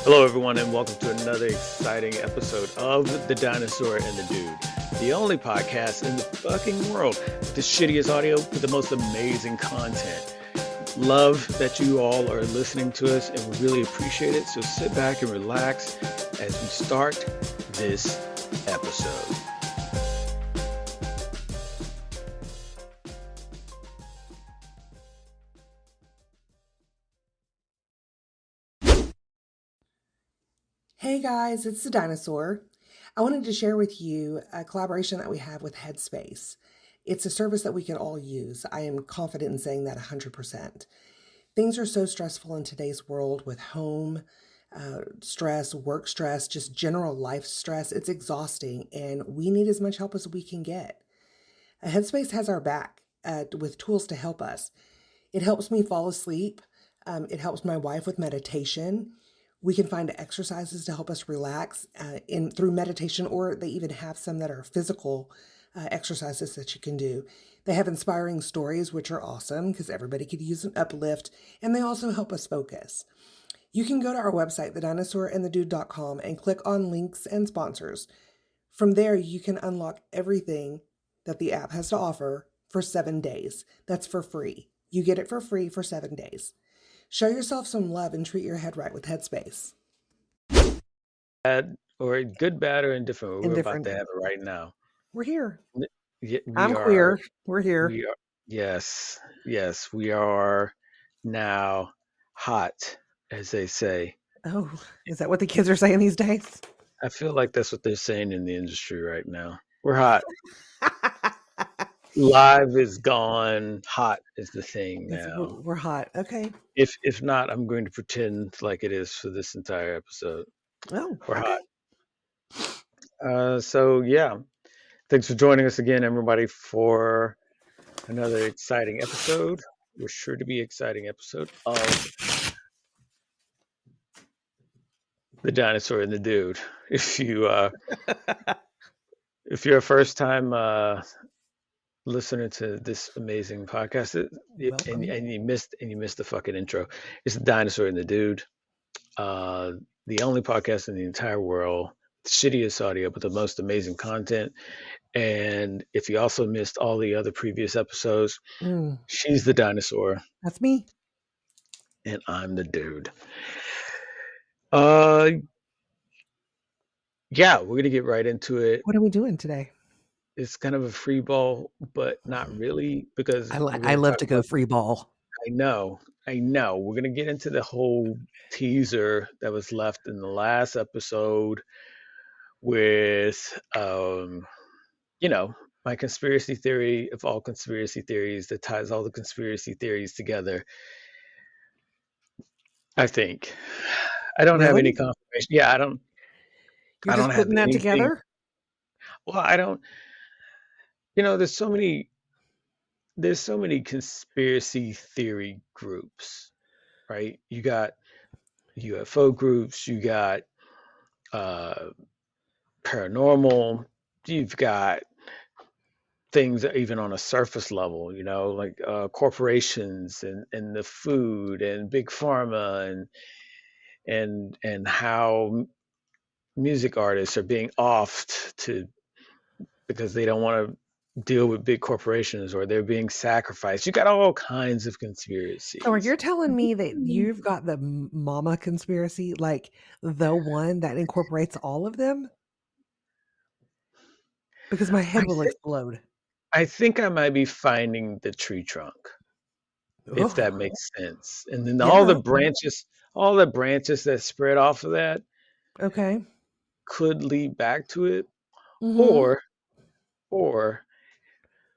Hello, everyone, and welcome to another exciting episode of The Dinosaur and the Dude, the only podcast in the fucking world with the shittiest audio with the most amazing content. Love that you all are listening to us, and we really appreciate it. So sit back and relax as we start this episode. Hey guys, it's the Dinosaur. I wanted to share with you a collaboration that we have with Headspace. It's a service that we can all use. I am confident in saying that 100%. Things are so stressful in today's world with home stress, work stress, just general life stress. It's exhausting and we need as much help as we can get. Headspace has our back with tools to help us. It helps me fall asleep. It helps my wife with meditation. We can find exercises to help us relax through meditation, or they even have some that are physical exercises that you can do. They have inspiring stories, which are awesome because everybody could use an uplift, and they also help us focus. You can go to our website, TheDinosaur&TheDude.com, and click on links and sponsors. From there, you can unlock everything that the app has to offer for 7 days. That's for free. You get it for free for 7 days. Show yourself some love and treat your head right with Headspace. Bad or good, bad, or indifferent. We're about to have it right now. We're here. I'm queer. We're here. We are, yes, we are now hot, as they say. Oh, is that what the kids are saying these days? I feel like that's what they're saying in the industry right now. We're hot. Live is gone. Hot is the thing now. We're hot. Okay. If not, I'm going to pretend like it is for this entire episode. Oh, we're hot. So yeah, thanks for joining us again, everybody, for another exciting episode. We're sure to be exciting episode of The Dinosaur and the Dude. If you're a first time listener to this amazing podcast, and you missed the fucking intro, it's The Dinosaur and the Dude, the only podcast in the entire world, the shittiest audio but the most amazing content. And if you also missed all the other previous episodes, she's the dinosaur. That's me. And I'm the dude. Yeah, we're gonna get right into it. What are we doing today? It's kind of a free ball, but not really, because I love to go free ball. I know. We're gonna get into the whole teaser that was left in the last episode with my conspiracy theory of all conspiracy theories that ties all the conspiracy theories together. I think. I don't have any confirmation. Yeah, I don't. You're just putting that together? Well, I don't. There's so many conspiracy theory groups, right? You got UFO groups, you got paranormal, you've got things even on a surface level, like corporations and the food and big pharma and how music artists are being offed because they don't want to deal with big corporations, or they're being sacrificed. You got all kinds of conspiracies. So you're telling me that you've got the mama conspiracy, like the one that incorporates all of them? Because my head will explode. I think I might be finding the tree trunk, if that makes sense. And then all the branches that spread off of that, okay, could lead back to it, mm-hmm. or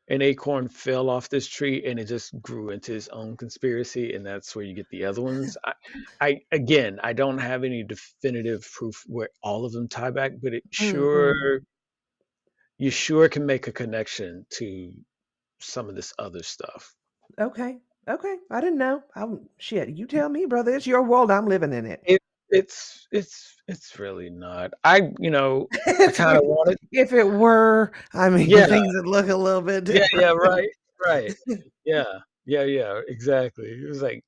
an acorn fell off this tree and it just grew into its own conspiracy, and that's where you get the other ones. I don't have any definitive proof where all of them tie back, but you sure can make a connection to some of this other stuff. Okay. I didn't know. Shit, you tell me, brother. It's your world. I'm living in it. It's really not. I kind of want it. If it were, things would look a little bit different. Yeah, right. Yeah, exactly. It was like,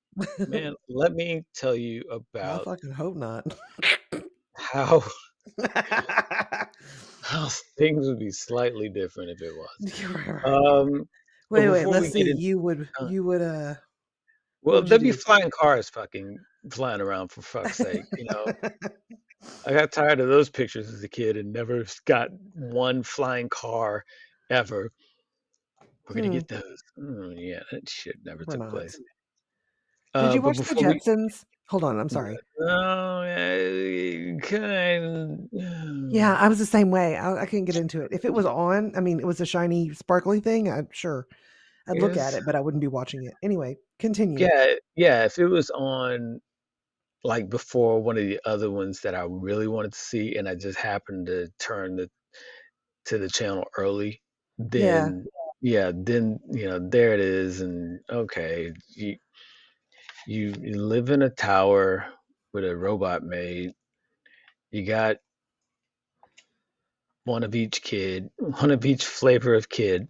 Man, let me tell you I about fucking hope not. how how things would be slightly different if it was. Right, right. Um, but Wait, before let's we see. get into, You what well, would you there'd be do? flying cars fucking flying around for fuck's sake. I got tired of those pictures as a kid and never got one flying car ever. We're gonna Hmm, get those. Yeah, that shit never we're took not. place. Did you But watch The before we, Jetsons? Hold on, I'm sorry. no, kind. Yeah, I was the same way. I couldn't get into it. If it was on, I mean, it was a shiny, sparkly thing. I'm sure I'd look at Yes, it, but I wouldn't be watching it. Anyway, continue. yeah, yeah. If it was on like before one of the other ones that I really wanted to see, and I just happened to turn to the channel early, Yeah, then yeah, then there it is, and okay, you live in a tower with a robot maid. You got one of each kid, one of each flavor of kid.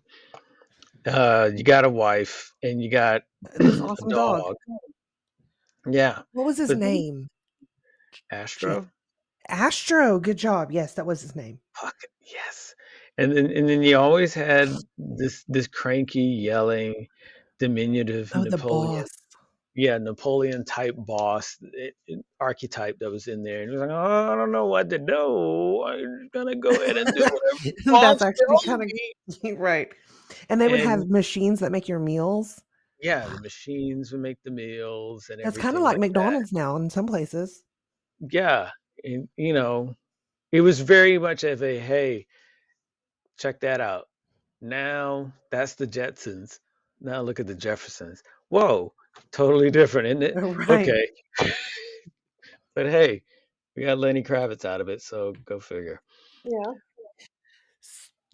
You got a wife, and you got this a awesome dog. dog. Yeah, What was his but name? Shit. Astro. Astro. Good job. Yes, that was his name. Fuck yes. And then you always had this cranky, yelling, diminutive Oh, the Napoleon. boss. Yeah, Napoleon type boss archetype that was in there. And he was like, oh, I don't know what to do. I'm gonna go ahead and do whatever the That's boss actually tells kind me. of right. And they would And have machines that make your meals. yeah, the machines would make the meals and That's kind of everything like like that. McDonald's now in some places. Yeah. And it was very much of a hey, check that out. Now that's the Jetsons. Now look at the Jeffersons. Whoa, totally different, isn't it? Right. Okay. But hey, we got Lenny Kravitz out of it, so go figure. Yeah.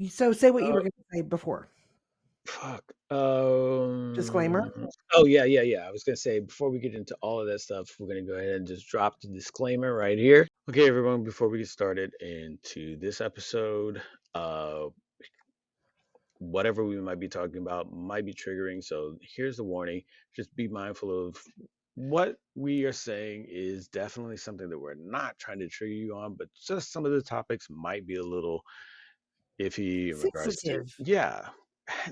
So say what you Uh, were going to say before. fuck. Disclaimer. Oh yeah, yeah, yeah. I was gonna say before we get into all of that stuff, we're gonna go ahead and just drop the disclaimer right here. Okay, everyone. Before we get started into this episode, whatever we might be talking about might be triggering. So here's the warning. Just be mindful of what we are saying is definitely something that we're not trying to trigger you on, but just some of the topics might be a little iffy in regards to, Sensitive, yeah,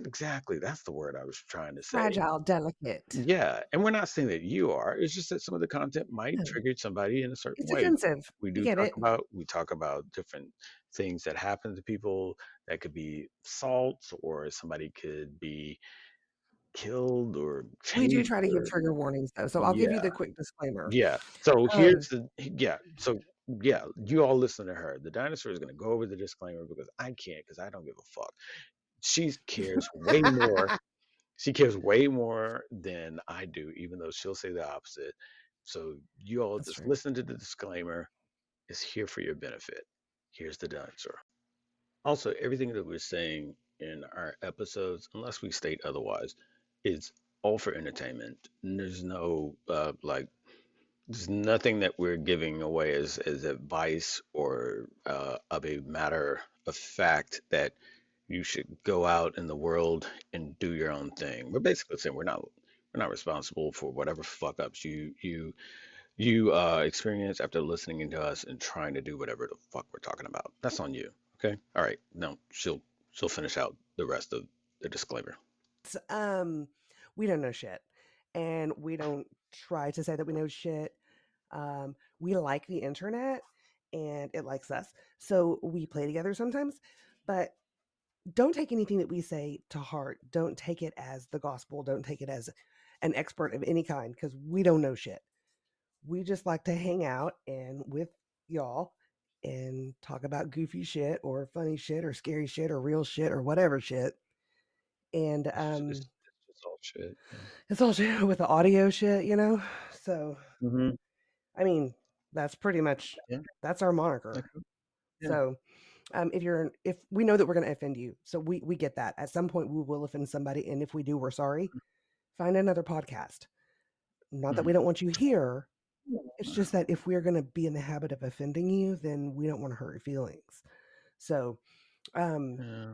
exactly. That's the word I was trying to say. fragile, delicate. Yeah. And we're not saying that you are. It's just that some of the content might No, trigger somebody in a certain it's way. offensive. We I do get talk it. about we talk about different things that happen to people that could be assaults or somebody could be killed or We do changed try to give or trigger warnings though, so I'll give you yeah, the quick disclaimer. yeah. So Um, here's the yeah. So yeah, you all listen to her. The dinosaur is gonna go over the disclaimer because I can't because I don't give a fuck. She cares way more. She cares way more than I do, even though she'll say the opposite. So you all that's just true. listen to the disclaimer. It's here for your benefit. Here's the dinosaur. Also, everything that we're saying in our episodes, unless we state otherwise, is all for entertainment. And there's no there's nothing that we're giving away as advice or of a matter of fact that you should go out in the world and do your own thing. We're basically saying we're not responsible for whatever fuck ups you experience after listening to us and trying to do whatever the fuck we're talking about. That's on you. Okay. All right. Now she'll finish out the rest of the disclaimer. Um, we don't know shit, and we don't try to say that we know shit. We like the internet, and it likes us, so we play together sometimes. But don't take anything that we say to heart. Don't take it as the gospel. Don't take it as an expert of any kind because we don't know shit. We just like to hang out and with y'all and talk about goofy shit or funny shit or scary shit or real shit or whatever shit. And It's just all shit. Yeah. it's all shit with the audio shit, you know? So, Mm-hmm. I mean, that's pretty much Yeah. that's our moniker. Okay. Yeah. So, if we know that we're going to offend you, so we get that. At some point we will offend somebody, and if we do, we're sorry. Find another podcast. Not that we don't want you here. It's just that if we're going to be in the habit of offending you, then we don't want to hurt your feelings. So, um, Yeah.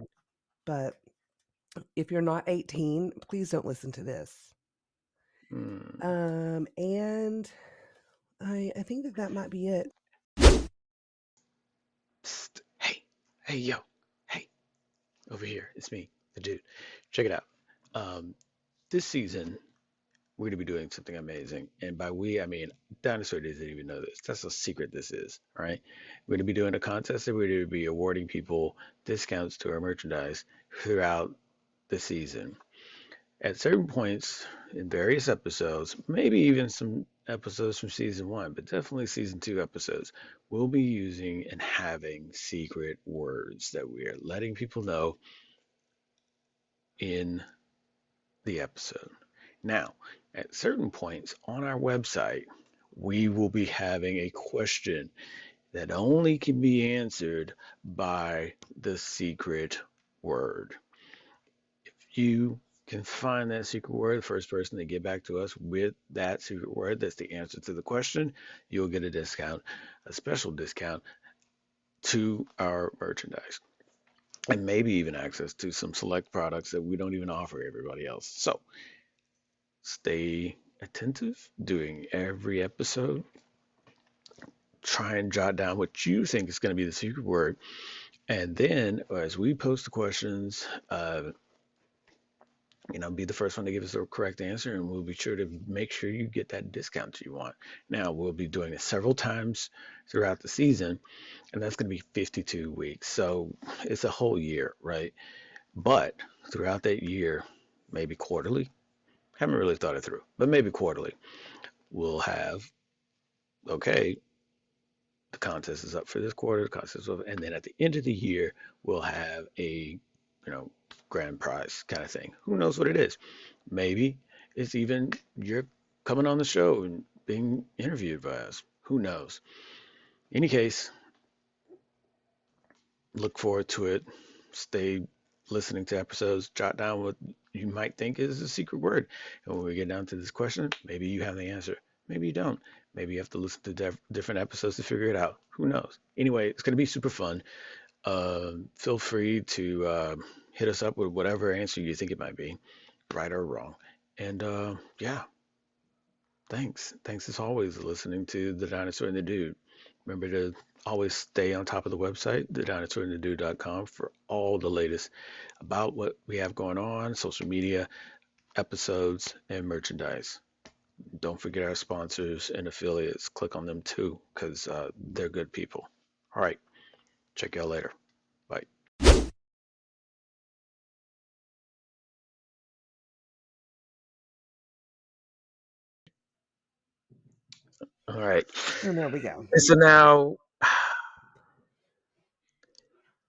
but if you're not 18, please don't listen to this. Hmm. And I think that might be it. Psst. Hey, hey, yo, hey, over here. It's me, the dude. Check it out. This season, we're going to be doing something amazing. And by we, I mean, Dinosaur doesn't even know this. That's how secret this is, all right? We're going to be doing a contest and we're going to be awarding people discounts to our merchandise throughout the season. At certain points in various episodes, maybe even some episodes from season one, but definitely season two episodes, we'll be using and having secret words that we are letting people know in the episode. Now, at certain points on our website, we will be having a question that only can be answered by the secret word. If you can find that secret word, the first person to get back to us with that secret word that's the answer to the question, you'll get a discount, a special discount to our merchandise, and maybe even access to some select products that we don't even offer everybody else. So stay attentive during every episode. Try and jot down what you think is going to be the secret word. And then as we post the questions, be the first one to give us the correct answer, and we'll be sure to make sure you get that discount you want. Now, we'll be doing it several times throughout the season, and that's going to be 52 weeks. So it's a whole year, right? But throughout that year, maybe quarterly, haven't really thought it through, but maybe quarterly, we'll have, okay, the contest is up for this quarter, the contest is over, and then at the end of the year, we'll have a, you know, grand prize kind of thing. Who knows what it is? Maybe it's even you're coming on the show and being interviewed by us. Who knows? In any case, look forward to it. Stay listening to episodes. Jot down what you might think is a secret word. And when we get down to this question, maybe you have the answer. Maybe you don't. Maybe you have to listen to different episodes to figure it out. Who knows? Anyway, it's going to be super fun. Feel free to hit us up with whatever answer you think it might be, right or wrong. And yeah, thanks. Thanks as always for listening to The Dinosaur and the Dude. Remember to always stay on top of the website, thedinosaurandthedude.com, for all the latest about what we have going on, social media, episodes, and merchandise. Don't forget our sponsors and affiliates. Click on them too, because they're good people. All right. Check y'all later. Bye. All right. And there we go. And so now,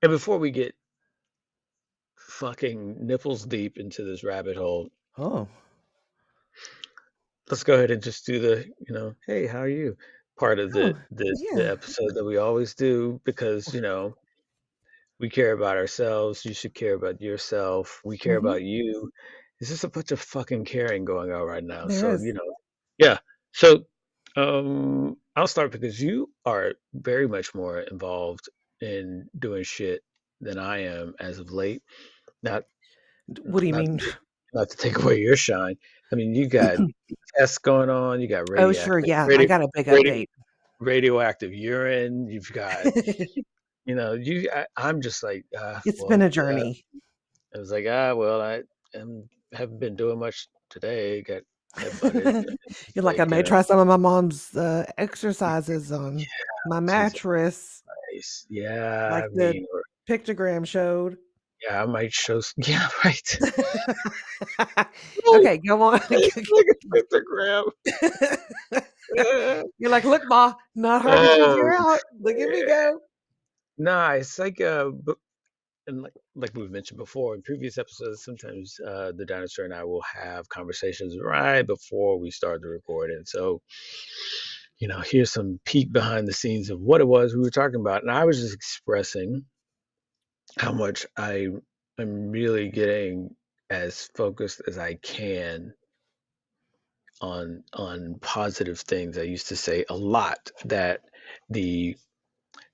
and before we get fucking nipples deep into this rabbit hole, Oh. let's go ahead and just do the, hey, how are you? Part of the Oh, the yeah. episode that we always do because, we care about ourselves. You should care about yourself. We care Hmm. about you. There's just a bunch of fucking caring going on right now. There So, is. yeah. So, I'll start because you are very much more involved in doing shit than I am as of late. Not What do you not to mean? take, not to take away your shine. I mean, you got tests going on. You got Oh, sure. Yeah, I got a big radio, update. radioactive urine. You've got, I'm just like, It's been well, a yeah. journey. I was like, well, haven't been doing much today. Got headbutted. It's You're like, I like, may try some of my mom's exercises on my Jesus mattress, Christ. Yeah, like I the mean, or, pictogram showed. yeah, I might show. Yeah, right. Okay, go on. It's like a pictogram. Yeah. You're like, look, Ma, not hard to Oh, figure out. Look at me yeah. go. Nah, it's like and like we've mentioned before in previous episodes, sometimes the dinosaur and I will have conversations right before we start the recording. So, here's some peek behind the scenes of what it was we were talking about. And I was just expressing how much I am really getting as focused as I can on positive things. I used to say a lot that the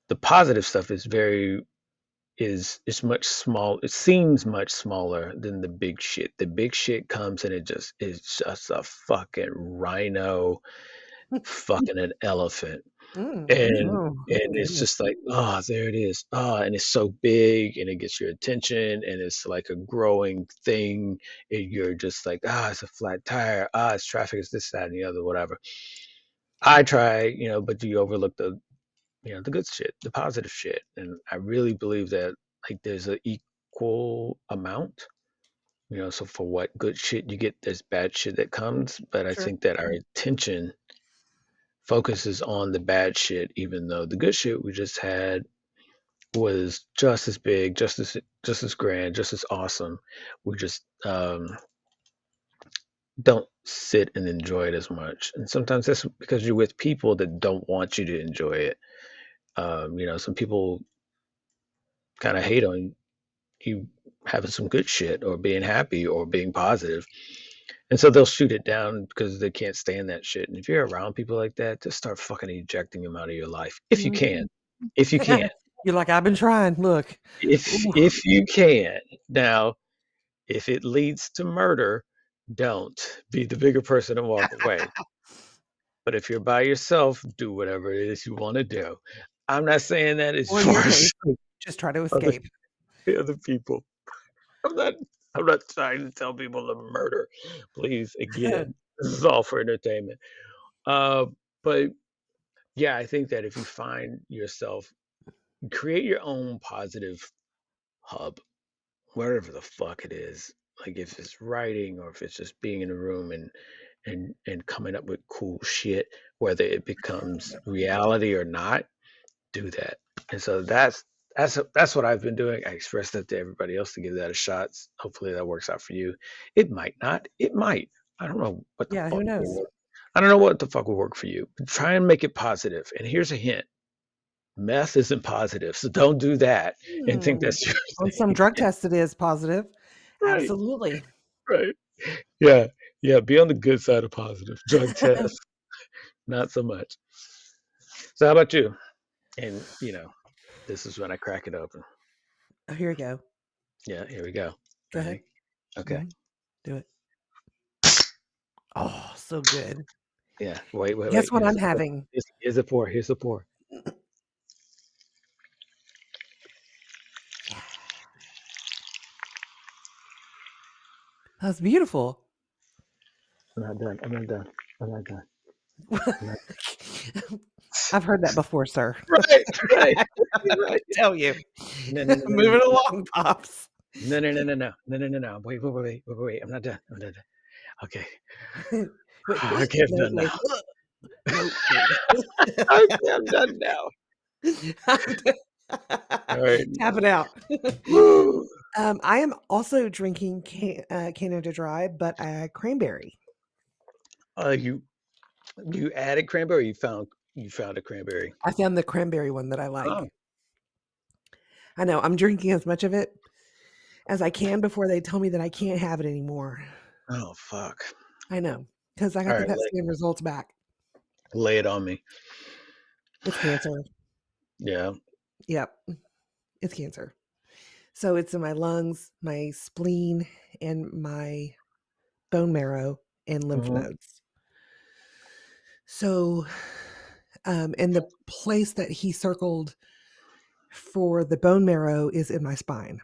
the positive stuff is very is much small. It seems much smaller than the big shit. The big shit comes and it's just a fucking rhino fucking an elephant. And Oh, it's goodness. just like, oh, there it is. Oh, and it's so big and it gets your attention and it's like a growing thing. And you're just like, ah, it's a flat tire. Ah, it's traffic, it's this, that, and the other, whatever. I try, but you overlook the good shit, the positive shit. And I really believe that like there's an equal amount, so for what good shit you get, there's bad shit that comes. But I Sure. think that our attention focuses on the bad shit, even though the good shit we just had was just as big, just as grand, just as awesome. We just don't sit and enjoy it as much. And sometimes that's because you're with people that don't want you to enjoy it. Some people kind of hate on you having some good shit or being happy or being positive. And so they'll shoot it down because they can't stand that shit. And if you're around people like that, just start fucking ejecting them out of your life if you Mhm. can. If you can. You're like, I've been trying. Look. If Ooh. if you can. Now, if it leads to murder, don't be the bigger person and walk away. But if you're by yourself, do whatever it is you want to do. I'm not saying that as Or in your far case, as just try to other escape. other people. I'm not I'm not trying to tell people to murder. Please, again, this is all for entertainment. Uh, but yeah, I think that if you find yourself, create your own positive hub, wherever the fuck it is. Like if it's writing or if it's just being in a room and coming up with cool shit, whether it becomes reality or not, do that. And so that's what I've been doing. I expressed that to everybody else to give that a shot. Hopefully that works out for you. It might not. It might. I don't know what the Yeah, who fuck will knows? work. I don't know what the fuck will work for you. Try and make it positive. And here's a hint. Meth isn't positive, so don't do that and think Hmm. that's your On some thing. drug tests, it is positive. Right, Absolutely. right. Yeah, yeah. Be on the good side of positive. Drug tests, not so much. So how about you? And this is when I crack it open. Oh, here we go. Yeah, here we go. Go ahead. Ready? Okay. Mhm. Do it. Oh, so good. Yeah. Wait, wait, Guess wait. what I'm having? Here's the pour. Here's the pour. Yeah. That's beautiful. I'm not done. I'm not done. I'm not done. I'm not I've heard that before, sir. right, right, right. Tell you. No, no, no, no, Moving no, along, Pops. no, no, no, no, no, no, no, no, no. Wait, wait, wait, wait, wait, wait. I'm not done. I'm not done. Okay. Wait, Okay, I'm no, done wait. now. No. Okay, I'm done now. All right. Tap it out. Woo. I am also drinking Canada Dry, but cranberry. You added cranberry. You found a cranberry. I found the cranberry one that I Oh, like. I know I'm drinking as much of it as I can before they tell me that I can't have it anymore. oh, fuck. I know because I All got the right, PET scan results back. lay it on me. It's cancer. Yeah. Yep, it's cancer. So it's in my lungs, my spleen, and my bone marrow and lymph Hmm. nodes. So, and the place that he circled for the bone marrow is in my spine.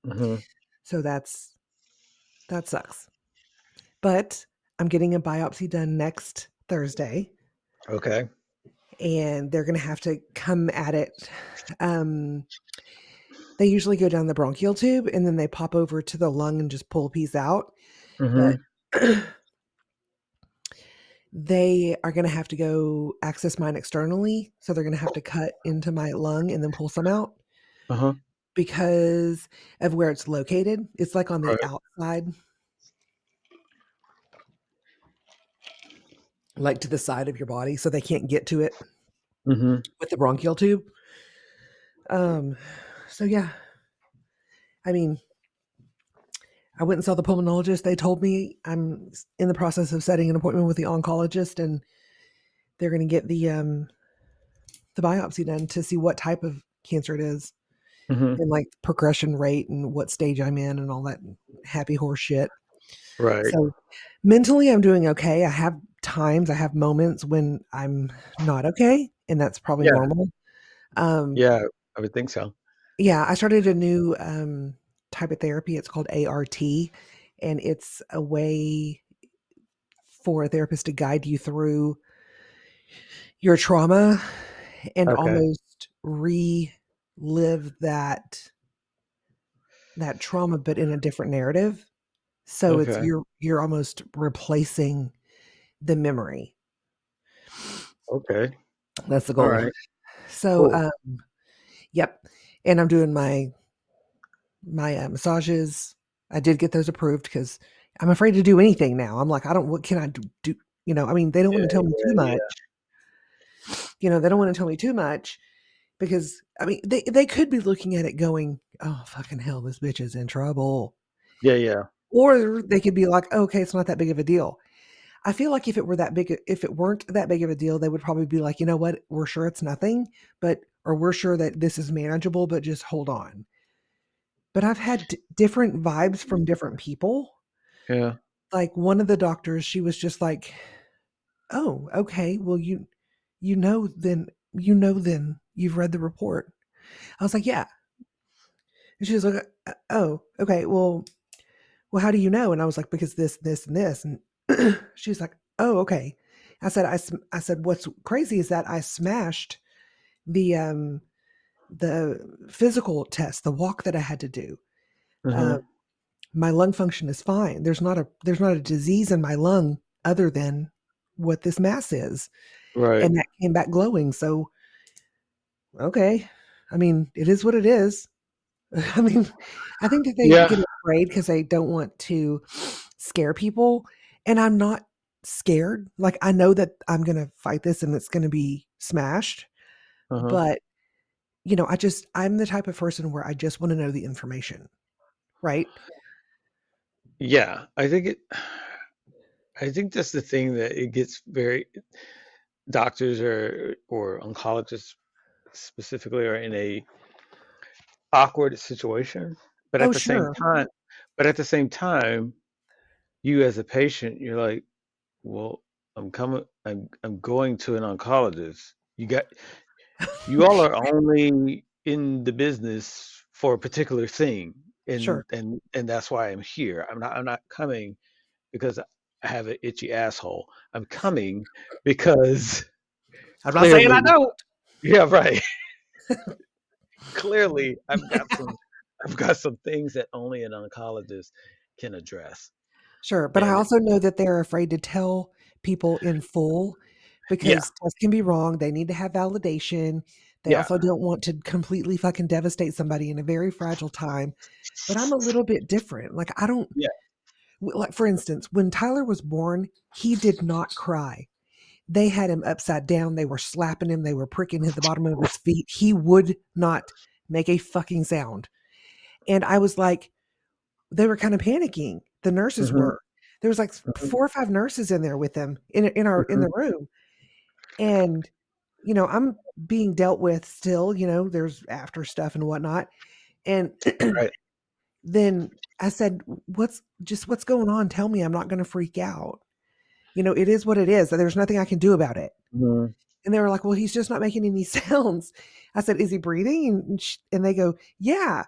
Hmm. So that sucks. But I'm getting a biopsy done next Thursday, Okay. and they're going to have to come at it. Um, they usually go down the bronchial tube and then they pop over to the lung and just pull a piece out. But Hmm. they are going to have to go access mine externally. So they're going to have to cut into my lung and then pull some out Uh-huh. because of where it's located. It's like on the Right. outside, like to the side of your body. So they can't get to it Hmm. with the bronchial tube. Um, so yeah, I mean, I went and saw the pulmonologist. They told me I'm in the process of setting an appointment with the oncologist, and they're going to get the biopsy done to see what type of cancer it is. Hmm. and like progression rate and what stage I'm in and all that happy horse shit. Right. So mentally, I'm doing okay. I have moments when I'm not okay, and that's probably Yeah. normal. Um, Yeah. I would think so. yeah, I started a new type of therapy. It's called ART, and it's a way for a therapist to guide you through your trauma and Okay. almost relive that trauma, but in a different narrative. So it's Okay. you're almost replacing the memory. Okay. That's the All goal. right. So, Cool. yep, and I'm doing my massages. I did get those approved because I'm afraid to do anything now. I'm like, I don't. What can I do? I mean, they don't want to Yeah. tell me too Yeah. much. They don't want to tell me too much because I mean, they could be looking at it going, "Oh fucking hell, this bitch is in trouble," Yeah. Yeah. or they could be like, oh, "Okay, it's not that big of a deal." I feel like if it weren't that big of a deal, they would probably be like, "You know what? We're sure it's nothing, but or we're sure that this is manageable, but just hold on." But I've had different vibes from different people. Yeah. Like one of the doctors, she was just like, "Oh, okay. Well, then you've read the report." I was like, "Yeah." And she was like, "Oh, okay. Well, how do you know?" And I was like, "Because this, and this." And she's like, "Oh, okay." I said, "What's crazy is that I smashed the the physical test, the walk that I had to do. Uh, Hmm. my lung function is fine. There's not a disease in my lung other than what this mass is." Right. And that came back glowing. So, okay. I mean, it is what it is. I mean, I think that they Yeah. get afraid because they don't want to scare people. And I'm not scared. Like, I know that I'm going to fight this and it's going to be smashed. Uh-huh. But, I'm the type of person where I just want to know the information. Right. Yeah. I think that's the thing that it gets very doctors or oncologists specifically are in a awkward situation. But Oh, at the same sure. time, but at the same time, you as a patient, you're like, well, I'm going to an oncologist. You all are only in the business for a particular thing, Sure. and that's why I'm here. I'm not coming because I have an itchy asshole. I'm coming because I'm not saying clearly, I don't. yeah, right. Clearly, I've got some things that only an oncologist can address. Sure, but I And also know that they're afraid to tell people in full yeah, because tests can be wrong. They need to have validation. They yeah, also don't want to completely fucking devastate somebody in a very fragile time. But I'm a little bit different. Like, I don't, yeah. like, for instance, when Tyler was born, he did not cry. They had him upside down. They were slapping him. They were pricking at the bottom of his feet. He would not make a fucking sound. And I was like, they were kind of panicking. The nurses Hmm. were. There was like Hmm. 4 or 5 nurses in there with them in Hmm. the room. And, I'm being dealt with still, there's after stuff and whatnot. And Right. then I said, what's going on? Tell me, I'm not going to freak out. It is what it is. There's nothing I can do about it. Hmm. And they were like, well, he's just not making any sounds. I said, is he breathing? And they go, yeah.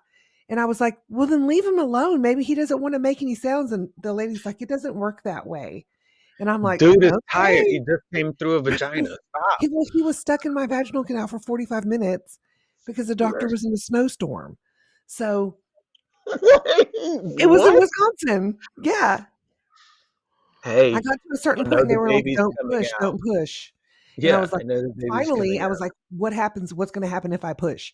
And I was like, well, then leave him alone. Maybe he doesn't want to make any sounds. And the lady's like, it doesn't work that way. And I'm like, Dude is tired. okay. He just came through a vagina. Stop. He was stuck in my vaginal canal for 45 minutes because the doctor was in a snowstorm. So it was in What? Wisconsin. Yeah. I Hey, got to a certain I point know and they the were like, baby's don't coming push, out. don't push. And I Yeah, was like, I know the baby's finally, coming I was out. like, what happens? What's going to happen if I push?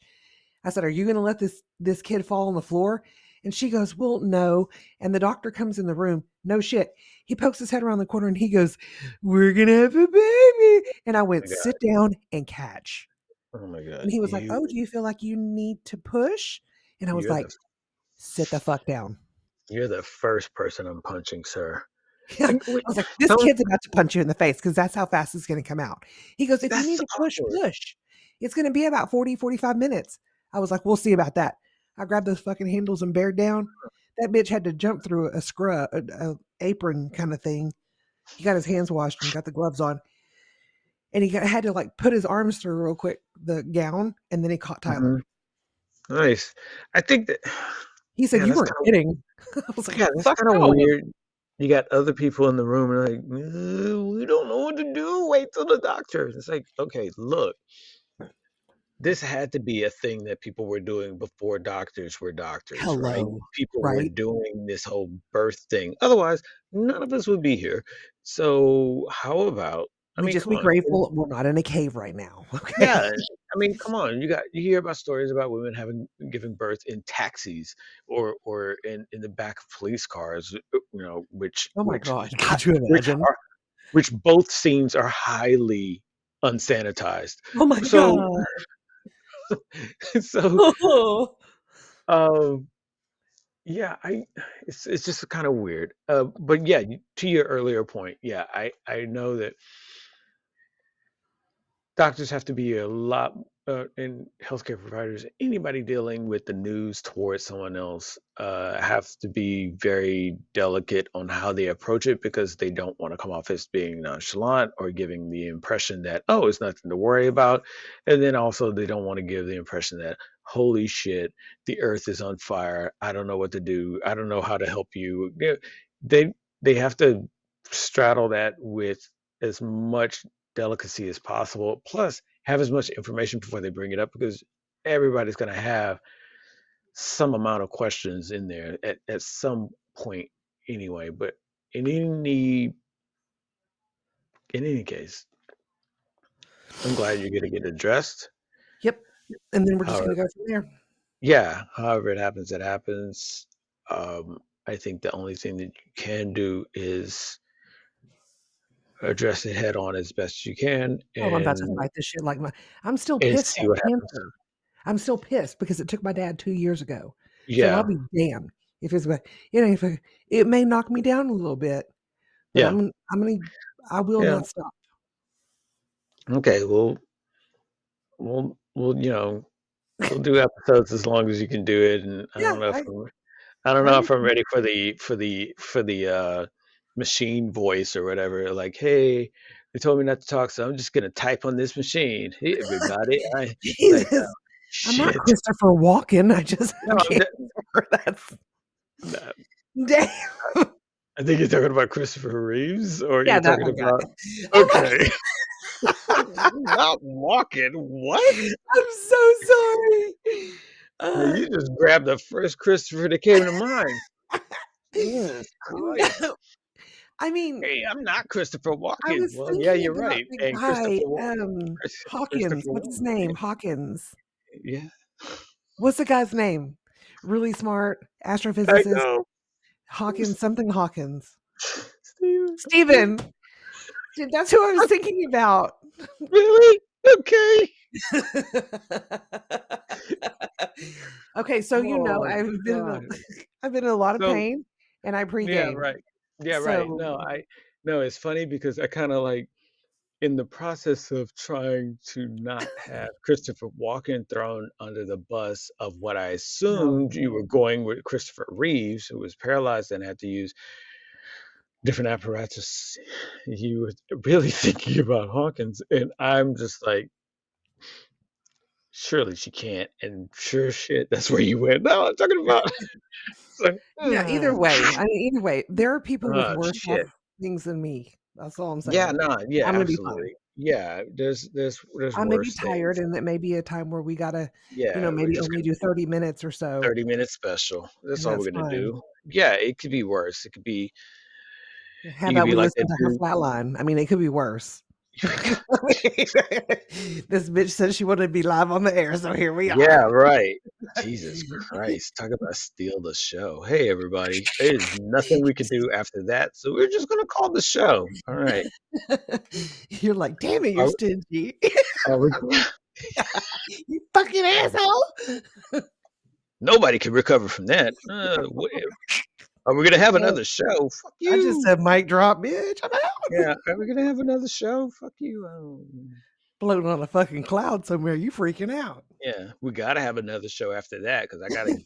I said, are you going to let this kid fall on the floor? And she goes, well, no. And the doctor comes in the room. No shit. He pokes his head around the corner and he goes, we're going to have a baby. And I Oh went, my God. sit down and catch. Oh my God. And he was like, oh, do you feel like you need to push? And I was You're like, the sit the fuck down. you're the first person I'm punching, sir. Yeah. Like, I was like, this don't. kid's about to punch you in the face because that's how fast it's going to come out. He goes, if you need That's to push, awkward. push. It's going to be about 40, 45 minutes. I was like, we'll see about that. I grabbed those fucking handles and bared down. That bitch had to jump through a scrub, a apron kind of thing. He got his hands washed and got the gloves on, and had to like put his arms through real quick the gown, and then he caught Tyler. Mhm. Nice. I think that, He said, yeah, "You that's weren't kind of, kidding." I was like, yeah, that's "Fuck kind of no." weird. You got other people in the room and like, we don't know what to do. Wait till the doctor. It's like, okay, look, this had to be a thing that people were doing before doctors were doctors, right? Hello, People were right? doing this whole birth thing. Otherwise, none of us would be here. So, how about, I We mean, just come be on. grateful we're not in a cave right now. Okay. Yeah, I mean, come on. You hear about stories about women having given birth in taxis or in the back of police cars, which Oh my which god, hi- could you which imagine? are which both scenes are highly unsanitized. Oh my So god. so um yeah, it's just kind of weird. But yeah, to your earlier point, yeah, I know that doctors have to be a lot, and healthcare providers, anybody dealing with the news towards someone else, have to be very delicate on how they approach it because they don't want to come off as being nonchalant or giving the impression that, oh, it's nothing to worry about. And then also, they don't want to give the impression that, holy shit, the earth is on fire. I don't know what to do. I don't know how to help you. Yeah, They, they have to straddle that with as much delicacy as possible. Plus, have as much information before they bring it up because everybody's going to have some amount of questions in there at some point anyway. But in any case, I'm glad you're going to get addressed. Yep. And then we're just However, gonna go from there. yeah, however it happens, it happens. I think the only thing that you can do is address it head on as best you can Oh, I'm about to and fight this shit like my I'm still and pissed see at what happens. cancer. I'm still pissed because it took my dad 2 years ago. So I'll Yeah, be damned if it's like, if it may knock me down a little bit, but yeah, I will yeah. not stop. Okay, well, we'll we'll do episodes as long as you can do it, and Yeah, I don't I know if I'm understand. ready for the machine voice or whatever. Like, hey, they told me not to talk, so I'm just gonna type on this machine. Hey, everybody, I like, Jesus. oh, I'm not shit. Christopher Walken. I just No, have cancer. That's no, damn. I think you're talking about Christopher Reeves, or Yeah, you're that talking one guy. about Oh my okay, not walking. What? I'm so sorry. Now Uh, you just grabbed the first Christopher that came to mind. Jesus Christ. no, I mean, Hey, I'm not Christopher I Walken. was Well, yeah, thinking you're about right. the And guy, Hawkins. Christopher What's his Walken. name? Hawkins. Yeah, What's the guy's name? Really smart I astrophysicist. know. Hawkins, something Hawkins. Steven. Steven. Dude, that's who I was thinking about. Really? Okay. Okay, so Oh my I've been in God. I've been in a lot of So pain and I yeah, pregame. right. Yeah, right. So No, it's funny because I kind of like in the process of trying to not have Christopher Walken thrown under the bus of what I no. assumed you were going with Christopher Reeves, who was paralyzed and had to use different apparatus. You were really thinking about Hawkins, and I'm just like, surely she can't. And sure shit, that's where you went. No, I'm talking about. It's like, Yeah, either way. I mean, either way, there are people with worse health shit. things than me. That's all I'm Yeah, saying. no, yeah, I'm gonna be fine. absolutely. Yeah, there's I may be worse tired, things. and it may be a time where we gotta, Yeah, we're maybe just only gonna do do 30 minutes or so, 30-minute special. That's and all that's we're gonna fine. do. Yeah, it could be worse. It could be How you could about be we like listen that to her dude. flatline? I mean, it could be worse. This bitch said she wanted to be live on the air, so here we are. Yeah, right. Jesus Christ. Talk about steal the show. Hey everybody. There's nothing we could do after that, so we're just gonna call the show. All right. You're like, damn it, you're Are, stingy. are we You fucking asshole. nobody can recover from that. Are we gonna have No, another show? Fuck I just you. said mic drop, bitch. I'm out. Yeah, are we gonna have another show? Fuck you. Floating on a fucking cloud somewhere. You freaking out. Yeah, we gotta have another show after that because I gotta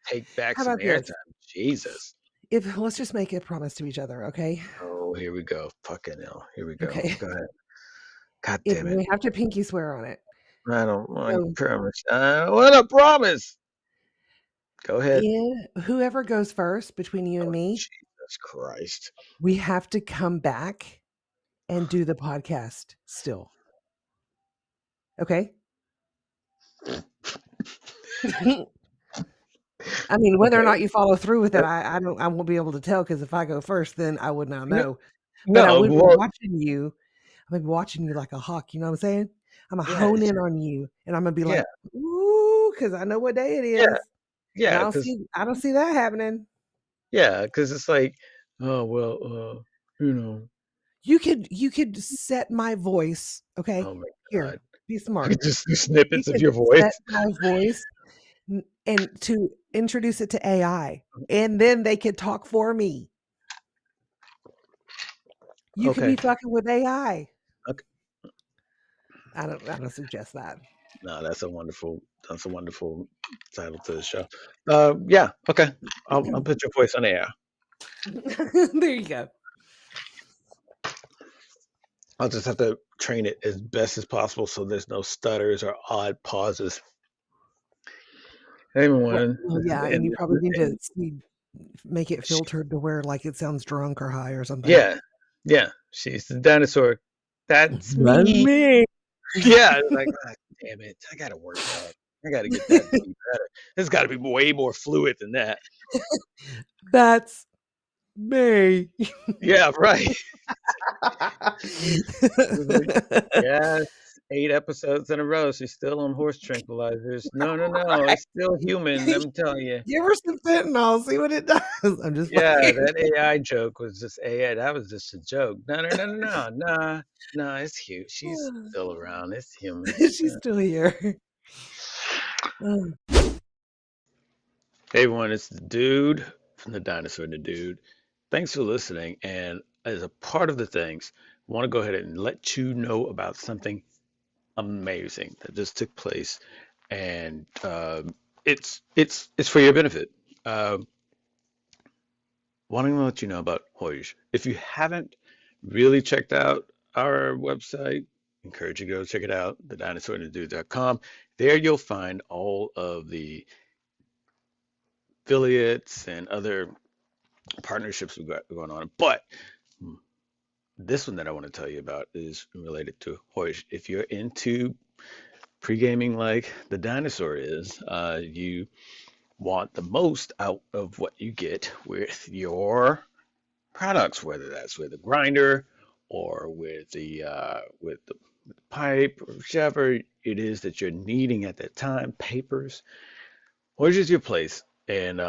take back How some about this? airtime. Jesus. If let's just make a promise to each other, okay? Oh, here we go. Fucking hell. Here we go. Okay. Go ahead. God If damn it. we have to pinky swear on it. I don't want So, promise. I don't want a promise. Go ahead. in whoever goes first between you and Oh, me, Jesus Christ. we have to come back and do the podcast still. Okay? I mean, whether or Okay. not you follow through with Uh, it, I won't be able to tell because if I go first, then I would not No, know. But I no, would be well, watching you. I'm gonna be watching you like a hawk, you know what I'm saying? I'm gonna yeah, hone in on you and I'm gonna be yeah, like, "Ooh," because I know what day it yeah, is. And yeah, because I don't see that happening. it's like, oh well, you know, You could set my voice, okay? oh my Here, God, be smart. just You snippets of could your voice. set my voice and to introduce it to AI, and then they could talk for me. You could Okay, be fucking with AI. okay. I don't suggest that. No, that's a wonderful title to the show. Yeah, okay. I'll put your voice on air. There you go. I'll just have to train it as best as possible so there's no stutters or odd pauses. Hey, everyone, Well, yeah, and you probably need to and make it filtered to where like it sounds drunk or high or something. yeah, yeah, she's the dinosaur. That's That's me. me. Yeah, it's like, "Ah, damn it, I gotta work that. I gotta get that to be better. It's got to be way more fluid than that." That's me. Yeah, right. It's like, yes, 8 episodes in a row. She's still on horse tranquilizers. No, no, no. Right. It's still human. I'm telling you. Give her some fentanyl, see what it does. I'm just Yeah, playing. that AI joke was just AI. That was just a joke. No, no, no, no, no, nah, nah. It's cute. She's still around. It's human. She's still here. Oh, Hey everyone, it's the dude from the Dinosaur and the Dude. Thanks for listening. And as a part of the things, I want to go ahead and let you know about something amazing that just took place, and it's for your benefit. Uh, Wanting to let you know about Hoyge. If you haven't really checked out our website, encourage you to go check it out, thedinosaur&thedude.com. There you'll find all of the affiliates and other partnerships we've got going on. But this one that I want to tell you about is related to Hoyge. If you're into pre-gaming like the dinosaur is, you want the most out of what you get with your products, whether that's with a grinder or with the pipe or whichever it is that you're needing at that time, papers. Hoyge is your place. And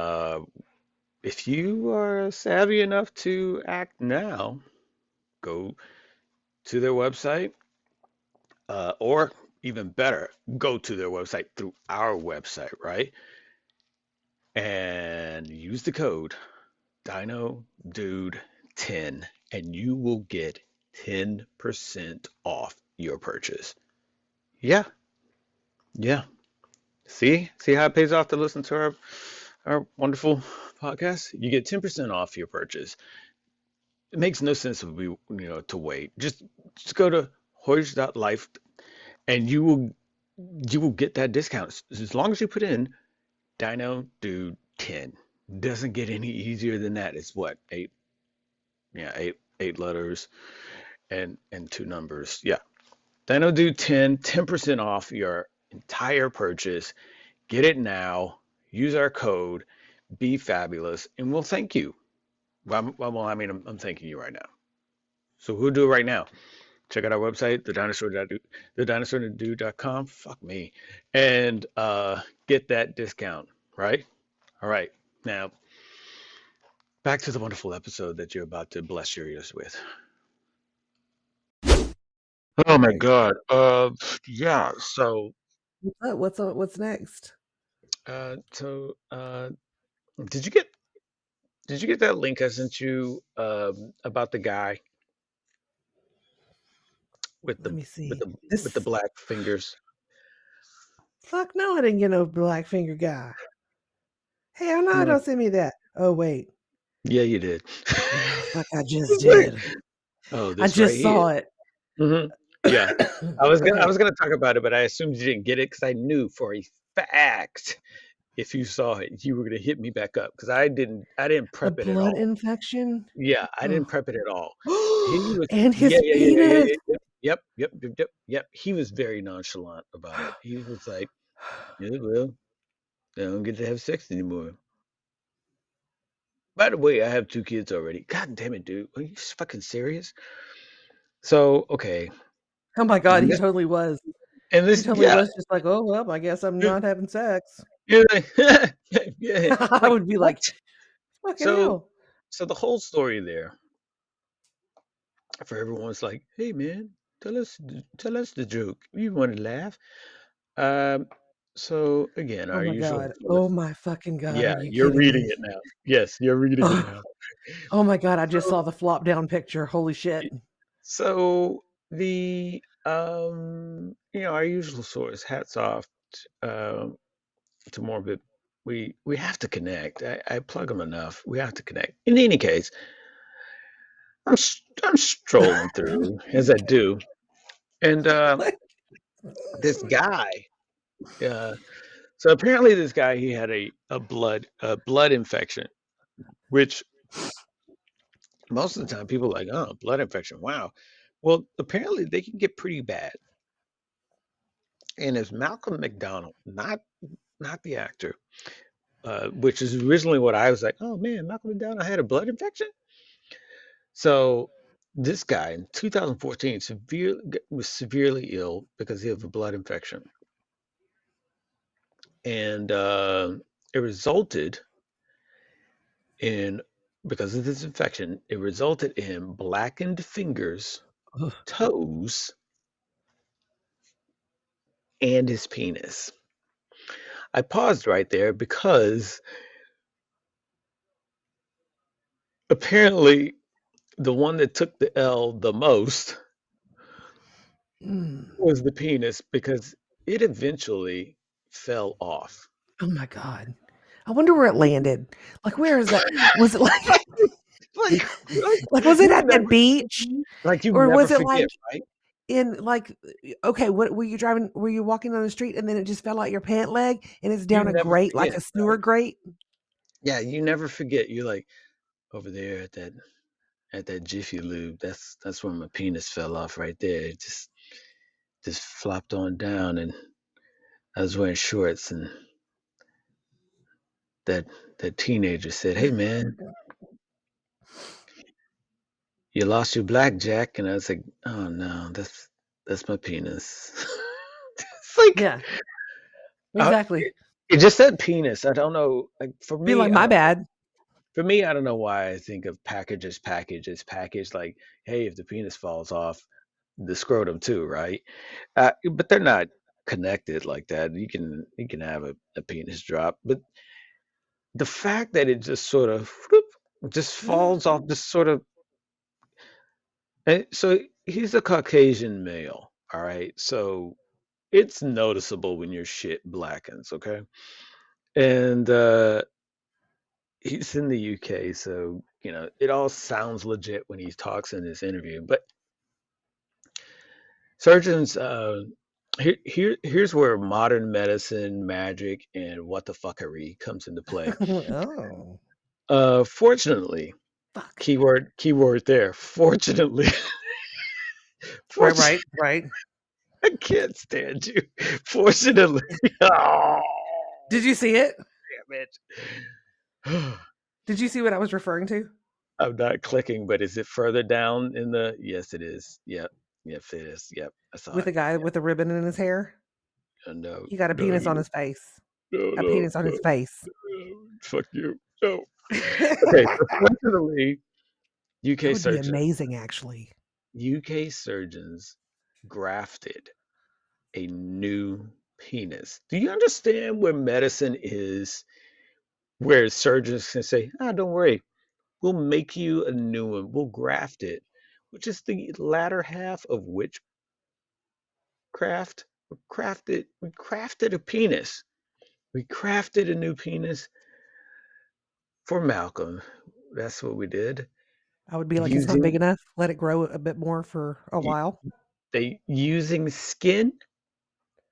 if you are savvy enough to act now, go to their website, or even better, go to their website through our website, right? And use the code DinoDude10 and you will get 10% off your purchase. Yeah, yeah. See how it pays off to listen to our wonderful podcast? You get 10% off your purchase. It makes no sense to be, to wait. Just go to Hoyge.life and you will get that discount as long as you put in Dino Dude 10. Doesn't get any easier than that. It's what, eight? Yeah, eight letters and two numbers. Yeah. Dino Dude 10% off your entire purchase. Get it now. Use our code. Be fabulous, and we'll thank you. Well, I mean, I'm thanking you right now. So who'll do it right now? Check out our website, thedinosaur.com. Fuck me, and get that discount. Right. All right. Now back to the wonderful episode that you're about to bless your ears with. Oh my right. God. Yeah. So, What's next? so, did you get did you get that link I sent you about the guy with Let the me with see. the with the This black fingers? Fuck no, I didn't get no black finger guy. Hell no, Mm, don't send me that. Oh wait. yeah, you did. Oh fuck, I just It's like, did. oh, I this right just here. saw it. Hmm. Yeah, I was Okay. gonna talk about it, but I assumed you didn't get it because I knew for a fact if you saw it, you were gonna hit me back up because I didn't A prep it at blood all. infection? Yeah, I didn't Oh. prep it at all. He was, And yeah, his yeah, yeah, yeah, yeah, penis. yeah, yeah. Yep. He was very nonchalant about it. He was like, yeah, well, I don't get to have sex anymore. By the way, I have two kids already. God damn it, dude. Are you fucking serious? So, okay. Oh my god, And he this, totally was. and He this, totally yeah. was just like, "Oh, well, I guess I'm Yeah, not having sex." you're like, yeah, I like would be what? like, "Fucking So, hell." so the whole story there for everyone's like, hey man, tell us the joke. You want to laugh? Um, so again, Oh our my usual god. Oh source. my fucking god, are Yeah, you you're kidding reading me? it now. Yes, you're reading it Oh, now. oh my god, I just So, saw the flop down picture. Holy shit. so the our usual source. Hats off to Morbid. We have to connect. I plug them enough. We have to connect. In any case, I'm strolling through as I do, and Like, this guy. Uh, so apparently, this guy he had a blood infection, which most of the time people are like, oh, blood infection, wow. Well, apparently they can get pretty bad. And it's Malcolm McDonald, not the actor, which is originally what I was like, oh man, Malcolm McDonald had a blood infection. So this guy in 2014 was severely ill because he had a blood infection, and it resulted in because of this infection, it resulted in blackened fingers, ugh, toes, and his penis. I paused right there because apparently the one that took the L the most mm. was the penis because it eventually fell off. Oh my god. I wonder where it landed. Like, where is that? Was it like Like, like like, was it you at the never, beach? like you Or never was it like forget, right? in like okay, what were you walking on the street and then it just fell out your pant leg and it's You down a never grate like forget, a sewer right? grate? Yeah, you never forget. You're like over there at that Jiffy Lube. That's where my penis fell off right there. It just flopped on down, and I was wearing shorts, and that that teenager said, "Hey man, you lost your blackjack," and I was like, "Oh no, that's my penis." It's like Yeah, uh, exactly. it just said penis. I don't know. Like for Be me, like, I "My don't know. bad." For me, I don't know why I think of package. Like, hey, if the penis falls off, the scrotum too, right? But they're not connected like that. You can have a penis drop, but the fact that it just sort of whoop, just falls off, just sort of. So he's a Caucasian male, all right. So it's noticeable when your shit blackens, okay? And he's in the UK, so it all sounds legit when he talks in this interview. But surgeons, here's where modern medicine, magic, and what the fuckery comes into play. Oh, Fortunately, fuck. keyword there. Fortunately, Right, fortunately, right, right. I can't stand you. Fortunately, oh Did you see it? damn it. Did you see what I was referring to? I'm not clicking, but is it further down in the? Yes, it is. Yep, yep, it is. Yep, I saw With it. the guy Yep. with the ribbon in his hair? No, He got a no, penis you on don't. his face. No, A no, penis on no, his face. no. Fuck you. No. Okay, so fortunately, That UK would be surgeons, amazing, actually. UK surgeons grafted a new penis. Do you understand where medicine is? Where surgeons can say, "Ah, don't worry, we'll make you a new one. We'll graft it," which is the latter half of witchcraft. We crafted a penis. We crafted a new penis for Malcolm. That's what we did. I would be like, it's not big Using enough. Let it grow a bit more for a y- while. they using skin,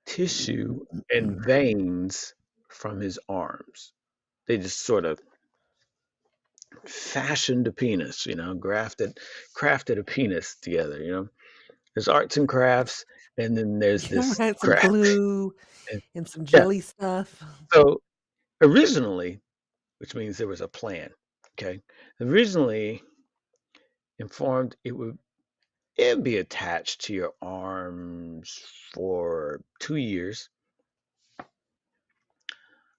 tissue, and veins from his arms. They just sort of fashioned a penis, crafted a penis together, There's arts and crafts, and then there's this Right, some craft. glue And and some yeah, jelly stuff. so originally, which means there was a plan, okay? Originally informed it'd be attached to your arms for 2 years.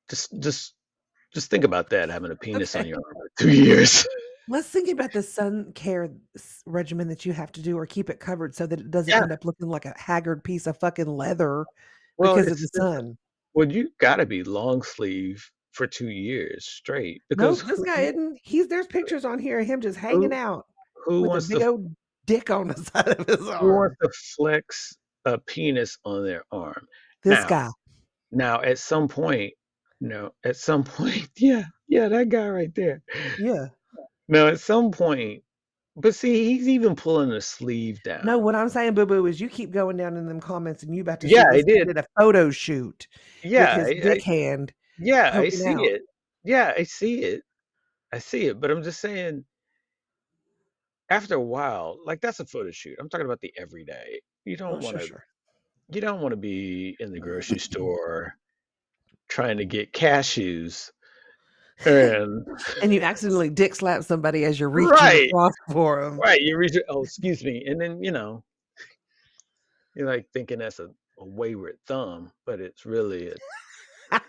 Just think about that, having a penis on Okay. your arm for 2 years. Let's think about the sun care regimen that you have to do or keep it covered so that it doesn't Yeah. end up looking like a haggard piece of fucking leather Well, because of the sun. you gotta be long sleeve for 2 years straight because Nope, this guy isn't. There's pictures on here of him just hanging who out who with a wants big to old dick on the side of his who wants arm. to flex a penis on their arm? This Now, guy. at some point, yeah, that guy right there. Yeah. Now, at some point, but see, he's even pulling the sleeve No, down. what I'm saying, Boo Boo, is you keep going down in them comments and you about to see Yeah, I this guy did. did a photo shoot with Yeah, his dick hand I poking see out. it. Yeah, I see it. I see it. But I'm just saying, after a while, like that's a photo shoot. I'm talking about the everyday. Oh, sure, sure. You don't want to be in the grocery store trying to get cashews and And you accidentally dick slap somebody as you're reaching right, across for them. right. You reach, oh, excuse me, and then you're like thinking that's a wayward thumb, but it's really a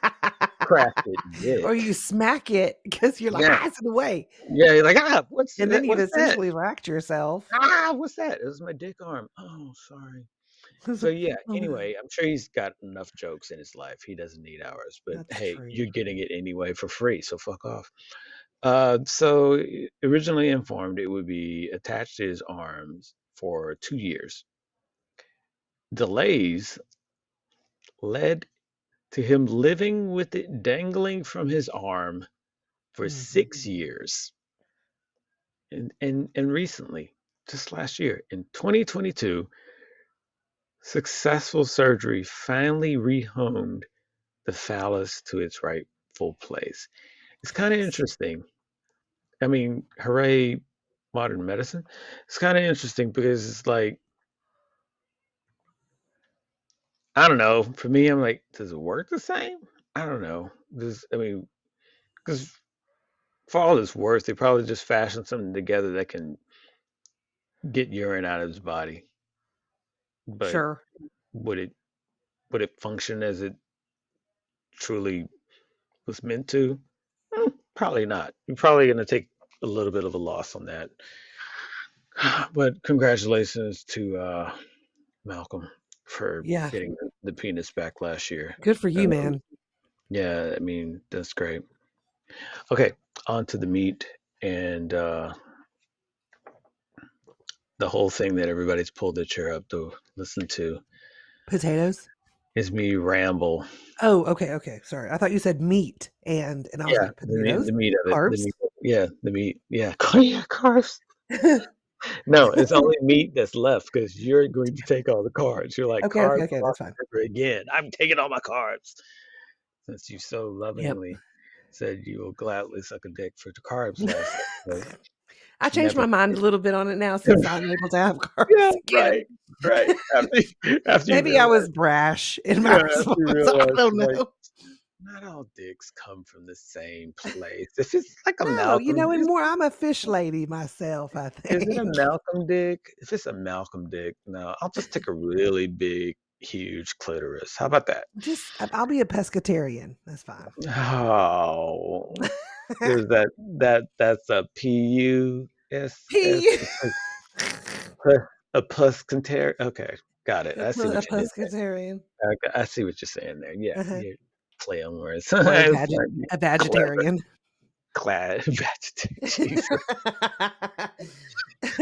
crafted Or dick. you smack it because you're like, Yeah, it's in the way. yeah. You're like, what's And that? then you've What's that? essentially racked yourself. What's that? It was my dick arm. Oh, sorry. It's So like, yeah, oh, no, anyway, I'm sure he's got enough jokes in his life. He doesn't need ours. But that's hey, true. you're getting it anyway for free, so fuck off. Originally informed it would be attached to his arms for 2 years. Delays led to him living with it dangling from his arm for Mhm. 6 years. And recently, just last year, in 2022, successful surgery finally rehomed the phallus to its rightful place. It's kind of Yes. interesting. I mean, hooray, modern medicine. It's kind of interesting because it's like, I don't know. For me, I'm like, does it work the same? I don't know. Because for all it's worth, they probably just fashioned something together that can get urine out of his body. But Sure. would it would it function as it truly was meant to? Probably not. You're probably going to take a little bit of a loss on that. But congratulations to Malcolm for Yeah. getting the penis back last year. Good for you, Um, man. yeah, I mean that's great. Okay, on to the meat and the whole thing that everybody's pulled their chair up to listen to Potatoes? is me ramble. Oh, okay, okay. Sorry. I thought you said meat and I was Yeah, like, potatoes? the meat of it. Carbs? Yeah, the meat. Yeah, yeah, carbs. No, it's only meat that's left because you're going to take all the carbs. You're like, Okay, okay, carbs okay. are off That's fine. the river again. I'm taking all my carbs. Since you so Yep. lovingly said you will gladly suck a dick for the carbs last episode, I changed never. my mind a little bit on it now since I'm able to have Yeah, carbs again. right, right. After you Maybe I was realize, brash in my yeah, after you response. I realize, don't like, know. not all dicks come from the same place. If it's like a No, Malcolm, and more, I'm a fish lady myself, I is it a think. Malcolm dick? If it's a Malcolm dick, no, I'll just take a really big, huge clitoris. How about that? I'll be a pescatarian. That's fine. Oh, there's that's a PUSS, P. a puscatarian. Okay, got it. I see A what you did there. pescatarian. Okay, I see what you're saying there. Yeah, Uh-huh. you play on words. Or It's like a clever, vegetarian. Jesus.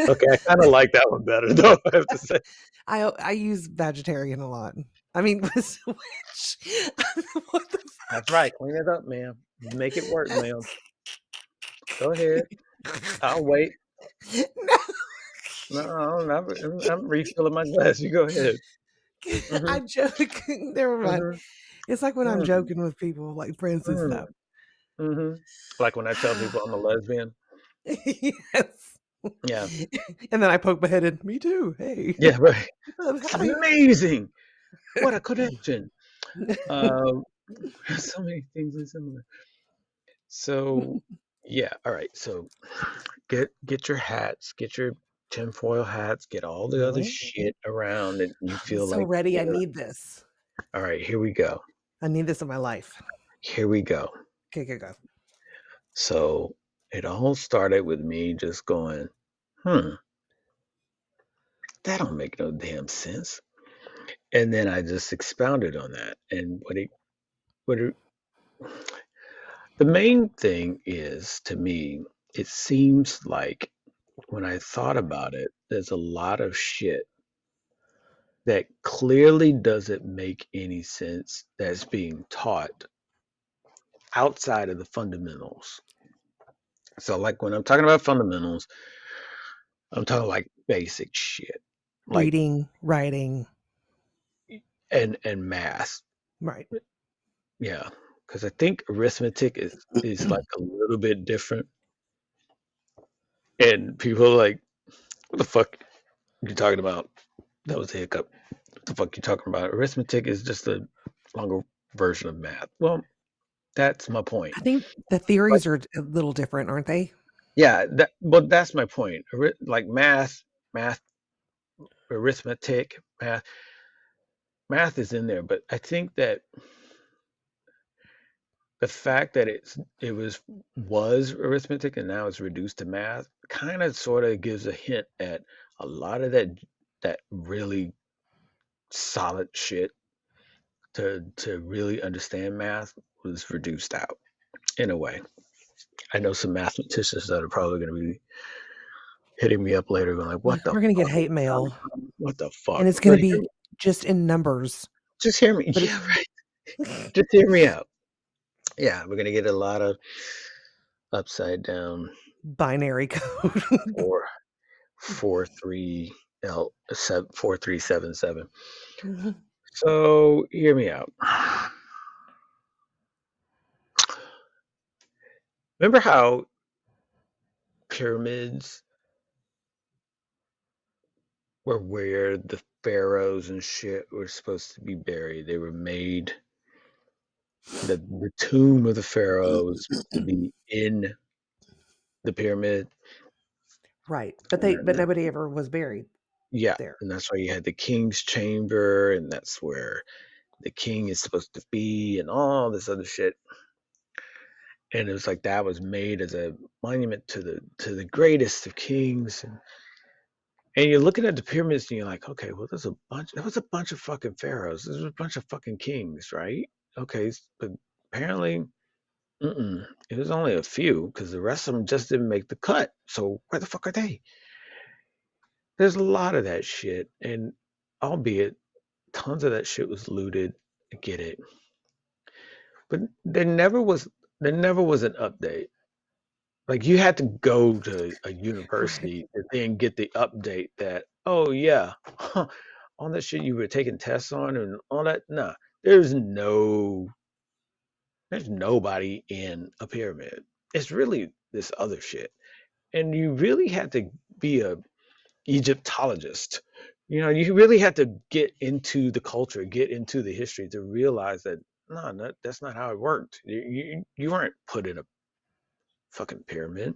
Okay, I kind of like that one better though. I have to say. I use vegetarian a lot. I mean, which what the That's right. Clean it up, ma'am. Make it work, ma'am. Go ahead. I'll wait. no, No, I'm refilling my glass. You go ahead. Mm-hmm. I'm joking. Never mind. Mm-hmm. It's like when I'm Mm-hmm. joking with people, like friends and Mm-hmm. stuff. Mm-hmm. Like when I tell people I'm a lesbian. Yes. Yeah. And then I poke my head in. Me too. Hey. Yeah, right. It's Hi. amazing. What a connection. Um, so many things are similar. So yeah, all right. So get your hats, get your tinfoil hats, get all the other Really? shit around that you I'm feel so like ready. I you're need this. all right, here we go. I need this in my life. Here we go. Okay, go. So it all started with me just going, hmm, that don't make no damn sense. And then I just expounded on that. And what it the main thing is to me, it seems like when I thought about it, there's a lot of shit that clearly doesn't make any sense that's being taught outside of the fundamentals. So, like when I'm talking about fundamentals, I'm talking like basic shit, like Reading, writing. and math. Right. Yeah, because I think arithmetic is like a little bit different, and people are like, "What the fuck you talking about?" That was a hiccup. What the fuck you talking about? Arithmetic is just a longer version of math. Well, that's my point. I think the But theories are a little different, aren't they? yeah, that's my point. Like math, arithmetic, math is in there, but I think that the fact that it was arithmetic and now it's reduced to math kind of sort of gives a hint at a lot of that really solid shit to really understand math was reduced out in a way. I know some mathematicians that are probably going to be hitting me up later, going like, "What the We're gonna get fuck? hate mail, What the and fuck?" it's gonna But be just in numbers, just hear me. but Yeah, it's right. Just hear me out. Yeah, we're gonna get a lot of upside down binary code. four 4377. So hear me out. Remember how pyramids were where the pharaohs and shit were supposed to be buried? They were made. The tomb of the pharaoh was supposed to be in the pyramid. Right, but And but then, nobody ever was buried yeah, there. and that's why you had the king's chamber, and that's where the king is supposed to be, and all this other shit. And it was like that was made as a monument to the greatest of kings. And you're looking at the pyramids, and you're like, okay, well, there was a bunch of fucking pharaohs. There's a bunch of fucking kings, right? Okay, but apparently, it was only a few because the rest of them just didn't make the cut. So where the fuck are they? There's a lot of that shit, and albeit tons of that shit was looted. I get it, but there never was an update. Like you had to go to a Right. university to then get the update that, oh yeah, all that shit you were taking tests on and all that. Nah, there's no, there's nobody in a pyramid. It's really this other shit, and you really had to be a Egyptologist. You really had to get into the culture, get into the history to realize that no, that's not how it worked. You weren't put in a fucking pyramid.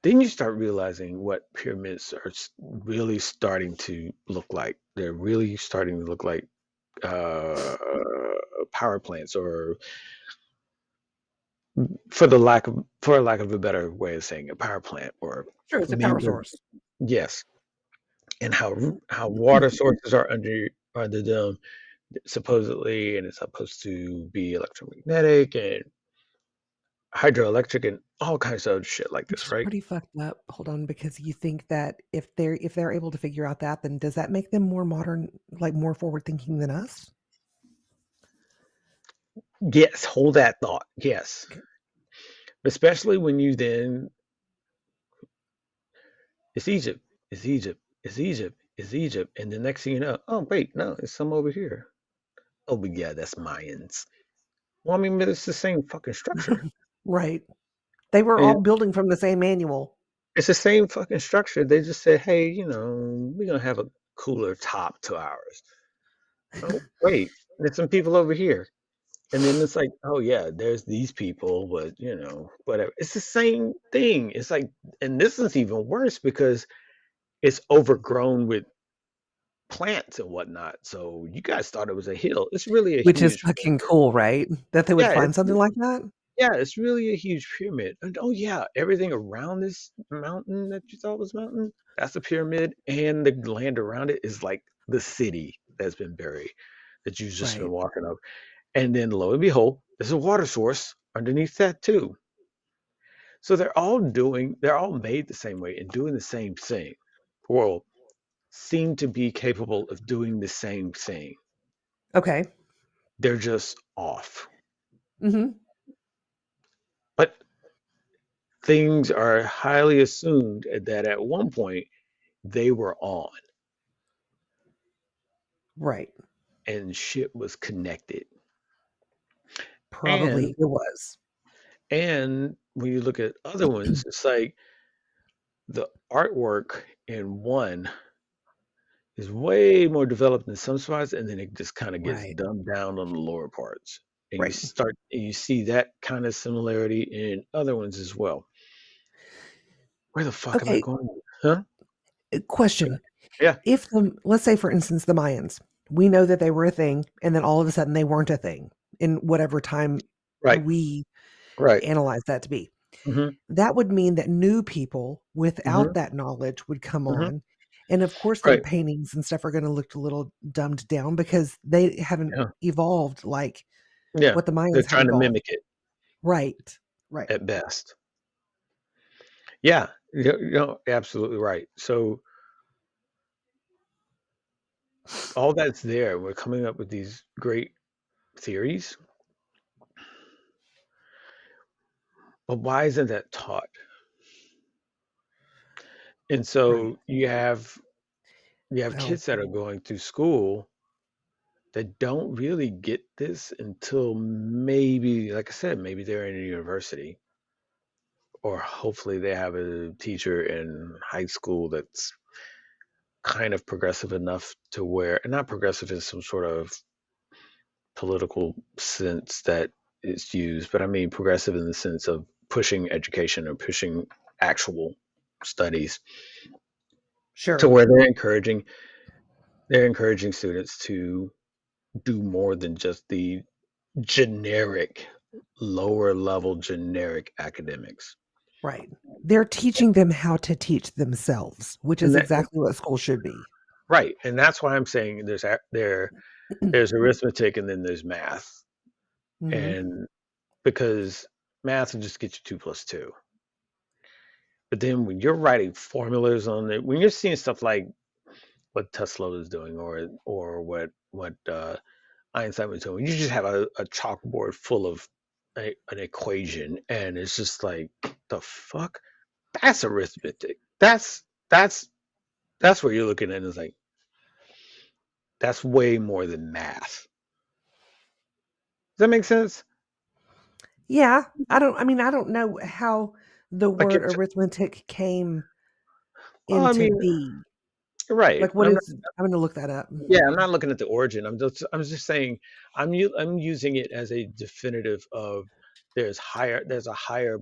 Then you start realizing what pyramids are really starting to look like. They're really starting to look like uh, power plants, or for lack of a better way of saying, a power plant, or True, it's a power maybe source. yes. And how water sources are under them supposedly, and it's supposed to be electromagnetic, and hydroelectric and all kinds of other shit like Which this, is right? pretty fucked up. Hold on, because you think that if they're able to figure out that, then does that make them more modern, like more forward thinking than us? Yes, hold that thought. Yes. Okay. Especially when you then, it's Egypt, it's Egypt, it's Egypt, it's Egypt. And the next thing you know, oh, wait, no, it's some over here. Oh, but yeah, that's Mayans. Well, I mean, but it's the same fucking structure. Right. They were all And building from the same manual. it's the same fucking structure. They just said, hey, we're going to have a cooler top to ours. Oh, wait, there's some people over here. And then it's like, oh yeah, there's these people, but whatever. It's the same thing. It's like, and this is even worse because it's overgrown with plants and whatnot. So you guys thought it was a hill. It's really a Which is huge fucking pyramid. cool, right? That they would Yeah, find something like that? it's really a huge pyramid. And oh yeah, everything around this mountain that you thought was mountain, that's a pyramid, and the land around it is like the city that's been buried that you've just been Right. walking up. And then lo and behold, there's a water source underneath that too. So they're all made the same way and doing the same thing. Well, seem to be capable of doing the same thing. Okay. They're just off. Mhm. But things are highly assumed that at one point they were on Right. and shit was connected. Probably And it was. when you look at other ones, it's like the artwork in one is way more developed in some spots, and then it just kind of gets Right. dumbed down on the lower parts. And Right. you see that kind of similarity in other ones as well. Where the fuck am I Okay, going? Huh? question. Yeah, If let's say for instance the Mayans, we know that they were a thing and then all of a sudden they weren't a thing in whatever time right, we right. analyze that to be. Hmm. That would mean that new people Hmm. without that knowledge would come Hmm. on. And of course, their Right. paintings and stuff are going to look a little dumbed down because they haven't Yeah. evolved like Yeah. what the They're Mayans had trying to evolved. mimic it Right. Right. at best. Yeah, absolutely right. So all that's there. We're coming up with these great theories, but why isn't that taught? And Right. so you have Well, kids that are going through school that don't really get this until maybe, like I said, maybe they're in a university, or hopefully they have a teacher in high school that's kind of progressive enough to where, and not progressive in some sort of political sense that it's used, but I mean progressive in the sense of pushing education or pushing actual studies to sure. where they're encouraging students to do more than just the generic, lower level generic academics. Right. They're teaching them how to teach themselves, which And is that exactly what school should be. right, and that's why I'm saying there's arithmetic and then there's math, Hmm. and because math will just get you 2 plus 2. But then when you're writing formulas on it, when you're seeing stuff like what Tesla was doing or what Einstein was doing, you just have a chalkboard full of an equation, and it's just like the fuck. That's arithmetic. That's that's where you're looking at. It's like that's way more than math. Does that make sense? Yeah. I don't know how the Like word it's arithmetic came well, I into mean, be. right. Like, what is, I'm going to look that up. Yeah, I'm not looking at the origin. I'm just saying I'm using it as a definitive of there's a higher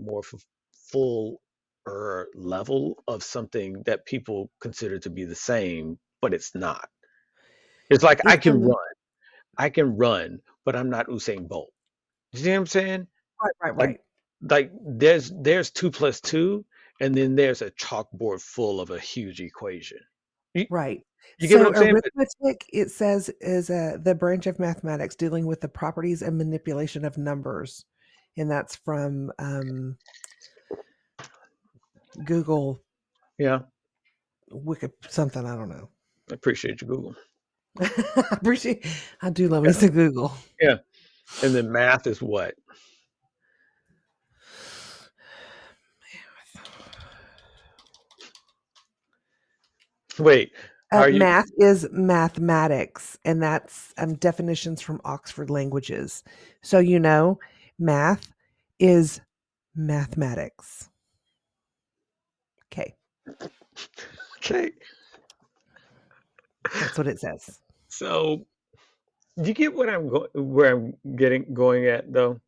full level of something that people consider to be the same, but it's not. It's like It's the, I can run, but I'm not Usain Bolt. You see what I'm saying? right, right, Like right, there's 2 plus 2, and then there's a chalkboard full of a huge equation. You, right. you get what So I'm saying? But arithmetic, it says, is the branch of mathematics dealing with the properties and manipulation of numbers. and that's from Google Yeah, Wiki something. I don't know. I appreciate you, Google. I appreciate. I do love me Yeah, some Google. yeah. And then math is what? Wait, how are you? Math is mathematics, and that's definitions from Oxford Languages. So math is mathematics. Okay, Okay, that's what it says. so do you get what I'm where I'm getting going at though?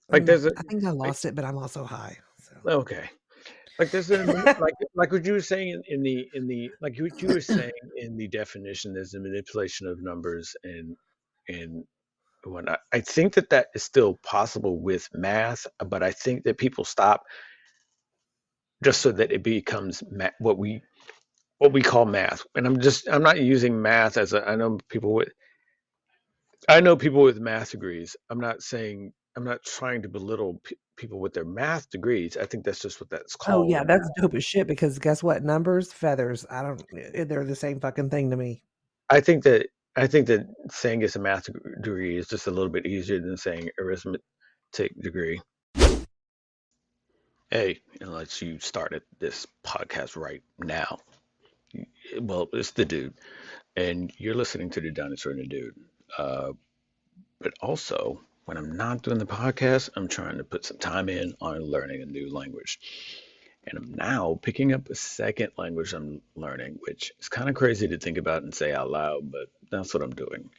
Like there's a I think I like lost it, but I'm also high. So okay. Like there's a like what you were saying in the like what you were saying in the definition, there's a manipulation of numbers and whatnot. I think that that is still possible with math, but I think that people stop just so that it becomes what we call math. And I'm not using math as a I know people with math degrees. I'm not trying to belittle people with their math degrees. I think that's just what that's oh called yeah, in math. that's dope as shit. Because guess what? Numbers, feathers. I don't. They're the same fucking thing to me. I think that I think that saying it's a math degree is just a little bit easier than saying arithmetic degree. Hey, unless you started this podcast right now. Well, it's the dude, and you're listening to the Dinosaur and the Dude. Uh, but also, when I'm not doing the podcast, I'm trying to put some time in on learning a new language. And I'm now picking up a second language I'm learning, which is kind of crazy to think about and say out loud, but that's what I'm doing.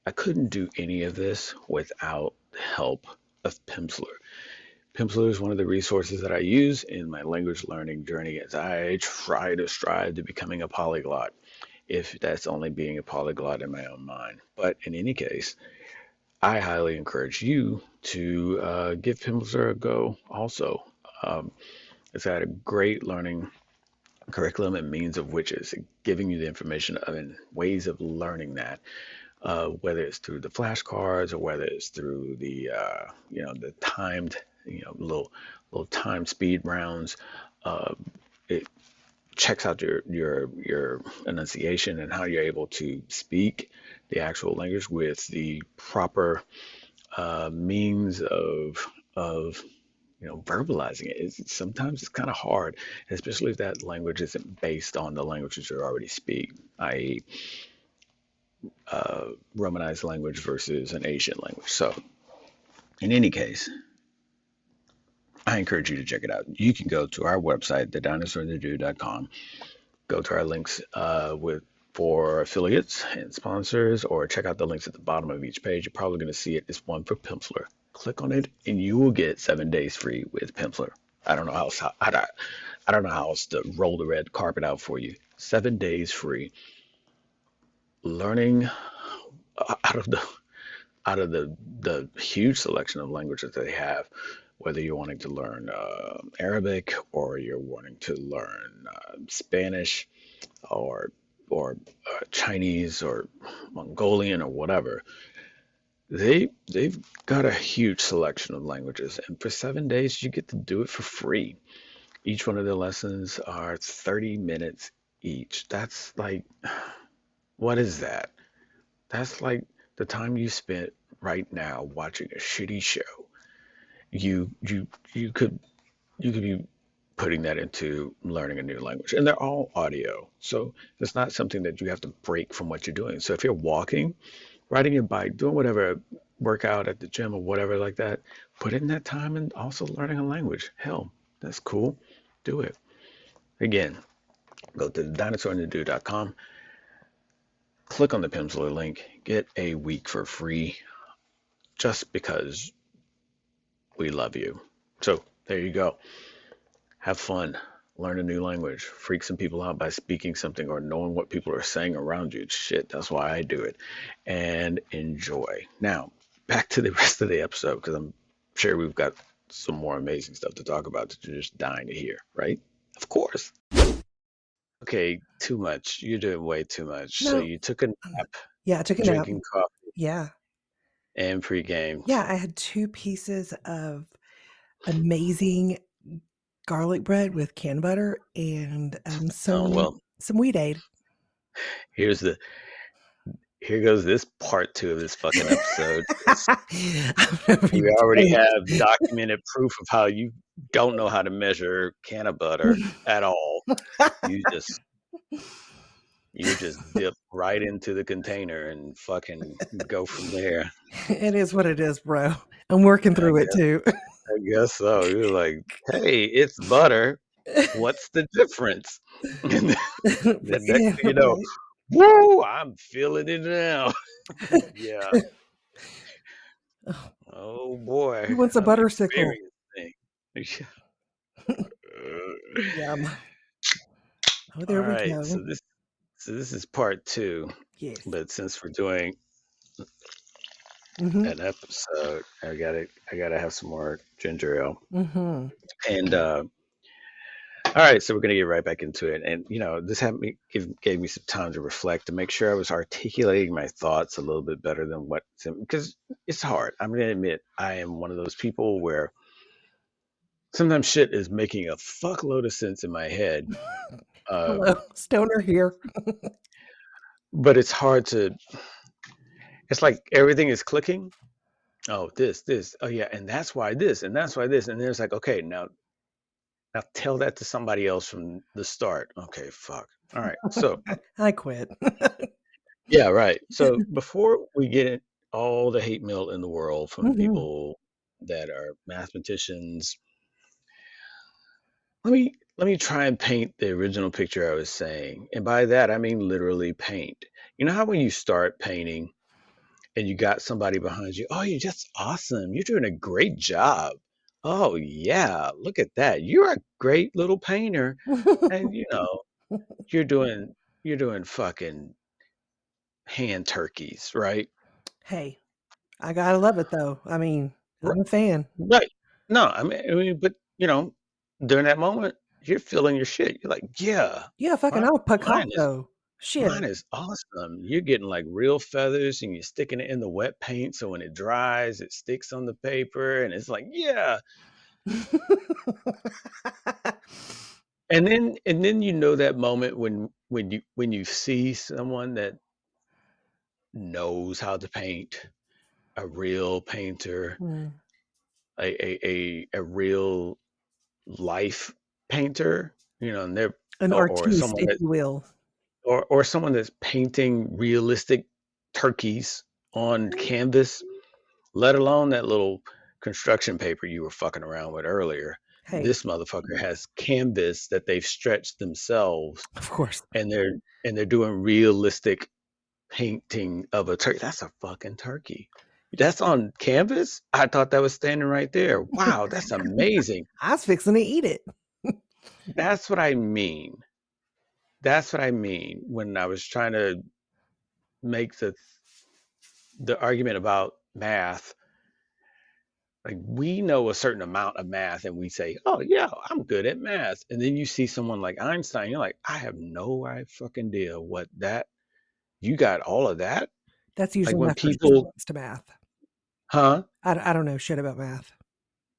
I couldn't do any of this without the help of PIMSLEUR. PIMSLEUR is one of the resources that I use in my language learning journey as I try to strive to becoming a polyglot, if that's only being a polyglot in my own mind. But in any case, I highly encourage you to give PIMSLEUR a go also. Um, it's had a great learning curriculum and means of which is giving you the information and ways of learning that, whether it's through the flashcards or whether it's through the the timed little time speed rounds. Uh, it checks out your enunciation and how you're able to speak the actual language with the proper means of verbalizing it. Sometimes it's kind of hard, especially if that language isn't based on the languages you already speak, i.e., Romanized language versus an Asian language. So, in any case, I encourage you to check it out. You can go to our website, thedinosaur&thedude.com, go to our links with for affiliates and sponsors, or check out the links at the bottom of each page. You're probably going to see it. It's one for PIMSLEUR. Click on it, and you will get 7 days free with PIMSLEUR. I don't know how else, I don't know how else to roll the red carpet out for you. 7 days free. Learning out of the out of the huge selection of languages that they have, whether you're wanting to learn Arabic or you're wanting to learn Spanish or Chinese or Mongolian or whatever, they've got a huge selection of languages, and for 7 days you get to do it for free. Each one of the lessons are 30 minutes each. That's like, what is that? That's like the time you spent right now watching a shitty show. You could be putting that into learning a new language, and they're all audio, so it's not something that you have to break from what you're doing. So if you're walking, riding your bike, doing whatever, workout at the gym or whatever like that, put in that time and also learning a language. Hell, that's cool. Do it. Again, go to dinosaur&thedude.com, click on the PIMSLEUR link, get a week for free just because we love you. So there you go. Have fun. Learn a new language. Freak some people out by speaking something or knowing what people are saying around you. Shit, that's why I do it. And enjoy. Now, back to the rest of the episode because I'm sure we've got some more amazing stuff to talk about that you're just dying to hear, right? Of course. Okay, too much. You're doing way too much. So No, you took a I'm not. nap, Yeah, I took a nap. drinking coffee, Yeah. and pregame. Yeah, I had 2 pieces of amazing garlic bread with canned butter and, Oh well, some weed aid. here's the here goes this part two of this fucking episode. 'Cause I'm gonna be we already baked. have documented proof of how you don't know how to measure can of butter at all. You just you just dip right into the container and fucking go from there. It is what it is, bro. I'm working I through it guess too. I guess so. You're like, hey, it's butter. What's the difference? And But then next yeah, thing you know, right. woo, I'm feeling it now. Yeah. Oh, Oh who boy, wants a I'm buttersicle? experiencing. Yum. Oh, All there we right, go. so this is part two, Yes. but since we're doing Mhm. an episode, I gotta have some more ginger ale. Mhm. And all right, so we're gonna get right back into it. And this gave me some time to reflect to make sure I was articulating my thoughts a little bit better than because it's hard. I'm gonna admit I am one of those people where sometimes shit is making a fuckload of sense in my head. Hello, stoner here. But it's hard to it's like everything is clicking. Oh, this. Oh yeah, and that's why this, and that's why this. And then it's like, okay, now tell that to somebody else from the start. Okay, fuck. All right. So I quit. yeah, right. So before we get all the hate mail in the world from Mhm. people that are mathematicians, let me try and paint the original picture I was saying. And by that I mean literally paint. You know how when you start painting and you got somebody behind you, oh, you're just awesome. You're doing a great job. Oh yeah, look at that. You're a great little painter. And you're doing fucking hand turkeys, right? Hey, I gotta love it though. I mean, R- I'm a fan. Right. No, I mean, but during that moment, you're feeling your shit. You're like, yeah, Yeah, fucking my, I'm a mine is Picasso. Shit. mine is awesome. You're getting like real feathers and you're sticking it in the wet paint so when it dries, it sticks on the paper and it's like, yeah. And then that moment when you see someone that knows how to paint, a real painter, Mm. a real life painter, and they're An or artiste, someone if that you will. or someone that's painting realistic turkeys on canvas, let alone that little construction paper you were fucking around with earlier. Hey, This motherfucker has canvas that they've stretched themselves of course. and they're doing realistic painting of a turkey. That's a fucking turkey. That's on canvas? I thought that was standing right there. Wow, that's amazing. I was fixing to eat it. That's what I mean. That's what I mean when I was trying to make the argument about math. Like we know a certain amount of math and we say, "Oh yeah, I'm good at math." And then you see someone like Einstein, you're like, "I have no fucking idea what that you got all of that?" That's Like usually when my first people, response to math. huh? I don't know shit about math.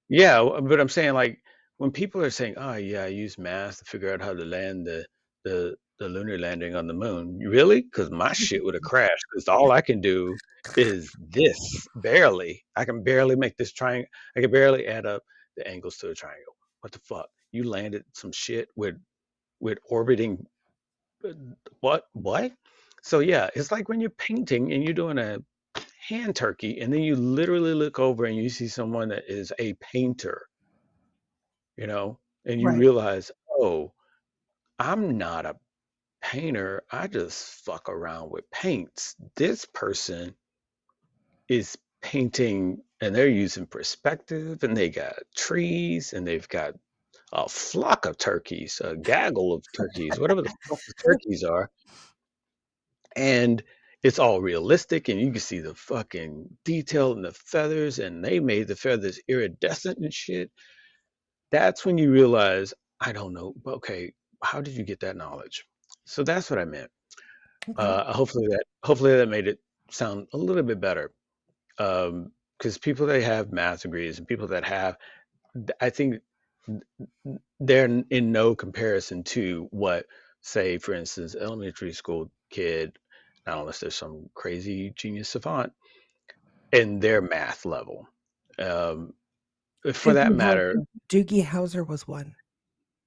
Yeah, but I'm saying like when people are saying, "Oh yeah, I use math to figure out how to land the lunar landing on the moon." Really? Because my shit would have crashed. Because all I can do is this barely. I can barely make this triangle. I can barely add up the angles to a triangle. What the fuck? You landed some shit with orbiting. uh, What? So yeah, it's like when you're painting and you're doing a hand turkey, and then you literally look over and you see someone that is a painter, and you Right. realize, oh, I'm not a painter. I just fuck around with paints. This person is painting and they're using perspective and they got trees and they've got a flock of turkeys, a gaggle of turkeys, whatever the fuck the turkeys are. And it's all realistic and you can see the fucking detail in the feathers and they made the feathers iridescent and shit. That's when you realize, I don't know, okay, how did you get that knowledge? So that's what I meant. Okay. Hopefully that made it sound a little bit better. Because people that have math degrees and people that have, I think they're in no comparison to what, say, for instance, elementary school kid, not unless there's some crazy genius savant in their math level. Um, for that Doogie matter, Howser, Doogie Howser was one.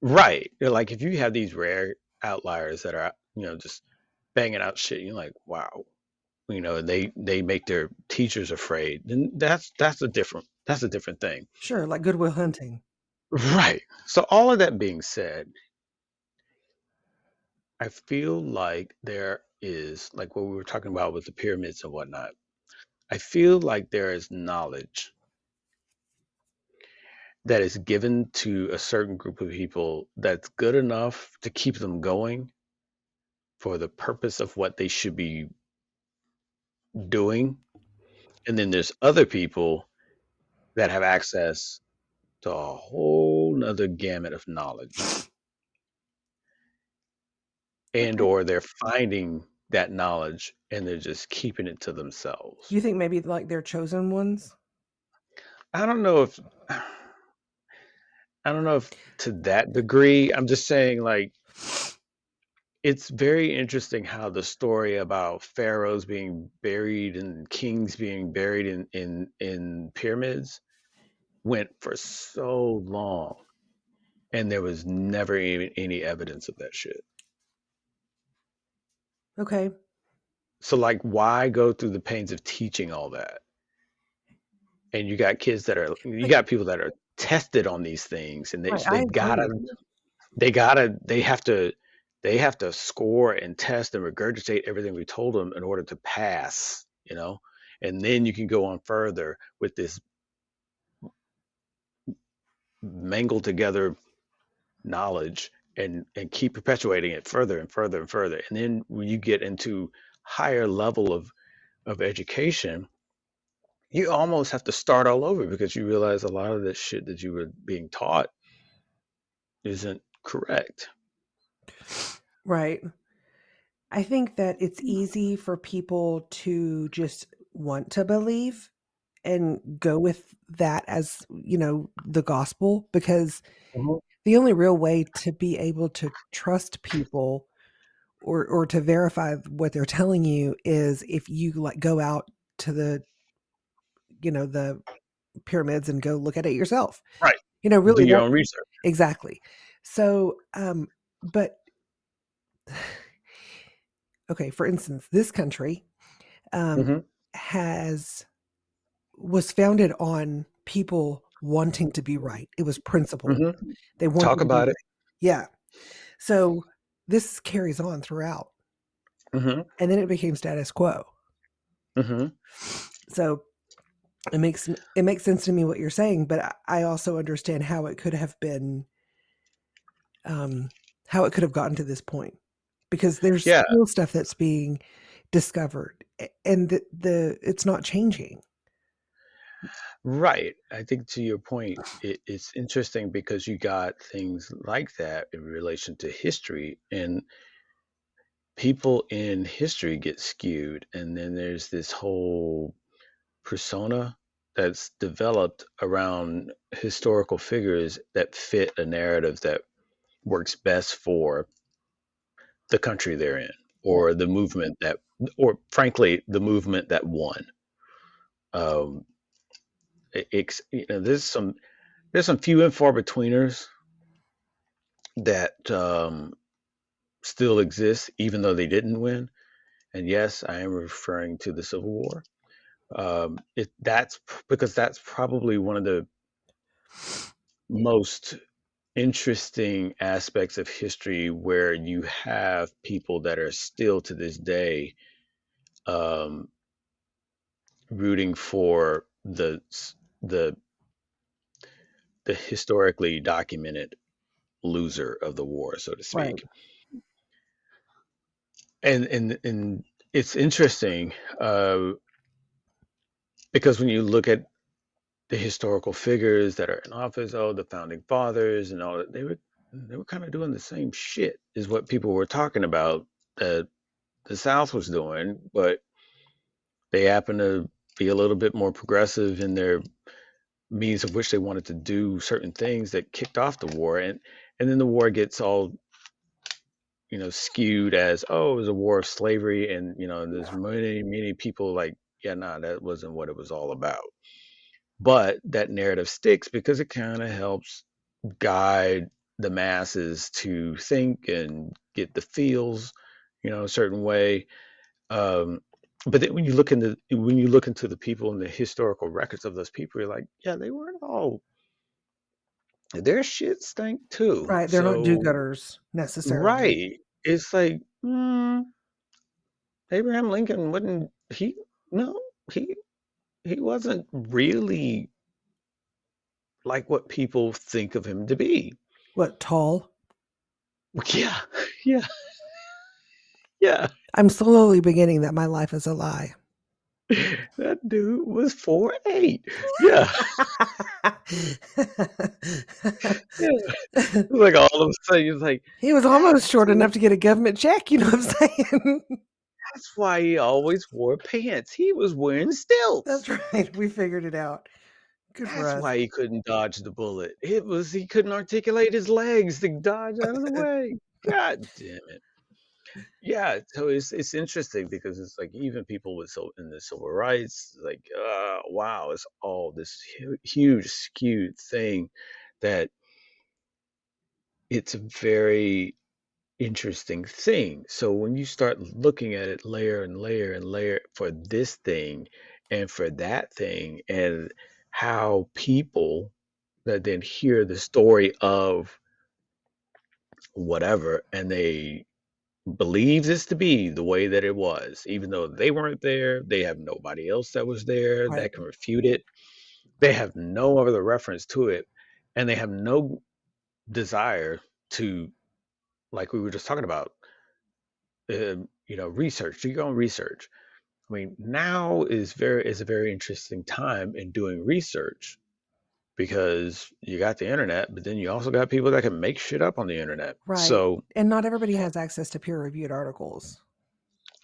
right? Like if you have these rare outliers that are, just banging out shit, you're like, wow, they make their teachers afraid. Then that's a different thing. Sure, like Goodwill Hunting. Right. So all of that being said, I feel like there is, like what we were talking about with the pyramids and whatnot. I feel like there is knowledge that is given to a certain group of people that's good enough to keep them going for the purpose of what they should be doing. And then there's other people that have access to a whole nother gamut of knowledge, and Okay. or they're finding that knowledge and they're just keeping it to themselves. You think maybe like they're chosen ones? I don't know if I don't know if to that degree. I'm just saying, like, it's very interesting how the story about pharaohs being buried and kings being buried in pyramids went for so long, and there was never even any evidence of that shit. Okay. So, like, why go through the pains of teaching all that? And you But got people that are tested on these things, and right, I they've gotta, agree. they gotta, they have to score and test and regurgitate everything we told them in order to pass, and then you can go on further with this mangled together knowledge and keep perpetuating it further and further and further. And then when you get into higher level of education, you almost have to start all over because you realize a lot of this shit that you were being taught isn't correct. Right. I think that it's easy for people to just want to believe and go with that as, the gospel, because Mhm. the only real way to be able to trust people or to verify what they're telling you is if you like go out to the pyramids and go look at it yourself. Right. Do Really your that own research. exactly. So, but okay, for instance, this country um, Hmm. has was founded on people wanting to be right. It was principle. Hmm. They wanted Talk to be about it. right. Yeah. So this carries on throughout, Hmm. and then it became status quo. Hmm. So it makes sense to me what you're saying, but I also understand um, how it could have gotten to this point, because there's Yeah. still stuff that's being discovered, and the it's not changing. Right. I think to your point, it's interesting because you got things like that in relation to history, and people in history get skewed. And then there's this whole persona that's developed around historical figures that fit a narrative that works best for the country they're in, Right. or the movement that, or frankly, the movement that won. Um, there's some few and far betweeners that still exist, even though they didn't win. And yes, I am referring to the Civil War. That's because that's probably one of the most interesting aspects of history where you have people that are still to this day um, rooting for the the historically documented loser of the war, so to Right. speak. And it's interesting because when you look at the historical figures that are in office, oh, the founding fathers and all that, they were kind of doing the same shit is what people were talking about that the South was doing, but they happen to. be a little bit more progressive in their means of which they wanted to do certain things that kicked off the war, and then the war gets all skewed as, oh, it was a war of slavery, and there's many people like, yeah, nah, that wasn't what it was all about. But that narrative sticks because it kind of helps guide the masses to think and get the feels a certain way. um, but then when you look into the people and the historical records of those people, you're like, yeah, they weren't all, their shit stank too. Right. They're not So do-gooders necessarily. right, it's like, Abraham Lincoln wasn't he? No, he he wasn't really like what people think of him to be. What, tall? Yeah, yeah, yeah. I'm slowly beginning that my life is a lie. That dude was 4'8". Yeah, yeah. Like all of a sudden, it's like, He was almost that's short enough to get a government check, you know what I'm saying? that's why he always wore pants. He was wearing That's stilts. right. We figured it out. Good for That's us. why he couldn't dodge the bullet. It was he couldn't articulate his legs to dodge out of the way. God damn it. Yeah, so it's interesting because it's like even people with in the civil rights, like, wow, it's all this huge skewed thing that it's a very interesting thing. So when you start looking at it layer and layer and layer for this thing and for that thing, and how people that then hear the story of whatever and they believe this to be the way that it was, even though they weren't there, they have nobody else that was there Right. that can refute it. They have no other reference to it, and they have no desire to, like we were just talking about, research. You go and research. I mean, now is a very interesting time in doing research because you got the internet, but then you also got people that can make shit up on the internet. Right. So, And not everybody has access to peer-reviewed articles.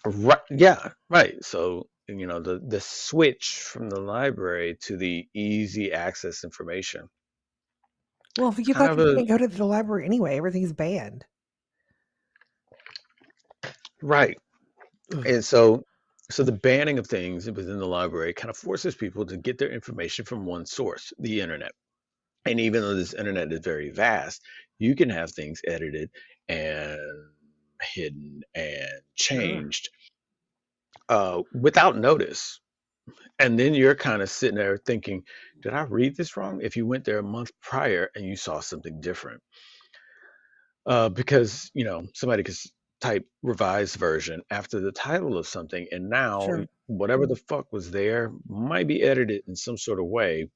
right, yeah, right. So, the switch from the library to the easy access information. Well, if It's you kind of fucking a can't go to the library anyway, everything's banned. right. Ugh. And so the banning of things within the library kind of forces people to get their information from one source, the internet. And even though this internet is very vast, you can have things edited and hidden and Sure. changed without notice. And then you're kind of sitting there thinking, did I read this wrong? If you went there a month prior and you saw something different, because somebody could type revised version after the title of something, and now Sure. whatever the fuck was there might be edited in some sort of way.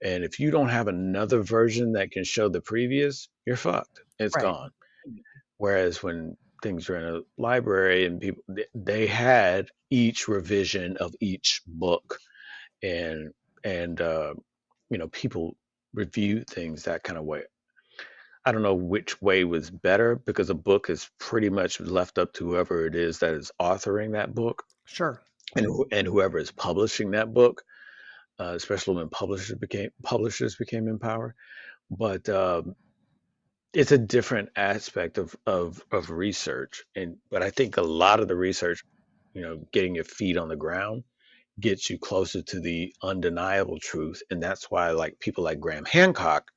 And if you don't have another version that can show the previous, you're fucked. It's Right. gone. Whereas when things are in a library and people they had each revision of each book, and people review things that kind of way. I don't know which way was better because a book is pretty much left up to whoever it is that is authoring that book, Sure. and whoever is publishing that book, especially when publishers became in power. But it's a different aspect of research, and but I think a lot of the research, getting your feet on the ground, gets you closer to the undeniable truth, and that's why like people like Graham Hancock,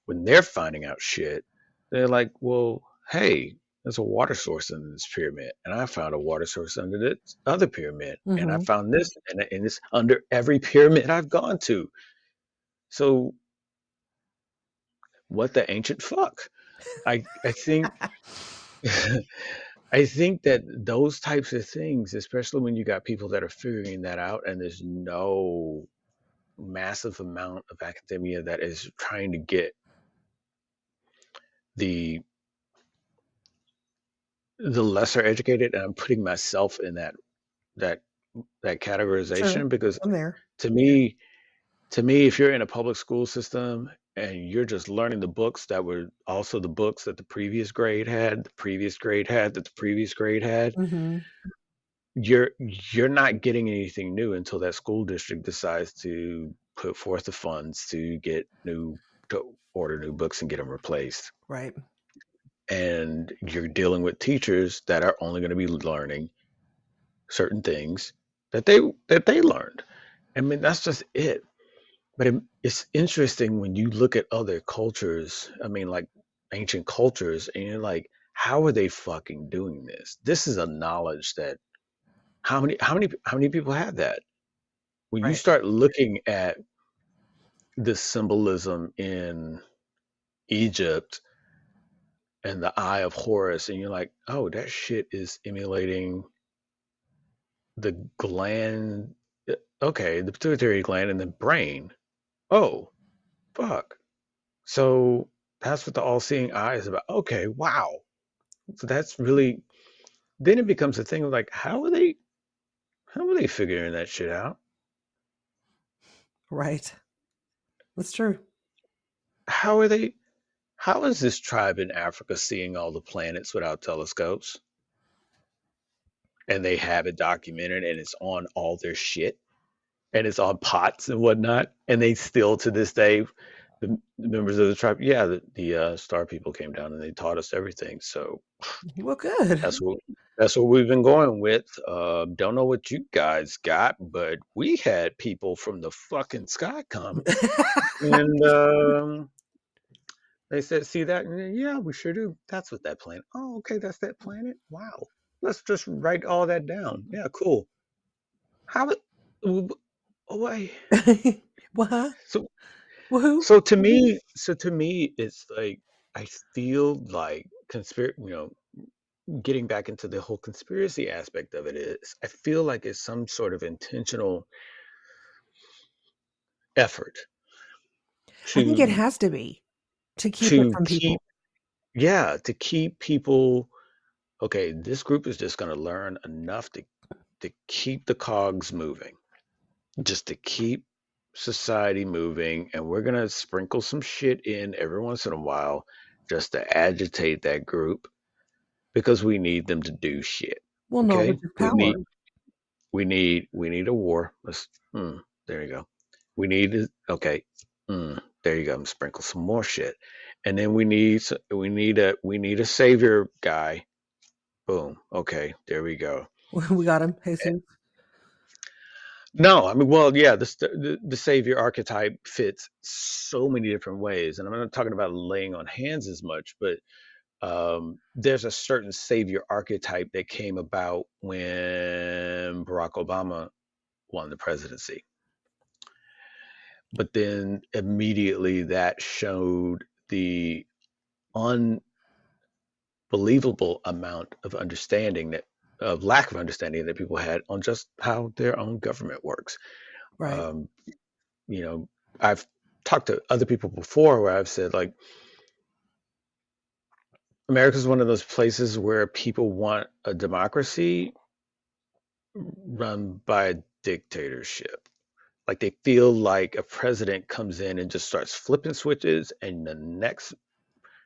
when they're finding out shit, they're like, well, hey, there's a water source under this pyramid, and I found a water source under this other pyramid, and I Mhm. found this, and it's under every pyramid I've gone to. So what the ancient fuck? I think I think that those types of things, especially when you got people that are figuring that out, and there's no massive amount of academia that is trying to get the lesser educated, and I'm putting myself in that that Sure. categorization because I'm there. to me to me, if you're in a public school system and you're just learning the books that were also the books that the previous grade had, the previous grade had, that the previous grade had, Mhm. you're not getting anything new until that school district decides to put forth the funds to order new books and get them replaced. Right. And you're dealing with teachers that are only going to be learning certain things that they learned. I mean, that's just it. But it's interesting when you look at other cultures. I mean, like ancient cultures, and you're like, how are they fucking doing this? This is a knowledge that how many people have that? When you Right. start looking at the symbolism in Egypt and the Eye of Horus, and you're like, oh, that shit is emulating the gland. Okay, the pituitary gland and the brain. Oh, fuck. So that's what the all-seeing eye is about. Okay, wow. So that's really then it becomes a thing of like, how are they figuring that shit out? Right. That's true. How are they? How is this tribe in Africa seeing all the planets without telescopes? And they have it documented and it's on all their shit and it's on pots and whatnot. And they still to this day, the members of the tribe, yeah, the star people came down and they taught us everything. So Well, good. that's what that's what we've been going with. Don't know what you guys got, but we had people from the fucking sky come and they said, "See that?" And then, yeah, we sure do. That's what that planet. Oh, okay, that's that planet. Wow. Let's just write all that down. Yeah, cool. How? Why? What? So, Woohoo. so to me, it's like I feel like getting back into the whole conspiracy aspect of it is, I feel like it's some sort of intentional effort I think it to has to be to keep it to from keep, people. yeah, to keep people. Okay, this group is just going to learn enough to keep the cogs moving, just to keep society moving, and we're going to sprinkle some shit in every once in a while just to agitate that group because we need them to do shit. Well, Okay? knowledge is We power. need we need a war. There you go. We need it. Okay. There you go. Sprinkle some more shit. And then we need a savior guy. Boom. Okay, there we go. We got him, Jesus. No, I mean, well, yeah, the savior archetype fits so many different ways, and I'm not talking about laying on hands as much, but there's a certain savior archetype that came about when Barack Obama won the presidency. But then immediately that showed the unbelievable amount of understanding that of lack of understanding that people had on just how their own government works. Right. Um, you know, I've talked to other people before where I've said like America is one of those places where people want a democracy run by a dictatorship. Like they feel like a president comes in and just starts flipping switches, and the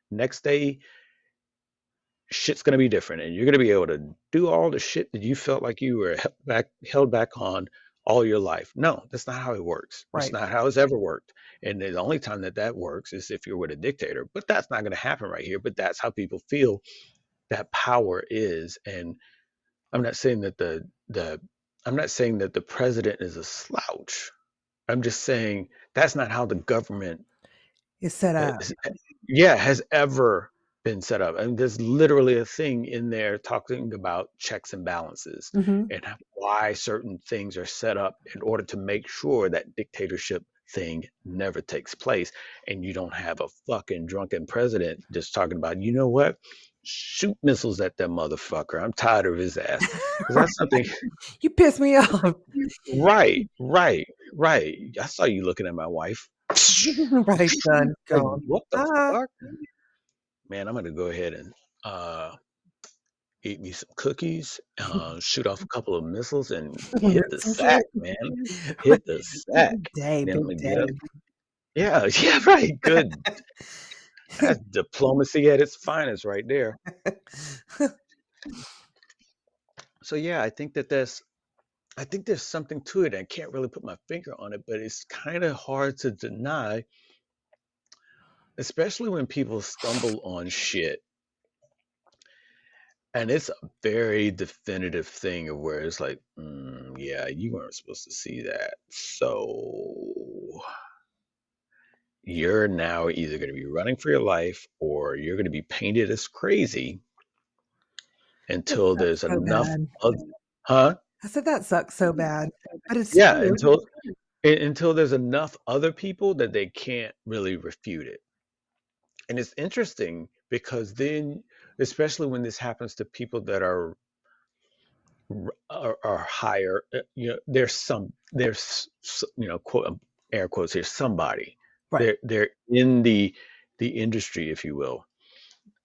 next day shit's gonna be different, and you're gonna be able to do all the shit that you felt like you were held back on all your life. No, that's not how it works. It's Right. not how it's ever worked. And the only time that works is if you're with a dictator. But that's not going to happen right here. But that's how people feel that power is. And I'm not saying that the I'm not saying that the president is a slouch. I'm just saying that's not how the government It's set up. is, yeah, has ever been set up. And there's literally a thing in there talking about checks and balances Hmm. and why certain things are set up in order to make sure that dictatorship thing never takes place. And you don't have a fucking drunken president just talking about, you know what? Shoot missiles at that motherfucker. I'm tired of his ass. Because that's something, You piss me off. right, right, right. I saw you looking at my wife. Right, done. Like, Gone. what the Ah. fuck? Man, I'm gonna go ahead and eat me some cookies, shoot off a couple of missiles, and hit Rip the some sack, shit. man. Hit the sack. Big day, Then I'm big gonna get day. up. Yeah, yeah, right. Good. That's diplomacy at its finest, right there. So yeah, I think there's something to it. I can't really put my finger on it, but it's kind of hard to deny, especially when people stumble on shit. And it's a very definitive thing of where it's like, yeah, you weren't supposed to see that. So you're now either going to be running for your life or you're going to be painted as crazy That until sucks there's so enough bad. of, huh? I said that sucks so bad, but it's Yeah, true. until there's enough other people that they can't really refute it. And it's interesting because then, especially when this happens to people that are higher, there's quote air quotes here, somebody. Right. They're in the industry, if you will,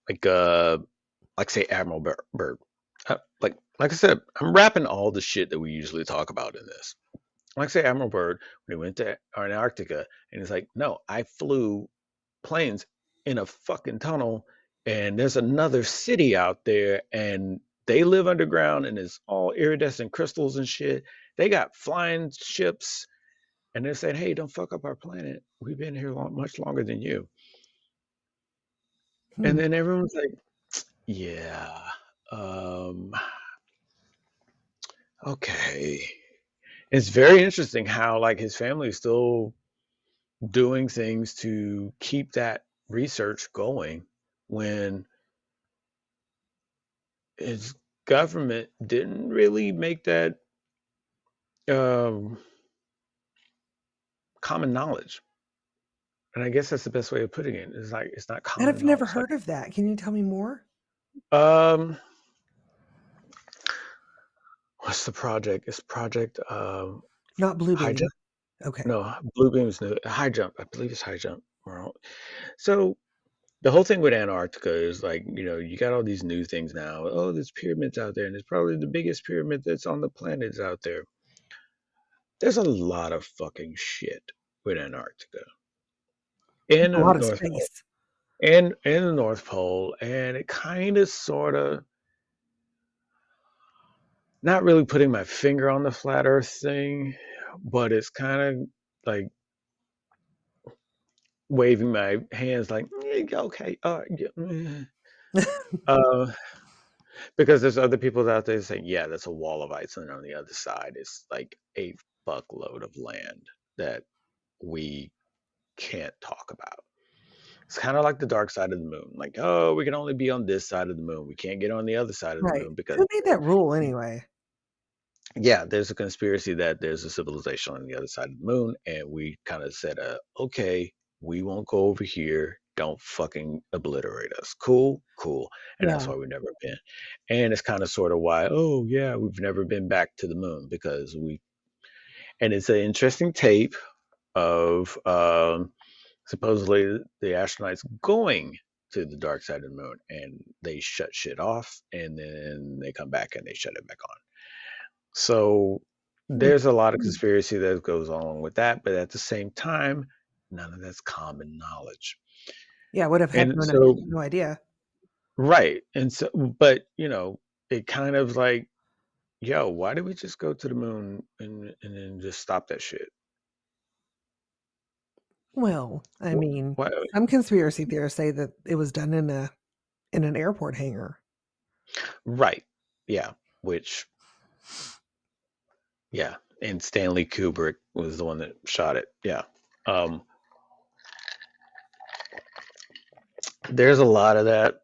like like say Admiral Byrd. Like I said, I'm wrapping all the shit that we usually talk about in this. Like say Admiral Byrd when he went to Antarctica, and he's like, no, I flew planes in a fucking tunnel, and there's another city out there, and they live underground, and it's all iridescent crystals and shit. They got flying ships, and they're saying, hey, don't fuck up our planet. We've been here much longer than you. And Hmm. then everyone's like, yeah, um, okay. It's very interesting how like his family is still doing things to keep that research going when his government didn't really make that um, common knowledge. And I guess that's the best way of putting it. It's like it's not And common I've never knowledge. Like, heard of that. Can you tell me more? um, what's the project? It's Project Not blue High beam. Jump. Okay. No, Blue Beam's new High Jump. I believe it's High Jump. So the whole thing with Antarctica is like, you got all these new things now. Oh, there's pyramids out there, and it's probably the biggest pyramid that's on the planet is out there. There's a lot of fucking shit with Antarctica It's and a the lot of North Pole space. and the North Pole, and it kind of sort of not really putting my finger on the flat Earth thing, but it's kind of like waving my hands like, okay, all right, yeah, uh, because there's other people out there saying, yeah, that's a wall of ice, and on the other side is like a fuckload of land that we can't talk about. It's kind of like the dark side of the moon. Like, oh, we can only be on this side of the moon. We can't get on the other side of the Right. moon because, Who made that rule anyway? yeah, there's a conspiracy that there's a civilization on the other side of the moon. And we kind of said, okay, we won't go over here. Don't fucking obliterate us. Cool, cool. And that's Yeah. why we've never been. And it's kind of sort of why, oh, yeah, we've never been back to the moon because and it's an interesting tape of supposedly the astronauts going to the dark side of the moon and they shut shit off and then they come back and they shut it back on. So Hmm. there's a lot of conspiracy that goes along with that, but at the same time, none of that's common knowledge. Yeah, I would have had And so, no idea. right. And so, but, it kind of like, yo, why did we just go to the moon and then just stop that shit? Well, I mean, Why? some conspiracy theorists say that it was done in an airport hangar. Right. Yeah. Which, yeah. And Stanley Kubrick was the one that shot it. Yeah. Um, there's a lot of that.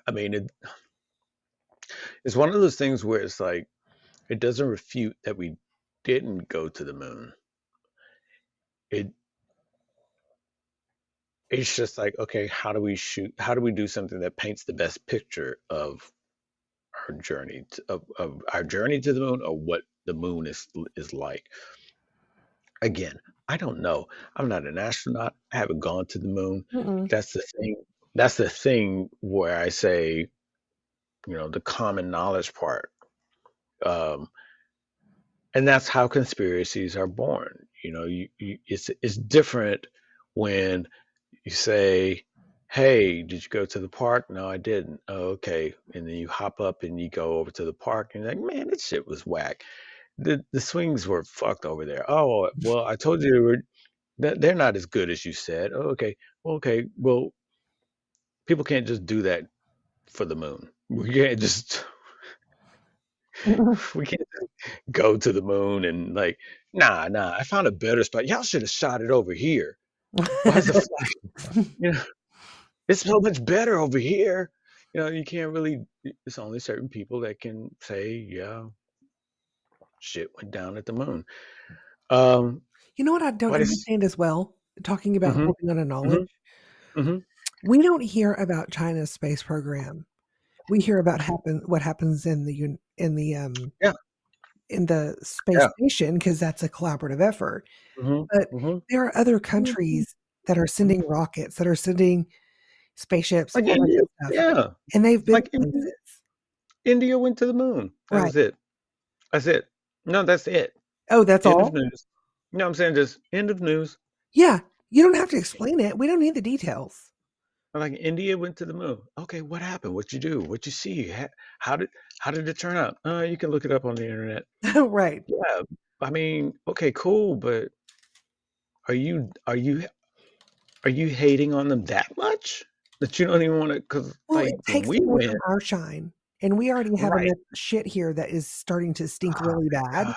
I mean, it's one of those things where it's like, it doesn't refute that we didn't go to the moon. It it's just like, okay, how do we do something that paints the best picture of of our journey to the moon or what the moon is like. Again, I don't know. I'm not an astronaut. I haven't gone to the moon. Mm-mm. That's the thing. That's the thing where I say, the common knowledge part. Um, and that's how conspiracies are born. It's different when you say, Hey, did you go to the park? No, I didn't. Oh, okay. And then you hop up and you go over to the park and you're like, man, this shit was whack. The swings were fucked over there. Oh, well, I told you that they're not as good as you said. Oh, okay. Well, okay. Well, people can't just do that for the moon. We can't just we can't go to the moon and like, nah. I found a better spot. Y'all should have shot it over here. Why's the flag? You know, it's so much better over here. You know, you can't really. It's only certain people that can say, yeah, shit went down at the moon. Um, You know what I don't what is? understand as well? Talking about Mm-hmm, holding on to knowledge. mm-hmm, mm-hmm. We don't hear about China's space program. We hear about what happens in Yeah, in the space yeah. station because that's a collaborative effort. Mm-hmm, But mm-hmm. there are other countries that are sending rockets, that are sending spaceships, Like all that India, good stuff, yeah. and they've been Like India, places. India went to the moon. That Right. was it. That's it. No, that's it. Oh, that's End of all? news. You know what I'm saying? Just end of news. Yeah. You don't have to explain it. We don't need the details. Like India went to the moon. Okay, what happened? What'd you do? What'd you see? How did how did it turn out? You can look it up on the internet. Right. Yeah, I mean, okay, cool, but are you are you are you hating on them that much that you don't even want to? Because Well, like it when takes we away from went, our shine, and we already have right? enough shit here that is starting to stink Oh really my bad, God,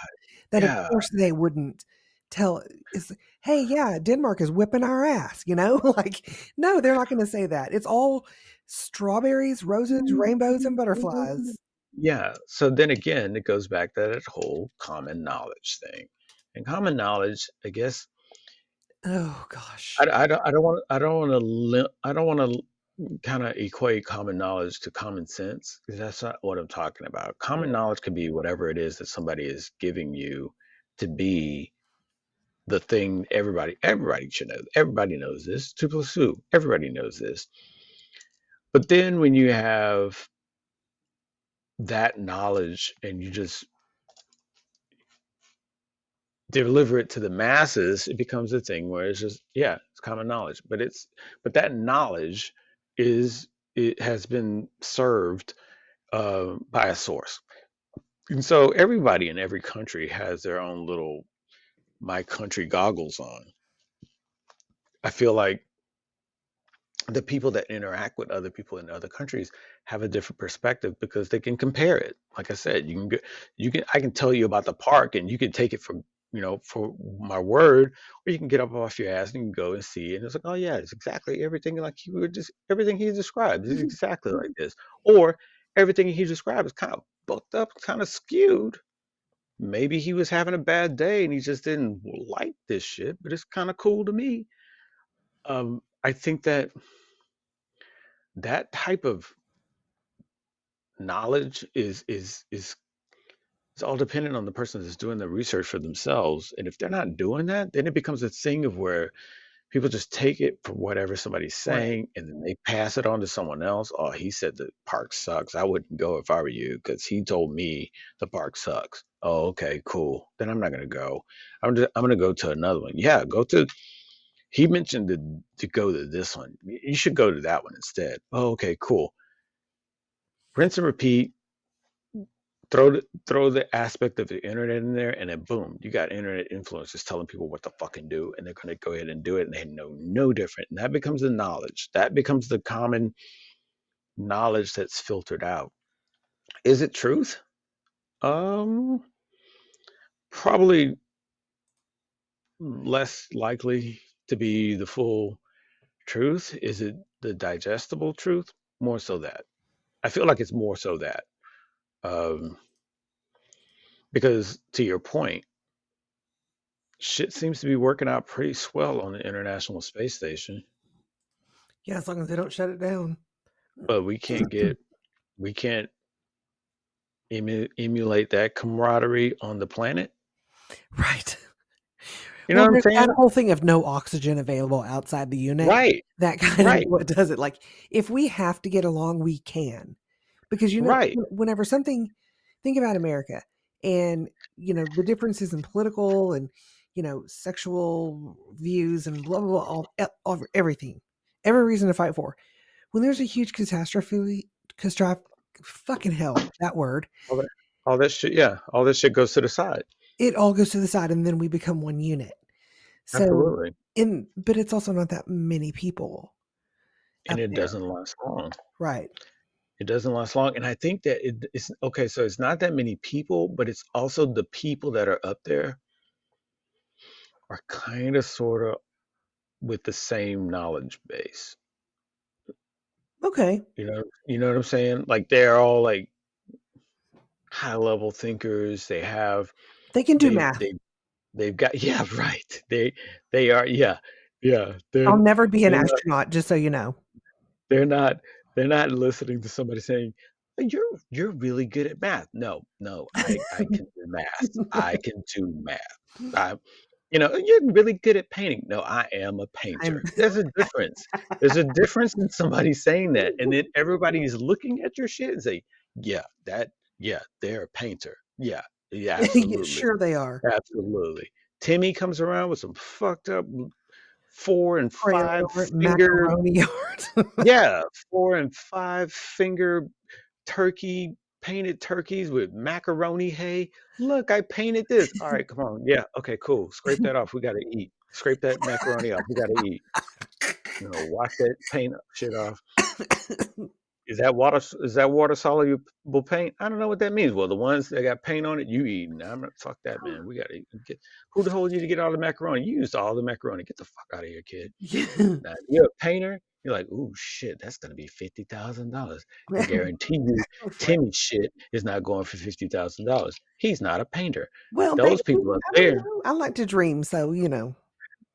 that of yeah. course they wouldn't tell is, "Hey, yeah, Denmark is whipping our ass," you know? Like, no, they're not gonna say that. It's all strawberries, roses, rainbows, and butterflies. Yeah. So then again, it goes back to that whole common knowledge thing. And common knowledge, I guess, Oh gosh. I don't want to kind of equate common knowledge to common sense because that's not what I'm talking about. Common knowledge could be whatever it is that somebody is giving you to be the thing everybody should know. Everybody knows this. Two plus two. Everybody knows this. But then when you have that knowledge and you just deliver it to the masses, it becomes a thing where it's just, yeah, it's common knowledge. But that knowledge is it has been served by a source. And so everybody in every country has their own little my country goggles on. I feel like the people that interact with other people in other countries have a different perspective because they can compare it. Like I said, I can tell you about the park and you can take it for for my word, or you can get up off your ass and you can go and see it. And it's like, oh yeah, it's exactly everything like everything he described is exactly like this. Or everything he described is kind of booked up, kind of skewed. Maybe he was having a bad day and he just didn't like this shit, but it's kind of cool to me. I think that that type of knowledge is it's all dependent on the person that's doing the research for themselves. And if they're not doing that, then it becomes a thing of where people just take it for whatever somebody's Right. saying and then they pass it on to someone else. Oh, he said the park sucks. I wouldn't go if I were you because he told me the park sucks. Oh, okay, cool. Then I'm not gonna go. I'm gonna go to another one. Yeah, go to. He mentioned to go to this one. You should go to that one instead. Oh, okay, cool. Rinse and repeat. Throw the aspect of the internet in there, and then boom, you got internet influencers telling people what to fucking do, and they're gonna go ahead and do it, and they know no different. And that becomes the knowledge. That becomes the common knowledge that's filtered out. Is it truth? Um, Probably less likely to be the full truth. Is it the digestible truth? More so that. I feel like it's more so that. Um, because to your point, shit seems to be working out pretty swell on the International Space Station, Yeah, as long as they don't shut it down. but we can't emulate that camaraderie on the planet. Right. You know Well, what I'm there's that saying? whole thing of no oxygen available outside the unit. Right, That kind of right, what does it. Like, if we have to get along, we can. Because, right. whenever something think about America and, the differences in political and, sexual views and blah, blah, blah, everything. Every reason to fight for. When there's a huge catastrophe, fucking hell, that word, All that, all that shit. Yeah, all this shit goes to the side. it all goes to the side and then we become one unit. So, Absolutely, but it's also not that many people and up it there. doesn't last long. Right. It doesn't last long, and I think that it's okay. So it's not that many people, but it's also the people that are up there are kind of sort of with the same knowledge base. Okay. You know what I'm saying? Like they're all like high level thinkers. They have They can do they math. they they've got yeah, right. They are yeah. I'll never be an They're not astronaut, just so you know. they're not they're not listening to somebody saying, "Oh, you're really good at math." No, no, I can do math. I can do math. I you're really good at painting. No, I am a I'm painter. There's a difference. There's a difference in somebody saying that, and then everybody's looking at your shit and say, "Yeah, they're a painter. Yeah, yeah, Yeah, absolutely, sure they are. absolutely." Timmy comes around with some fucked up 4 and 5 Crayon art, finger, macaroni art. yeah, 4 and 5 finger turkey painted turkeys with macaroni hay. Look, I painted this. All right, come on. Yeah, okay, cool. Scrape that off. We gotta eat. Scrape that macaroni off. We gotta eat. Wash that paint shit off. Is that water soluble paint? I don't know what that means. Well, the ones that got paint on it, you eating. I'm not fuck that, man. We gotta get who told you to get all the macaroni? You used all the macaroni. Get the fuck out of here, kid. Yeah. Now, if you're a painter, you're like, "Ooh, shit, that's gonna be $50,000." I guarantee you, Right. Timmy's shit is not going for $50,000. He's not a painter. Well, maybe, Those people up I don't there, know. I like to dream, so,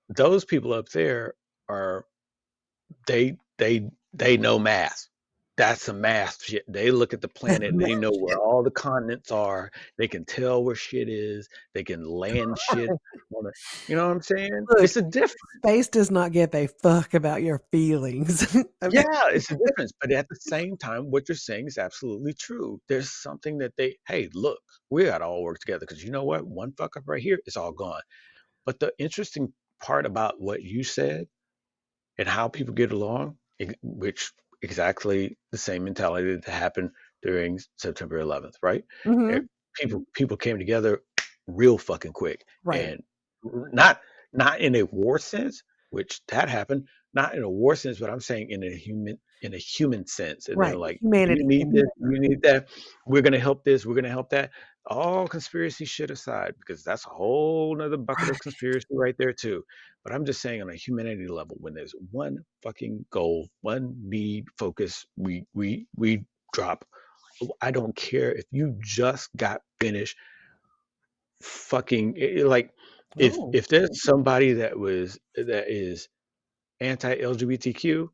those people up there are they know math. That's some math shit. They look at the planet and they know where all the continents are. They can tell where shit is. They can land shit on it. You know what I'm saying? Look, It's a difference. space does not give a fuck about your feelings. Okay? Yeah, it's a difference, but at the same time, what you're saying is absolutely true. There's something that hey, look, we gotta all work together because you know what? One fuck up right here, it's all gone. But the interesting part about what you said and how people get along, which exactly the same mentality that happened during September 11th, right? Eh, Mhm. people came together real fucking quick, Right. and not not in a war sense, which that happened, not in a war sense, but I'm saying in a human sense. And they're Right. like, you Humanity need came this, together. you need that. We're gonna help this, we're gonna help that. All conspiracy shit aside, because that's a whole nother bucket of conspiracy right there too. But I'm just saying on a humanity level, when there's one fucking goal, one need, focus, we drop. I don't care if you just got finished fucking like Oh, if there's somebody that is anti-LGBTQ,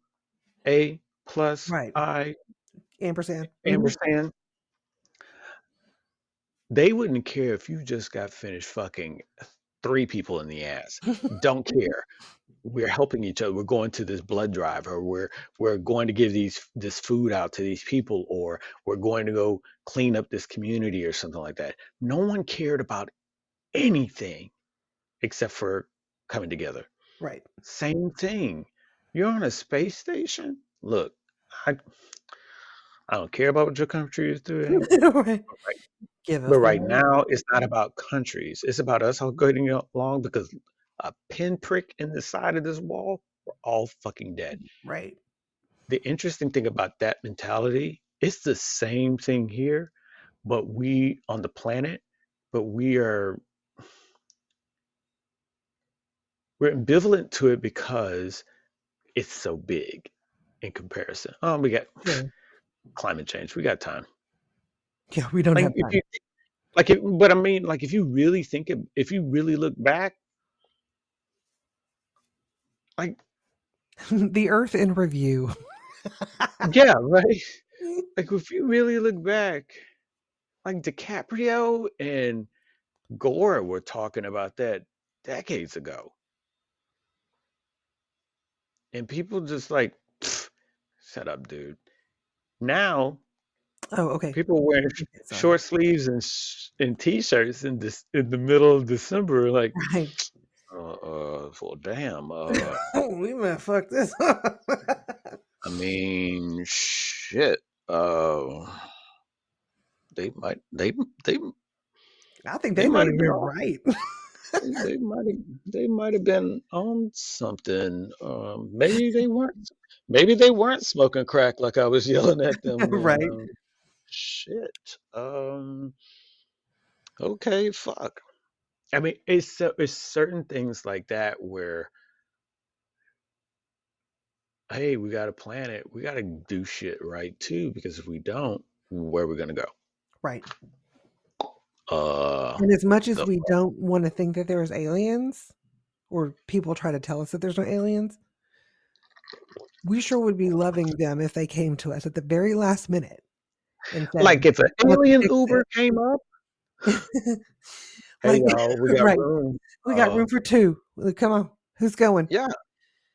A plus right. I Ampersand. Mhm. ampersand, they wouldn't care if you just got finished fucking 3 people in the ass. Don't care. We're helping each other. We're going to this blood drive, or we're going to give this food out to these people, or we're going to go clean up this community or something like that. No one cared about anything except for coming together. Right. Same thing. You're on a space station. Look, I I don't care about what your country is doing, Right. right? Give a But fuck. right now, it's not about countries. It's about us all getting along because a pinprick in the side of this wall, we're all fucking dead. Right. The interesting thing about that mentality, it's the same thing here, but we on the planet, but we're ambivalent to it because it's so big in comparison. Oh, we got Sure. climate change. We got time. Yeah, we don't Like have if time. you like it, but I mean, like if you really if you really look back, like The Earth in review. yeah, right. Like if you really look back, like DiCaprio and Gore were talking about that decades ago, and people just like, "Pfft, shut up, dude. Now Oh, okay. people wearing Okay, sorry. short sleeves and t-shirts in the middle of December, like, Right. Well, damn. We might fuck this up. I mean, shit. Uh, they they I think they they might might have have been been off. right. They might have been on something. Maybe they weren't smoking crack like I was yelling at them. Right. Shit. Okay. Fuck. I mean, it's certain things like that where, hey, we got a planet. We got to do shit right too, because if we don't, where are we gonna go? Right. Uh, And as much as the we don't want to think that there's aliens, or people try to tell us that there's no aliens, we sure would be loving them if they came to us at the very last minute and said, like if an let's alien fix Uber it. came up, hey Like, y'all, we got right. room. We got room for two. Come on. Who's going? Yeah,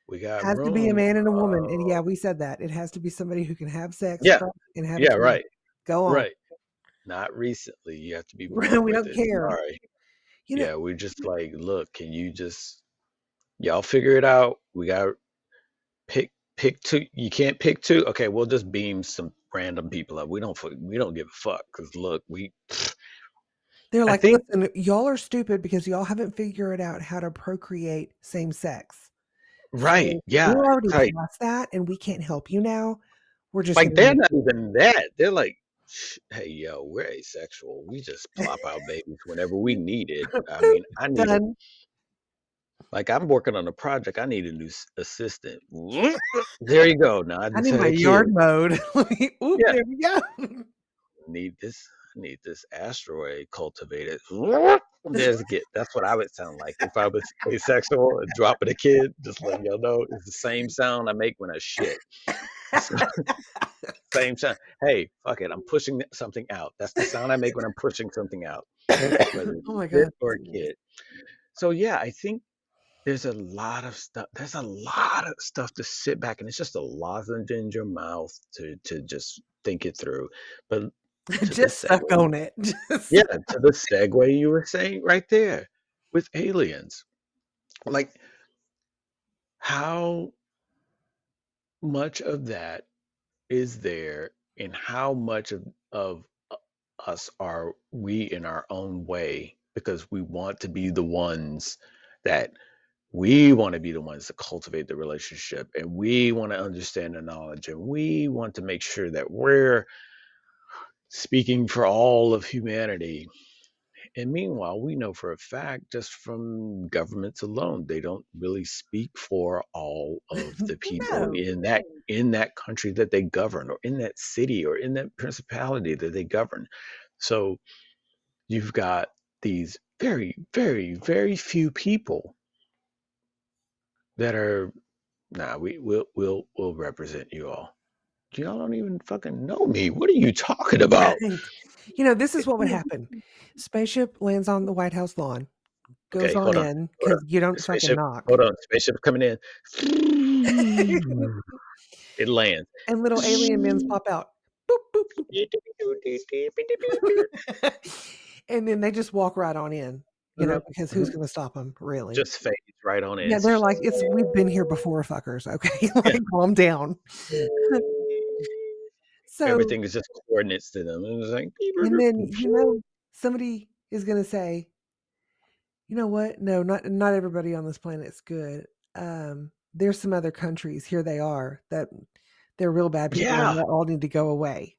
we got Has to be a room. man and a woman. And yeah, we said that. It has to be somebody who can have sex, Yeah, fuck, and have a yeah, kid. right, Go on. right. Not recently. You have to be born We with don't it. care. Sorry. You know, Yeah, we're just like, look, can you just y'all figure it out? We got pick two. You can't pick two. Okay, we'll just beam some random people up. We don't give a fuck because look, they're I like, think listen, y'all are stupid because y'all haven't figured out how to procreate same sex. right. So Yeah, we're already it's like past that and we can't help you now. We're just like going to they're make not even that. They're like, hey yo, we're asexual. We just plop out babies whenever we need it. I bloop, mean, I need a done. like I'm working on a project. I need a new assistant. There you go. Now I I just need had my a kid. yard mode. Oop, Yeah, there we go. need this. I need this asteroid cultivated. That's what I would sound like if I was asexual and dropping a kid. Just letting y'all know it's the same sound I make when I shit. So, same sound. Hey, fuck it. I'm pushing something out. That's the sound I make when I'm pushing something out, whether it's Oh my shit God. or a kid. So yeah, I think there's a lot of stuff. There's a lot of stuff to sit back and it's just a lozenge in your mouth to just think it through. But to the Just suck segue, on it. Just yeah, to the segue you were saying right there with aliens. Like how much of that is there and how much of us are we in our own way because we want to be the ones that we want to be the ones to cultivate the relationship and we want to understand the knowledge and we want to make sure that we're speaking for all of humanity. And meanwhile, we know for a fact, just from governments alone, they don't really speak for all of the people no. in that country that they govern, or in that city, or in that principality that they govern. So you've got these very, very, very few people that are, nah, we'll represent you all. Y'all don't even fucking know me. What are you talking about? Right. This is what would happen. Spaceship lands on the White House lawn, goes Okay, on hold on. in Hold on. because you don't fucking Spaceship. knock. Hold on. Spaceship coming in. It lands. And little alien men pop out. Boop, boop, boop. And then they just walk right on in, Mhm, because who's mhm. going to stop them, really? Just fades right on in. Yeah, they're like, we've been here before, fuckers. Okay, Yeah. like, calm down. So, Everything is just coordinates to them. And it's like, and then, somebody is going to say, you know what? No, not everybody on this planet's good. There's some other countries, here they are, that they're real bad people and yeah, they all need to go away.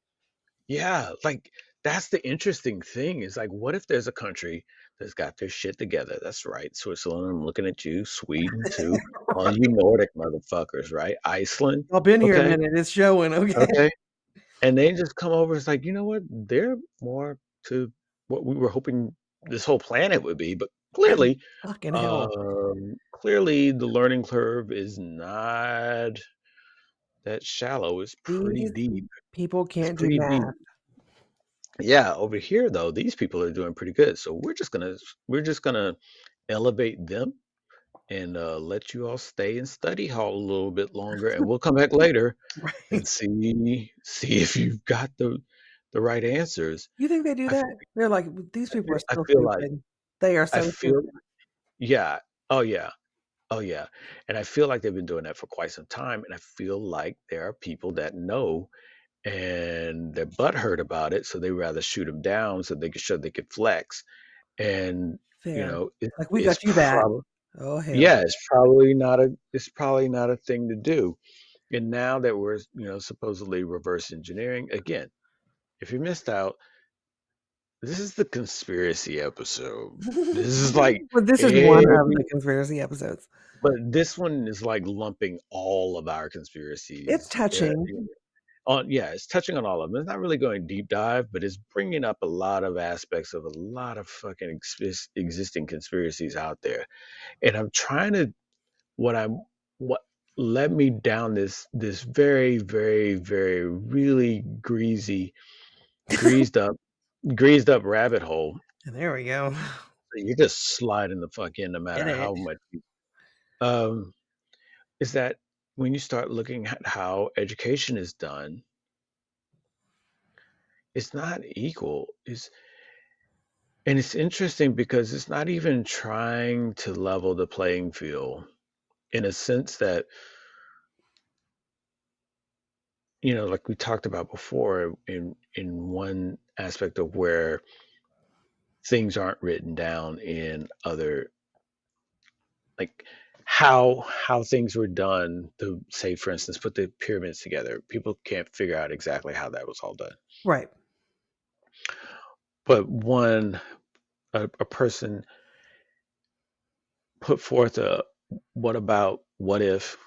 yeah. Like that's the interesting thing is like, what if there's a country that's got their shit together? That's right. Switzerland, I'm looking at you. Sweden too. All you Nordic motherfuckers, right? Iceland. I've been here a Okay. minute. It's showing. Okay. Okay. And they just come over. It's like, you know what? They're more to what we were hoping this whole planet would be. But clearly, Fucking hell. clearly the learning curve is not that shallow. It's pretty These deep. people It's can't do pretty deep. math. Yeah, over here though, these people are doing pretty good. So we're just gonna elevate them and let you all stay in study hall a little bit longer, and we'll come back later Right. and see if you've got the right answers. You think they do I that? feel They're like, these I people feel are I still feel like stupid. They are I so feel stupid. yeah. Oh yeah. Oh yeah. And I feel like they've been doing that for quite some time. And I feel like there are people that know and they're butthurt about it, so they rather shoot them down so they can show they could flex. And you Fair. know, Like, we it's got you back. probably Oh, hell. yeah, it's probably not a thing to do. And now that we're supposedly reverse engineering again, if you missed out, this is the conspiracy episode. This is like But this is one of every, the conspiracy episodes. but this one is like lumping all of our It's conspiracies. touching. Yeah, it's touching on all of them. It's not really going deep dive, but it's bringing up a lot of aspects of a lot of fucking existing conspiracies out there. And I'm trying to what led me down this very very very really greased up greased up rabbit hole. There we go. You're just sliding the fuck in no In matter it. how much. Um, is that when you start looking at how education is done, it's not equal. And it's interesting because it's not even trying to level the playing field in a sense that, like we talked about before, in one aspect of where things aren't written down in other, like how things were done to, say, for instance, put the pyramids together. People can't figure out exactly how that was all done. Right. But a person put forth a what if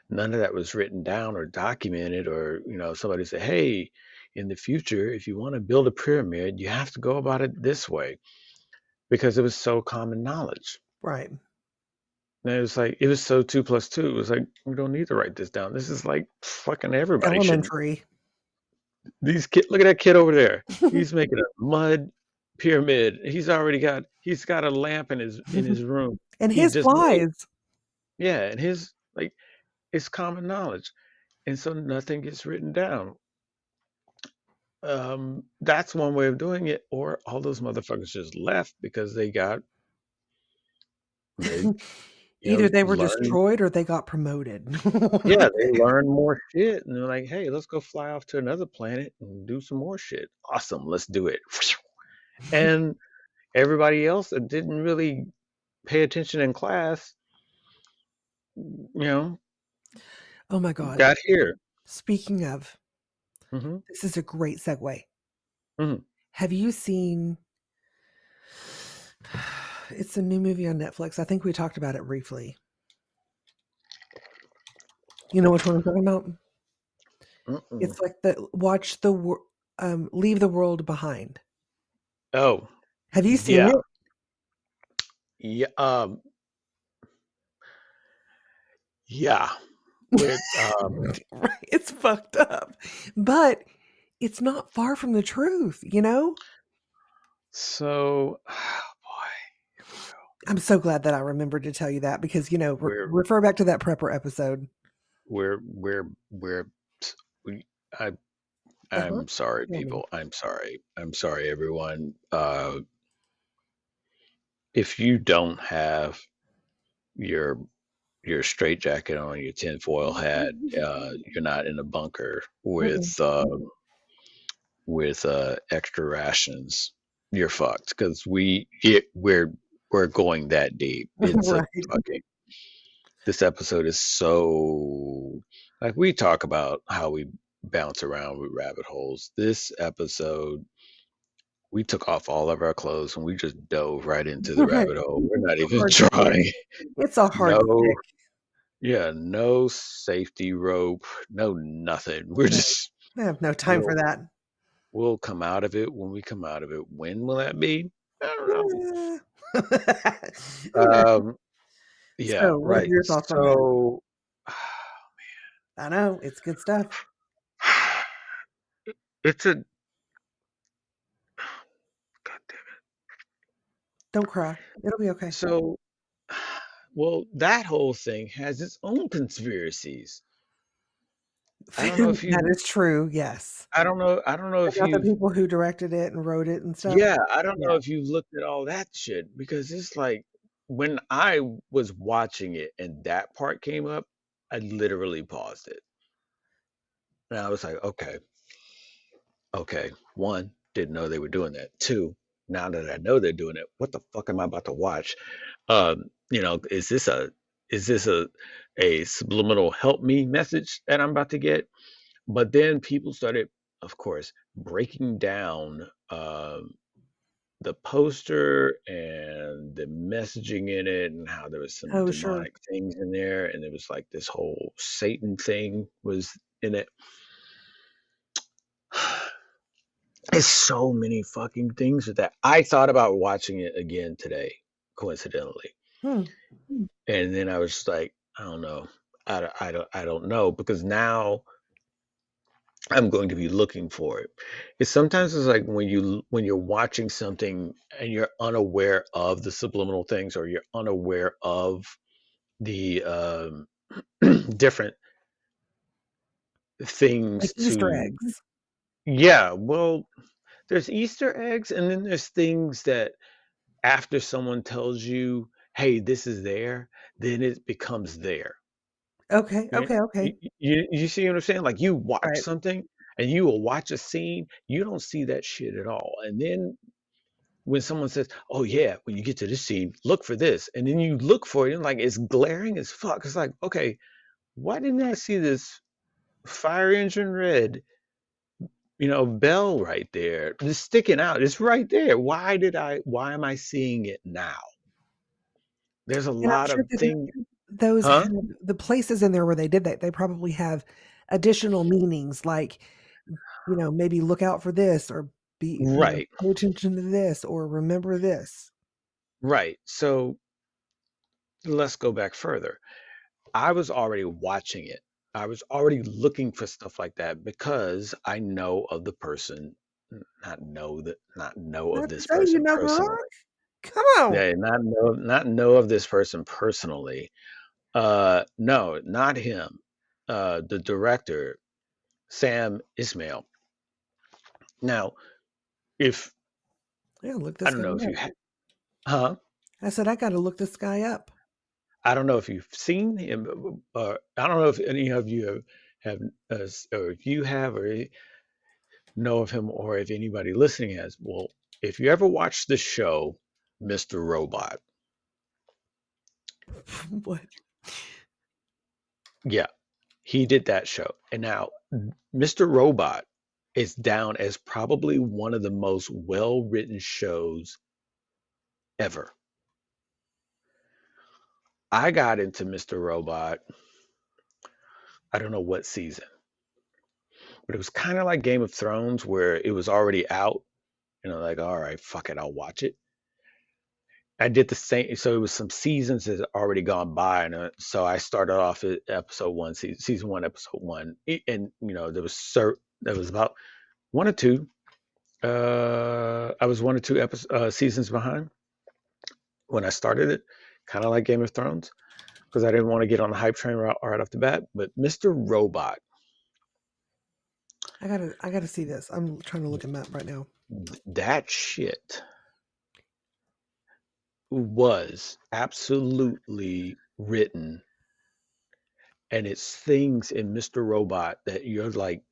none of that was written down or documented, or somebody said, hey, in the future, if you want to build a pyramid, you have to go about it this way, because it was so common knowledge. Right. And it was like, it was so 2 plus 2. It was like, we don't need to write this down. This is like fucking everybody should. Elementary. These kid, look at that kid over there. He's making a mud pyramid. He's got a lamp in his room. And He his just made. flies. Yeah, and his like it's common knowledge. And so nothing gets written down. That's one way of doing it, or all those motherfuckers just left because they Either they were learned. destroyed or they got promoted. Yeah, they learned more shit, and they're like, hey, let's go fly off to another planet and do some more shit. Awesome, let's do it. And everybody else that didn't really pay attention in class, you know, Oh my God. got here. Speaking of, Hmm. this is a great segue. Hmm. Have you seen? It's a new movie on Netflix. I think we talked about it briefly. You know which one I'm talking about? Mm-mm. It's like Leave the World Behind. Oh, Have you seen yeah, it? yeah, yeah. With Right, it's fucked up, but it's not far from the truth. so, boy, here we go. I'm so glad that I remembered to tell you that because We're refer back to that prepper episode. we're we I Uh-huh. I'm sorry, Tell me. people. I'm sorry. I'm sorry, everyone. If you don't have your straight jacket on, your tinfoil hat, you're not in a bunker Mm-mm. with extra rations. You're fucked because we're going that deep. It's a Right. fucking This episode is so, like, we talk about how we bounce around with rabbit holes. This episode, we took off all of our clothes and we just dove right into the Right. rabbit hole. We're not even Hard stick. trying. It's a hard No, stick. yeah, no safety rope, no nothing. We're No, just I have no time for we'll that. we'll come out of it when we come out of it. When will that be? I don't know. Yeah. Um, yeah, So, what are right. your thoughts on that? So, I know it's good stuff. it's a God damn it. Don't cry. It'll be okay. So, well, that whole thing has its own conspiracies. I don't know if That you is true. Yes. I don't know if About the you've people who directed it and wrote it and stuff. yeah, I don't Yeah. know if you've looked at all that shit because it's like, when I was watching it and that part came up, I literally paused it. And I was like, okay, okay. One, didn't know they were doing that. Two, now that I know they're doing it, what the fuck am I about to watch? Is this a subliminal help me message that I'm about to get? But then people started, of course, breaking down the poster and the messaging in it, and how there was some Oh, sure. demonic things in there, and it was like this whole Satan thing was in it. There's so many fucking things with that. I thought about watching it again today, coincidentally, Hmm. and then I was like, I don't know, I don't know, because now I'm going to be looking for it. It's sometimes it's like when you're watching something and you're unaware of the subliminal things, or you're unaware of the different Like things Easter to, eggs. yeah, well, there's Easter eggs, and then there's things that after someone tells you, hey, this is there, then it becomes there. Okay, Right? okay, You, okay. you see what I'm saying? Like, you watch Right. something and you will watch a scene, you don't see that shit at all. And then when someone says, oh yeah, when you get to this scene, look for this. And then you look for it and like it's glaring as fuck. It's like, okay, why didn't I see this fire engine red, bell right there? Just sticking out. It's right there. Why am I seeing it now? There's a And I'm lot sure of that things, those huh? have the places in there where they did that, they probably have additional meanings like, maybe look out for this or Right, pay attention to this or remember this. right. So let's go back further. I was already watching it. I was already looking for stuff like that because I know of the person, not know I of have to this say, you person know, personally. Barack, come on. Yeah, not know of this person personally. No, not him. The director, Sam Ismail. Now, if Yeah, look I this don't guy know if up. huh? I said, I got to look this guy up. I don't know if you've seen him, or I don't know if any of you have, or if you have, or know of him, or if anybody listening has. Well, if you ever watch the show Mr. Robot, What? yeah, he did that show. And now Mr. Robot is down as probably one of the most well-written shows ever. I got into Mr. Robot, I don't know what season, but it was kind of like Game of Thrones, where it was already out, like, all right, fuck it, I'll watch it. I did the same. So it was some seasons that had already gone by, and so I started off at episode one, season one, episode one, and there was about one or two. I was one or two seasons behind when I started it, kind of like Game of Thrones, because I didn't want to get on the hype train right off the bat. But Mr. Robot, I gotta see this. I'm trying to look him up right now. that shit was absolutely written, and it's things in Mr. Robot that you're like,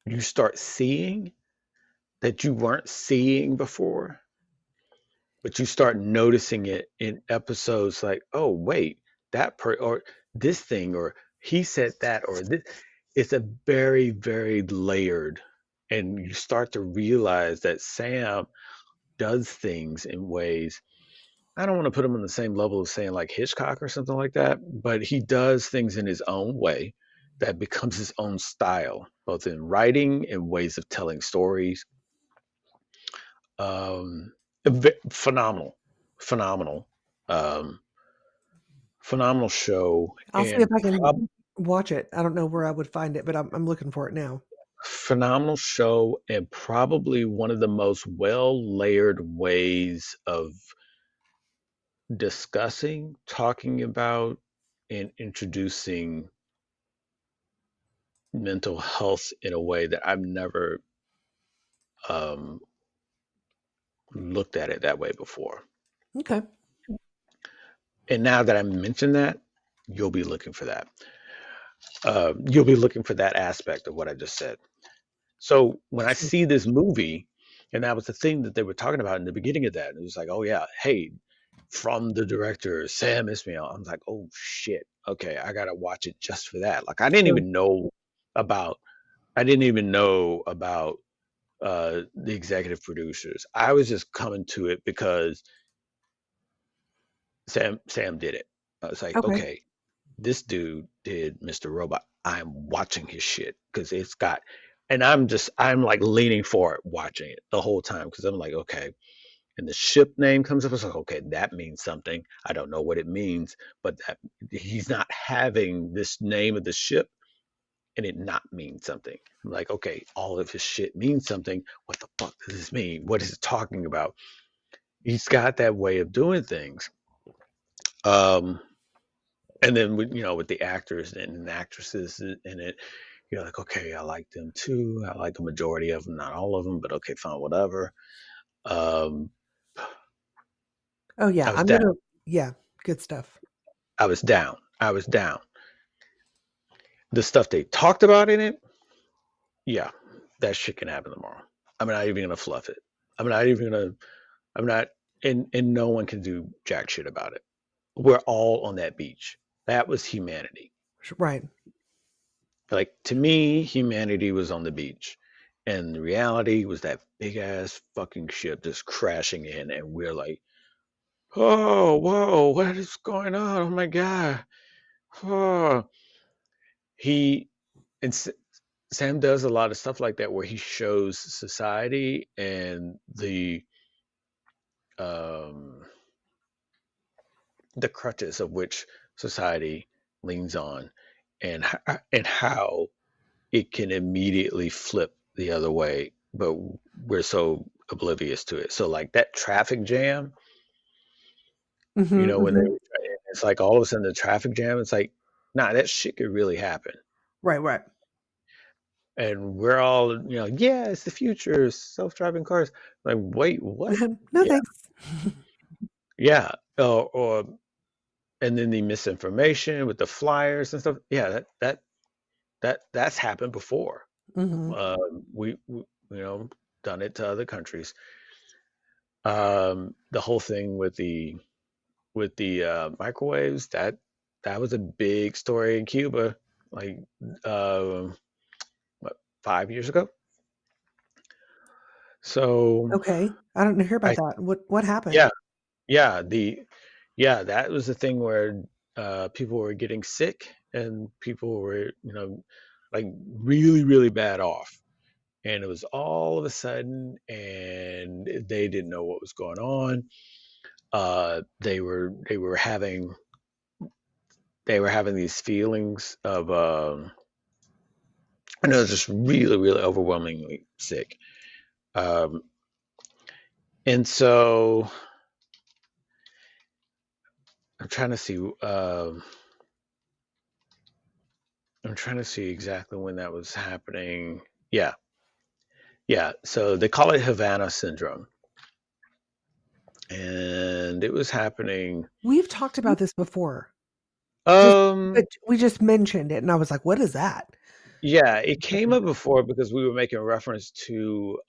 you start seeing that you weren't seeing before, but you start noticing it in episodes like, oh, wait, or this thing, or he said that, or this. It's a very, very layered, and you start to realize that Sam does things in ways. I don't want to put him on the same level as saying like Hitchcock or something like that, but he does things in his own way that becomes his own style, both in writing and ways of telling stories. Um, phenomenal, phenomenal, um, phenomenal show, I'll see if and I can watch it. I don't know where I would find it, but I'm looking for it now. phenomenal show, and probably one of the most well layered ways of discussing, talking about, and introducing mental health in a way that I've never um, looked at it that way before. Okay. And now that I mentioned that, you'll be looking for that. You'll be looking for that aspect of what I just said. So when I see this movie, and that was the thing that they were talking about in the beginning of that, and it was like, oh yeah, hey, from the director Sam Ismail. I was like, oh shit, okay, I gotta watch it just for that. Like Sure. about I didn't even know about the executive producers. I was just coming to it because Sam did it. I was like, Okay. okay, this dude did Mr. Robot. I'm watching his shit because it's got, and I'm like leaning forward watching it the whole time because I'm like, okay. And the ship name comes up. I was like, okay, that means something. I don't know what it means, but that he's not having this name of the ship and it not mean something. I'm like, okay, all of his shit means something. What the fuck does this mean? What is it talking about? He's got that way of doing things. Um, and then with the actors and actresses in it, you're like, okay, I like them too. I like a majority of them, not all of them, but okay, fine, whatever. Um, Oh yeah, I was I'm down. gonna. Yeah, good stuff. I was down. I was down. The stuff they talked about in it, yeah, that shit can happen tomorrow. I'm not even gonna fluff it. I'm not even gonna. I'm not. And no one can do jack shit about it. We're all on that beach. That was humanity. Right. Like to me, humanity was on the beach, and the reality was that big ass fucking ship just crashing in, and we're like, oh, whoa, what is going on? Oh my god. Oh. He and Sam does a lot of stuff like that where he shows society and um, the crutches of which society leans on, and how it can immediately flip the other way, but we're so oblivious to it. So like that traffic jam, Mm-hmm. when Mm-hmm. it's like all of a sudden the traffic jam, it's like, nah, that shit could really happen. Right. Right. And we're all, yeah, it's the future, self-driving cars. Like, wait, what? No Yeah, thanks. yeah. Or and then the misinformation with the flyers and stuff. Yeah, that's happened before. Mm-hmm. We done it to other countries. The whole thing with the microwaves, that was a big story in Cuba, like um, what, 5 years ago. So Okay. I don't hear about I that. What happened? yeah, yeah, that was the thing where people were getting sick and people were, like really, really bad off. And it was all of a sudden, and they didn't know what was going on. They were having these feelings of, I know, just really, really overwhelmingly sick. Um, and so I'm trying to see. I'm trying to see exactly when that was happening. Yeah, yeah. So they call it Havana syndrome, and it was happening. We've talked about this before. Just, Um, but we just mentioned it, and I was like, "What is that?" yeah, it came up before because we were making reference to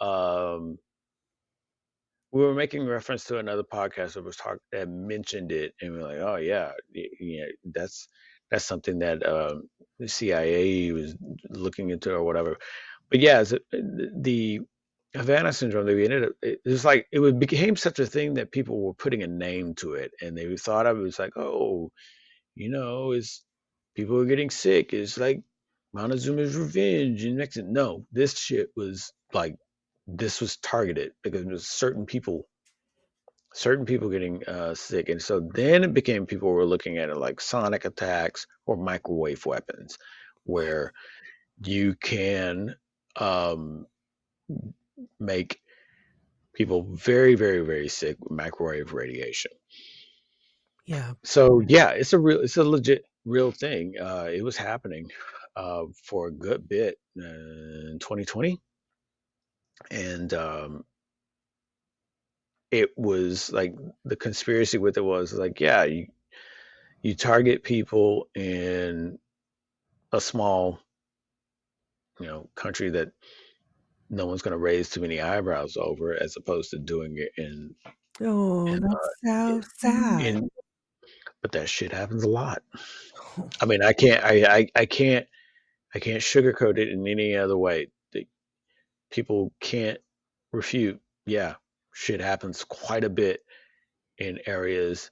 another podcast that was that mentioned it, and we are like, oh yeah, that's something that the CIA was looking into or whatever. But yeah, the Havana syndrome, they ended up, it was like became such a thing that people were putting a name to it, and they thought of it as like, oh, is people are getting sick. It's like Montezuma's revenge in Mexico. No, this shit was like, this was targeted because it was certain people getting sick, and so then it became people were looking at it like sonic attacks or microwave weapons, where you can um, make people very, very, very sick with microwave radiation. Yeah. So yeah, it's a legit real thing. It was happening for a good bit in 2020, and it was like the conspiracy with it was like, yeah, you target people in a small, country that no one's going to raise too many eyebrows over, as opposed to doing it Oh, in, that's so sad. in but that shit happens a lot. I mean, I can't sugarcoat it in any other way. People can't refute. Yeah, shit happens quite a bit in areas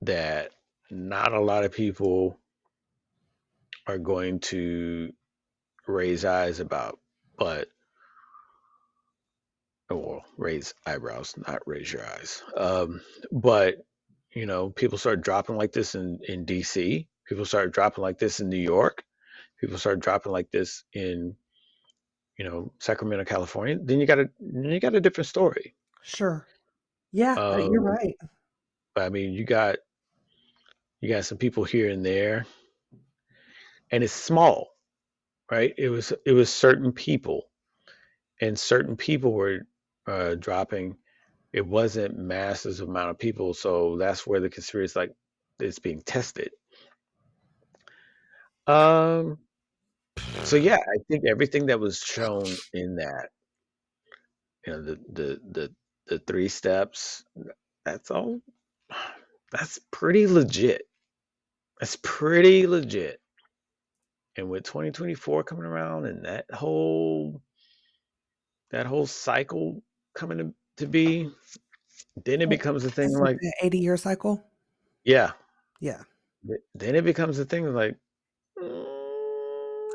that not a lot of people are going to raise eyes about, but or raise eyebrows, not raise your eyes. But people start dropping like this in DC. People start dropping like this in New York. People start dropping like this in Sacramento, California. Then you got a different story. Sure. Yeah, you're Um, right. but I mean, you got some people here and there, and it's small, right? It was certain people, and certain people were dropping. It wasn't masses amount of people, so that's where the conspiracy like is being tested. Um, so yeah, I think everything that was shown in that, the three steps, that's all. That's pretty legit. That's pretty legit. And with 2024 coming around and that whole cycle coming to be, then it becomes a thing It's like like, the 80-year cycle. yeah, Yeah. then it becomes a thing like,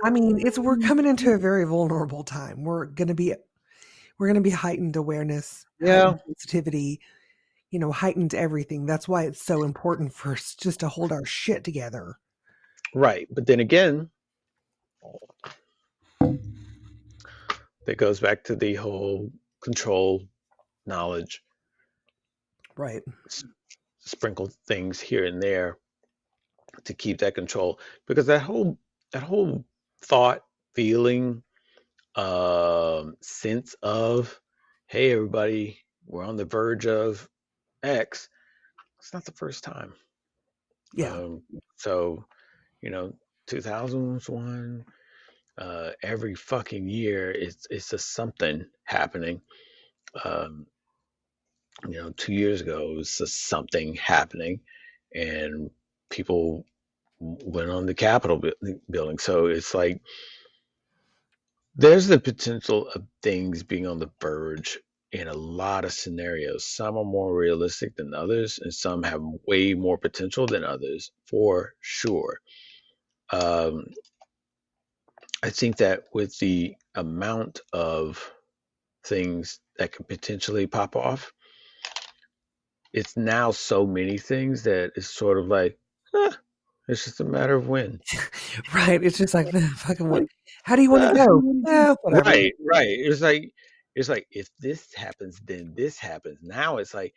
I mean, we're mm, coming into a very vulnerable time. We're gonna be heightened awareness, yeah, heightened sensitivity, heightened everything. That's why it's so important for us just to hold our shit together. right. But then again, that goes back to the whole control, knowledge, Right. sprinkle things here and there to keep that control, because that whole thought, feeling, sense of, hey, everybody, we're on the verge of X. It's not the first time. Yeah. Um, so, you know, 2001, every fucking year, it's just something happening. Um, 2 years ago, it was just something happening, and people went on the Capitol building. So it's like there's the potential of things being on the verge in a lot of scenarios. Some are more realistic than others, and some have way more potential than others, for sure. Um, I think that with the amount of things that could potentially pop off, it's now so many things that it's sort of like, huh, it's just a matter of when. Right. It's just like, fucking what? How do you want to go? Yeah, whatever. Right, right. It's like if this happens, then this happens. Now it's like,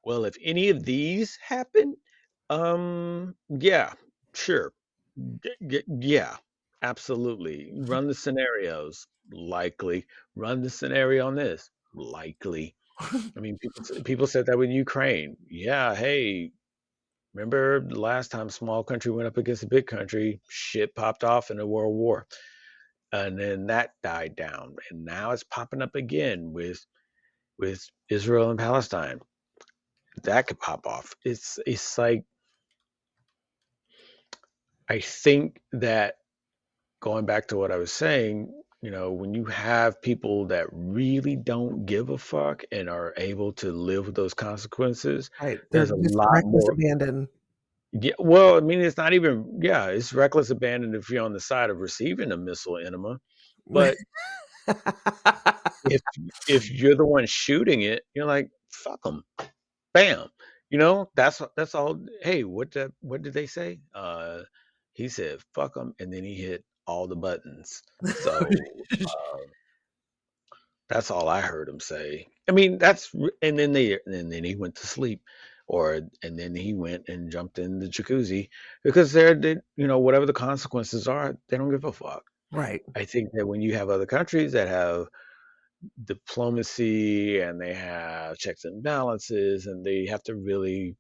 well, if any of these happen, yeah, sure, yeah, absolutely. Run the scenarios, likely. Run the scenario on this, likely. I mean, people said that with Ukraine. Yeah, hey, remember the last time small country went up against a big country, shit popped off in a world war, and then that died down, and now it's popping up again with Israel and Palestine. That could pop off. It's like, I think that, going back to what I was saying, when you have people that really don't give a fuck and are able to live with those consequences, Right. They're there's a just lot reckless more. abandon. Yeah, well, I mean, it's not even, yeah, it's reckless abandon if you're on the side of receiving a missile enema, but if if you're the one shooting it, you're like, fuck them, bam. That's all. Hey, what did they say? He said, fuck them, and then he hit all the buttons. So that's all I heard him say. I mean, and then he went to sleep, and then he went and jumped in the jacuzzi, because whatever the consequences are, they don't give a fuck. Right. I think that when you have other countries that have diplomacy and they have checks and balances, and they have to really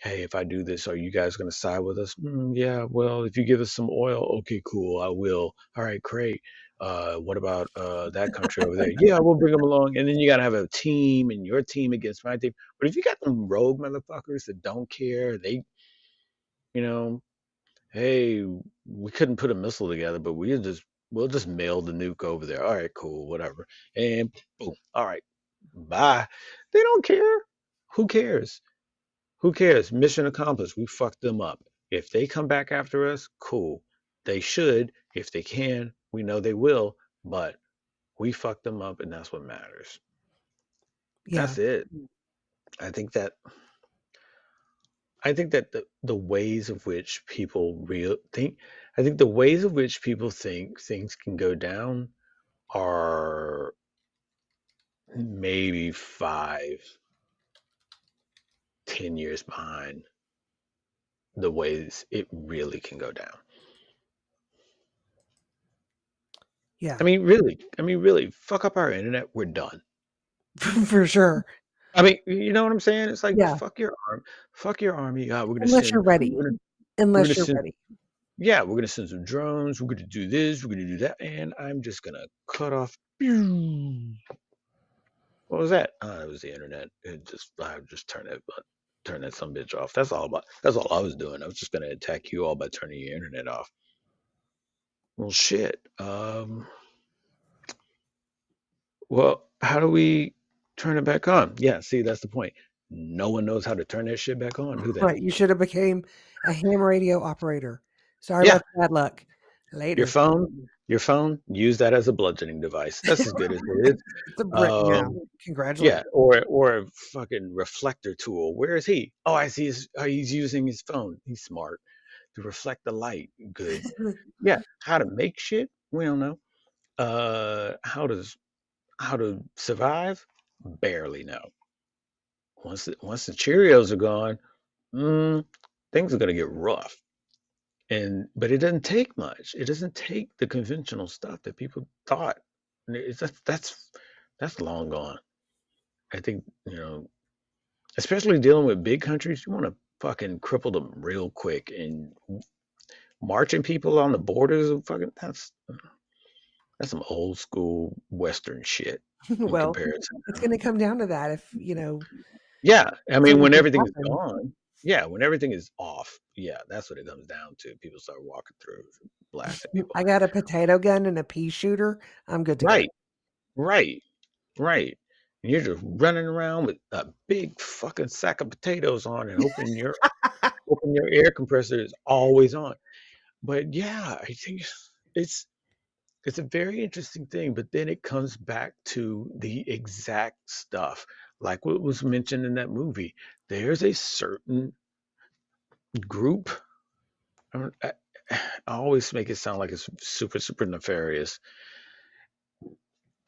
hey, if I do this, are you guys going to side with us? Yeah, well, if you give us some oil, okay, cool, I will. All right, great. What about that country over there? Yeah, we'll bring them along. And then you got to have a team and your team against my team. But if you got them rogue motherfuckers that don't care, they, you know, hey, we couldn't put a missile together, but we'll just mail the nuke over there. All right, cool, whatever. And boom. All right, bye. They don't care. Who cares? Who cares? Mission accomplished. We fucked them up. If they come back after us, cool. They should. If they can, we know they will, but we fucked them up and that's what matters. Yeah. That's it. I think that I think that the ways of which people real think I think the ways of which people think things can go down are maybe 5, 10 years behind the ways it really can go down. Yeah. I mean, really, fuck up our internet, we're done. For sure. I mean, you know what I'm saying? It's like Yeah. fuck your army. Unless you're ready. We're gonna Unless you're send, ready. yeah, we're gonna send some drones. We're gonna do this. We're gonna do that, and I'm just gonna cut off. Pew. What was that? It was the internet. I just turn that some bitch off. That's all I was doing. I was just gonna attack you all by turning your internet off. Well, shit. Well, how do we turn it back on? Yeah, see, that's the point. No one knows how to turn that shit back on, do they? Right. You should have became a ham radio operator. Sorry Yeah, about the bad luck. your Later. phone, your phone, use that as a bludgeoning device. That's as good as it is. It's a brick now. Um, yeah, Congratulations. or a fucking reflector tool. Where is he? Oh, I see he's using his phone. He's smart to reflect the light. Good. Yeah, how to make shit? We don't know. How to survive? Barely know. Once the Cheerios are gone, mm, things are gonna get rough. But it doesn't take much. It doesn't take the conventional stuff that people thought. That's long gone. I think, especially dealing with big countries, you want to fucking cripple them real quick and marching people on the borders of fucking that's some old school Western shit in Well, comparison. it's going to come down to that if, Yeah, I if mean, when anything everything is happens. gone, yeah, when everything is off, yeah, that's what it comes down to. People start walking through, blasting people. I got a potato gun and a pea shooter. I'm good to go. Right, right, right. And you're just running around with a big fucking sack of potatoes on and hoping your air compressor is always on. But yeah, I think it's it's a very interesting thing. But then it comes back to the exact stuff, like what was mentioned in that movie. There's a certain group. I always make it sound like it's super, super nefarious.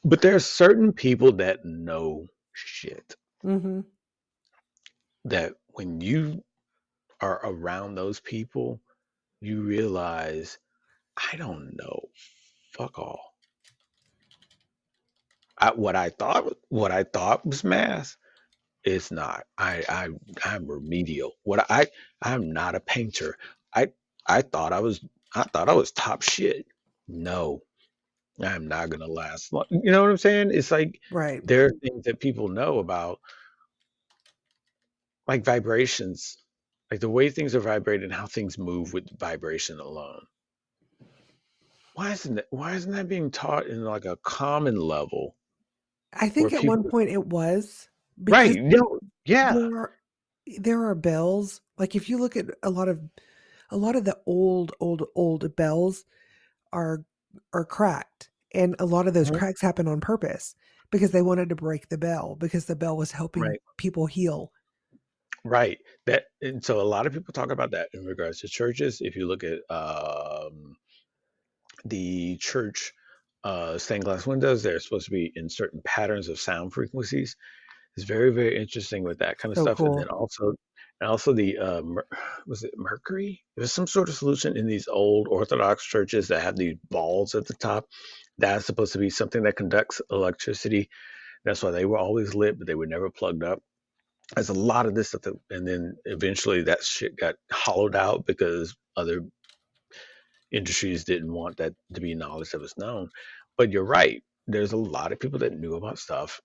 But there are certain people that know shit Hmm. that when you are around those people, you realize, I don't know, fuck all. What I thought was math, it's not. I'm remedial. I'm not a painter. I I thought I was top shit. No, I'm not gonna last long. You know what I'm saying? It's like Right. there are things that people know about, like vibrations, like the way things are vibrated and how things move with vibration alone. Why isn't that being taught in like a common level I where think at one people, point it was right, because yeah, there are there are bells. Like if you look at a lot of the old bells are are cracked, and a lot of those mhm, cracks happen on purpose because they wanted to break the bell because the bell was helping right, people heal. right. That and so a lot of people talk about that in regards to churches. If you look at the church stained glass windows, they're supposed to be in certain patterns of sound frequencies. It's very, very interesting with that kind of So stuff. And then cool. also the was it mercury? There's some sort of solution in these old Orthodox churches that have these balls at the top. That's supposed to be something that conducts electricity. That's why they were always lit, but they were never plugged up. There's a lot of this stuff that, and then eventually that shit got hollowed out because other industries didn't want that to be knowledge that was known. But you're right. There's a lot of people that knew about stuff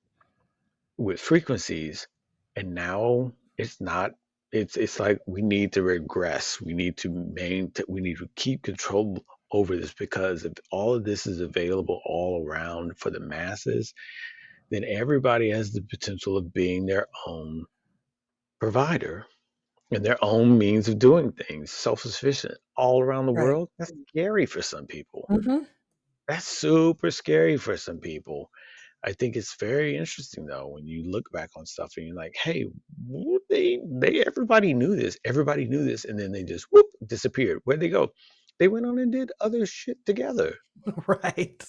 with frequencies, and now it's not. It's like we need to regress. We need to maintain. We need to keep control over this because if all of this is available all around for the masses, then everybody has the potential of being their own provider and their own means of doing things, self-sufficient all around the Right. world. That's scary for some people. Hmm. That's super scary for some people. I think it's very interesting though when you look back on stuff and you're like, hey, they everybody knew this, everybody knew this, and then they just whoop disappeared. Where'd they go? They went on and did other shit together. Right.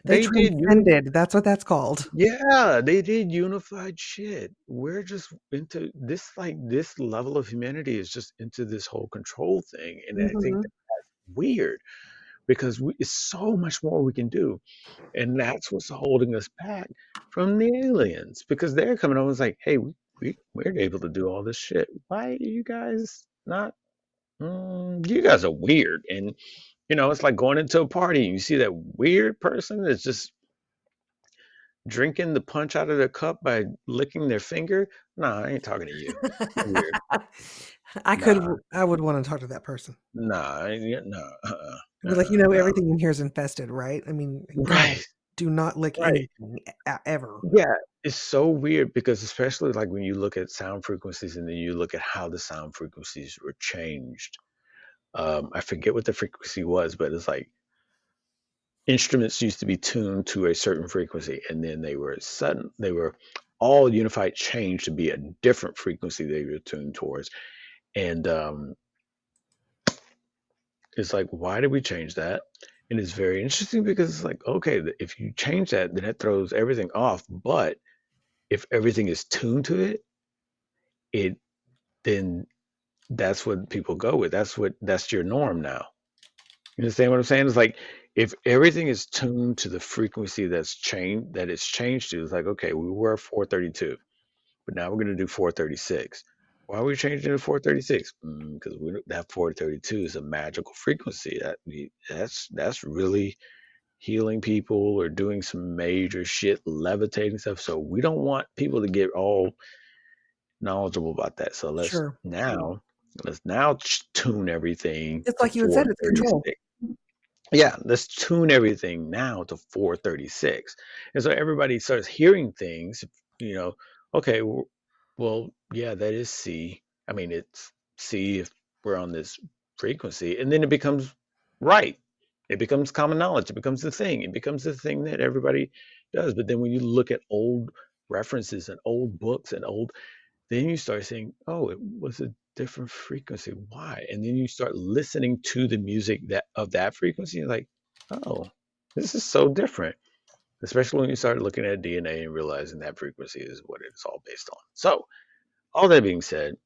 They They did uni- transcended. That's what that's called. yeah, they did unified shit. We're just into this, like this level of humanity is just into this whole control thing, and I think Hmm. that's weird because it's so much more we can do. And that's what's holding us back from the aliens because they're coming over and it's like, hey, we're able to do all this shit. Why are you guys not? You guys are weird. And, it's like going into a party and you see that weird person that's just drinking the punch out of their cup by licking their finger. Nah, I ain't talking to you. You're weird. I could. Nah, I would want to talk to that person. nah, I'd be like, no. everything in here is infested, right? I mean, God, Right, do not lick right. anything ever. Yeah, it's so weird because especially like when you look at sound frequencies and then you look at how the sound frequencies were changed. I forget what the frequency was, but it's like instruments used to be tuned to a certain frequency, and then they were all unified, changed to be a different frequency they were tuned towards. And it's like, why did we change that? And it's very interesting because it's like, okay, if you change that, then it throws everything off. But if everything is tuned to it, it then that's what people go with. That's your norm now. You understand what I'm saying? It's like if everything is tuned to the frequency that it's changed to, it's like, okay, we were 432, but now we're gonna do 436. Why are we changing to 436? Because that 432 is a magical frequency. That's really healing people or doing some major shit, levitating stuff. So we don't want people to get all knowledgeable about that. So Sure. let's now tune everything It's to like you had said, it's control. 436. Yeah, let's tune everything now to 436. And so everybody starts hearing things, you know, okay, well, yeah, that is C. I mean, it's C if we're on this frequency. And then it becomes right. It becomes common knowledge. It becomes the thing. It becomes the thing that everybody does. But then when you look at old references and old books and old then you start saying, "Oh, it was a different frequency. Why?" And then you start listening to the music that of that frequency. You're like, "Oh, this is so different." Especially when you start looking at DNA and realizing that frequency is what it's all based on. So, all that being said,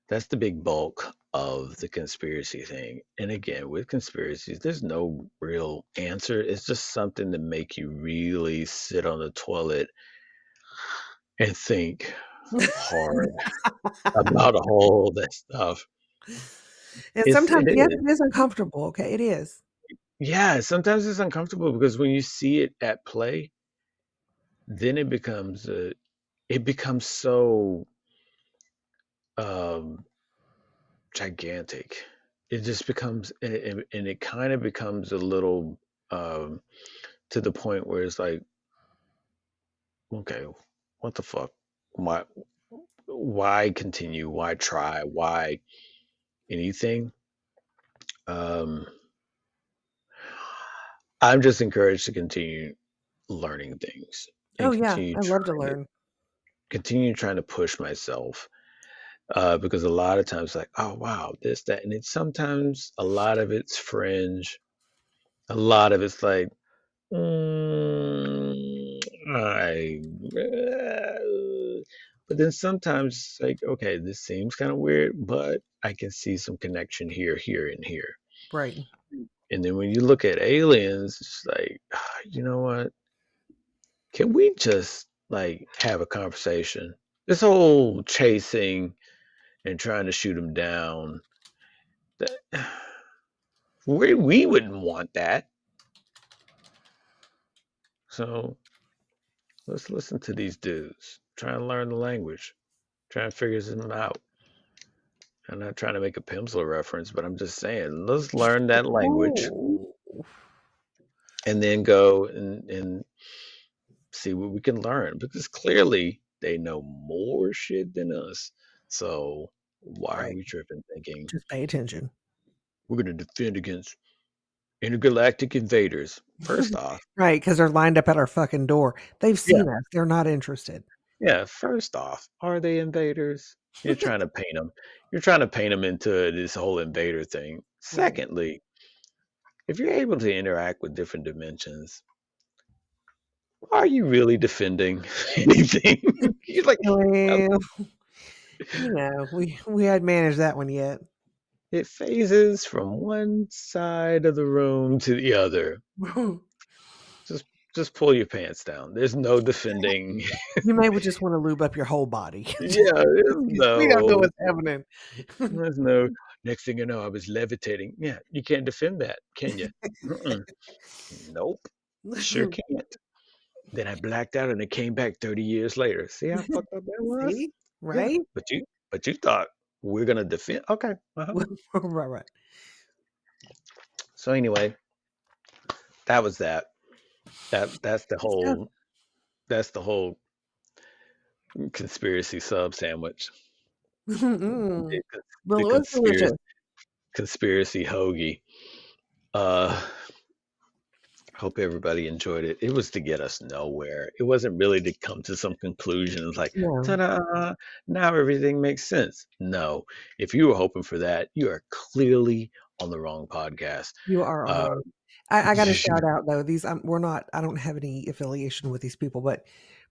that's the big bulk of the conspiracy thing. And again, with conspiracies, there's no real answer. It's just something to make you really sit on the toilet and think hard about all that stuff. And It sometimes, yes, is. it is uncomfortable. Okay, it is. Yeah, sometimes it's uncomfortable because when you see it at play, then it becomes so um gigantic. It just becomes and it kind of becomes a little um to the point where it's like, okay, what the fuck? Why why continue? Why try? Why anything? Um I'm just encouraged to continue learning things Oh, and yeah, I love to learn. continue trying to push myself because a lot of times like oh wow this that and it's sometimes a lot of it's fringe a lot of it's like mm, I, but then sometimes it's like okay this seems kind of weird but I can see some connection here and here Right. and then when you look at aliens it's like you know what can we just like have a conversation. This whole chasing and trying to shoot them down, that, we wouldn't want that. So let's listen to these dudes. Try and learn the language. Try and figure them out. I'm not trying to make a PIMSLEUR reference, but I'm just saying, let's learn that language Oh, and then go and see what we can learn because clearly they know more shit than us. So why are right. we tripping thinking Just pay attention. we're going to defend against intergalactic invaders? First off, Right, because they're lined up at our fucking door. They've yeah, seen us. They're not interested. yeah. First off, are they invaders? You're trying to paint them. You're trying to paint them into this whole invader thing. Right. Secondly, if you're able to interact with different dimensions, are you really defending anything? You're like, uh, Well, we hadn't managed that one yet. it phases from one side of the room to the other. Just just pull your pants down. There's no defending. You may would just wanna lube up your whole body. Yeah, We don't know what's happening. there's no. Next thing you know, I was levitating. Yeah, you can't defend that, can you? Mm-mm. Nope, sure can't. Then I blacked out and it came back 30 years later. See how fucked up that was? See? Yeah, Right? but you thought we're gonna defend. Okay. Uh-huh. Right, right. So anyway, that was that. That's the Good stuff. whole conspiracy sub sandwich. Mm. The, the Well, it was conspiracy delicious. conspiracy hoagie. Uh, hope everybody enjoyed it. It was to get us nowhere. It wasn't really to come to some conclusions like, No, ta-da! Now everything makes sense. No, if you were hoping for that, you are clearly on the wrong podcast. you are on the Uh, road. I gotta shout out though, these we're not I don't have any affiliation with these people, but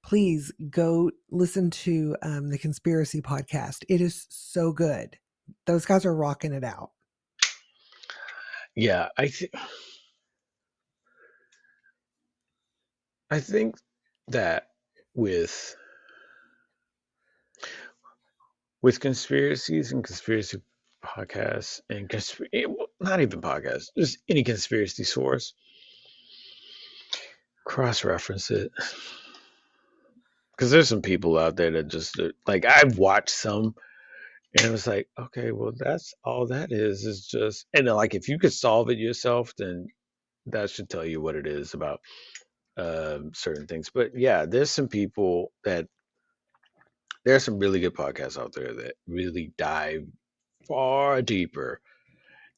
please go listen to the Conspiracy podcast. It is so good. Those guys are rocking it out. yeah, I think that with conspiracies and conspiracy podcasts and not even podcasts, just any conspiracy source, cross reference it because there's some people out there that just like I've watched some and it was like, okay, well that's all that is just and then like if you could solve it yourself, then that should tell you what it is about certain things. But yeah, there's some really good podcasts out there that really dive far deeper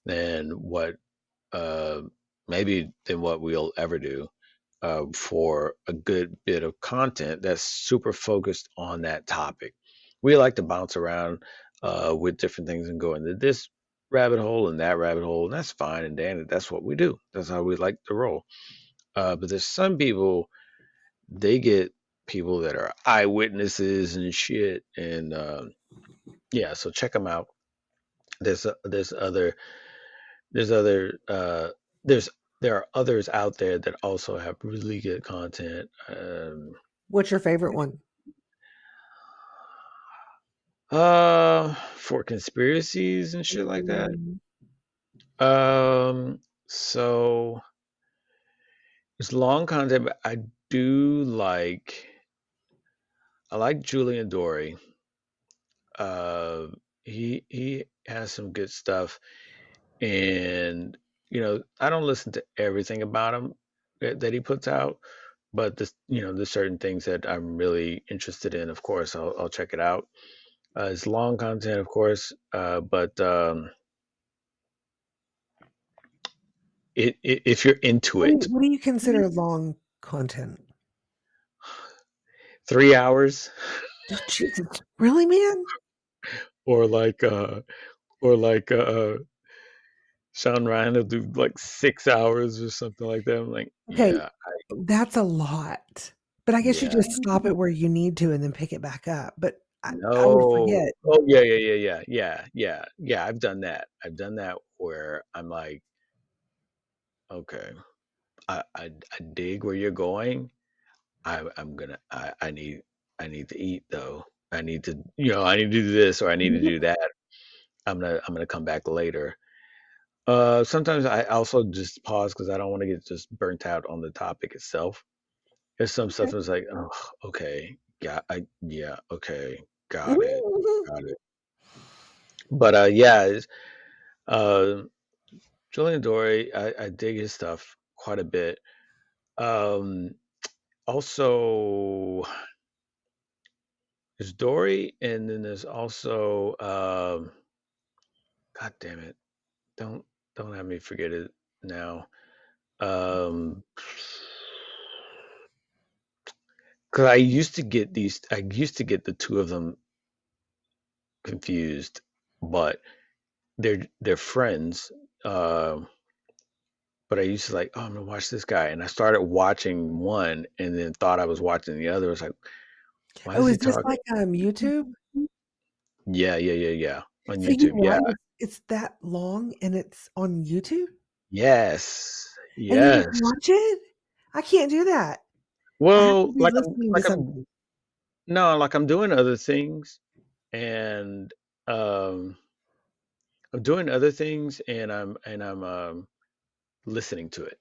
than what uh, maybe than what we'll ever do for a good bit of content that's super focused on that topic. We like to bounce around with different things and go into this rabbit hole and that rabbit hole, and that's fine and dandy. That's what we do. That's how we like to roll. But there's some people they get people that are eyewitnesses and shit, and yeah, so check them out. There's other there's other there's there are others out there that also have really good content. What's your favorite one? For conspiracies and shit like that. Mm, So it's long content, but do like I like Julian Dory. Uh, he has some good stuff, and I don't listen to everything about him that he puts out, but there's certain things that I'm really interested in. Of course, I'll check it out. It's long content, of course, but if you're into it, what do you consider long content? 3 hours, Oh, Jesus, really, man? or like Sean Ryan will do like 6 hours or something like that. I'm like, Okay, yeah, that's a lot. But I guess you yeah, just stop it where you need to and then pick it back up. But I would no, forget. oh yeah. I've done that. I've done that where I'm like, okay, I dig where you're going. I need to eat though. I need to, I need to do this or I need to do that. I'm gonna come back later. Sometimes I also just pause because I don't want to get just burnt out on the topic itself. There's some stuff Okay. that's like, oh, okay, yeah, okay, got it, Mhm. got it. But yeah, uh, Julian Dory, I dig his stuff quite a bit. Um, Also, there's Dory, and then there's also, God damn it, don't don't have me forget it now. Um, because I used to get the two of them confused, but they're friends. Um, but I used to like, oh, I'm gonna watch this guy, and I started watching one, and then thought I was watching the other. I was like, why Oh, is he is this talking? like YouTube? Yeah, yeah, yeah, yeah. On So you YouTube, yeah. watch it's that long and it's on YouTube? Yes, And you just yes. watch it? I can't do that. I have to Well, be listening to like I'm something. no, like I'm doing other things, and um, I'm doing other things, and I'm listening to it,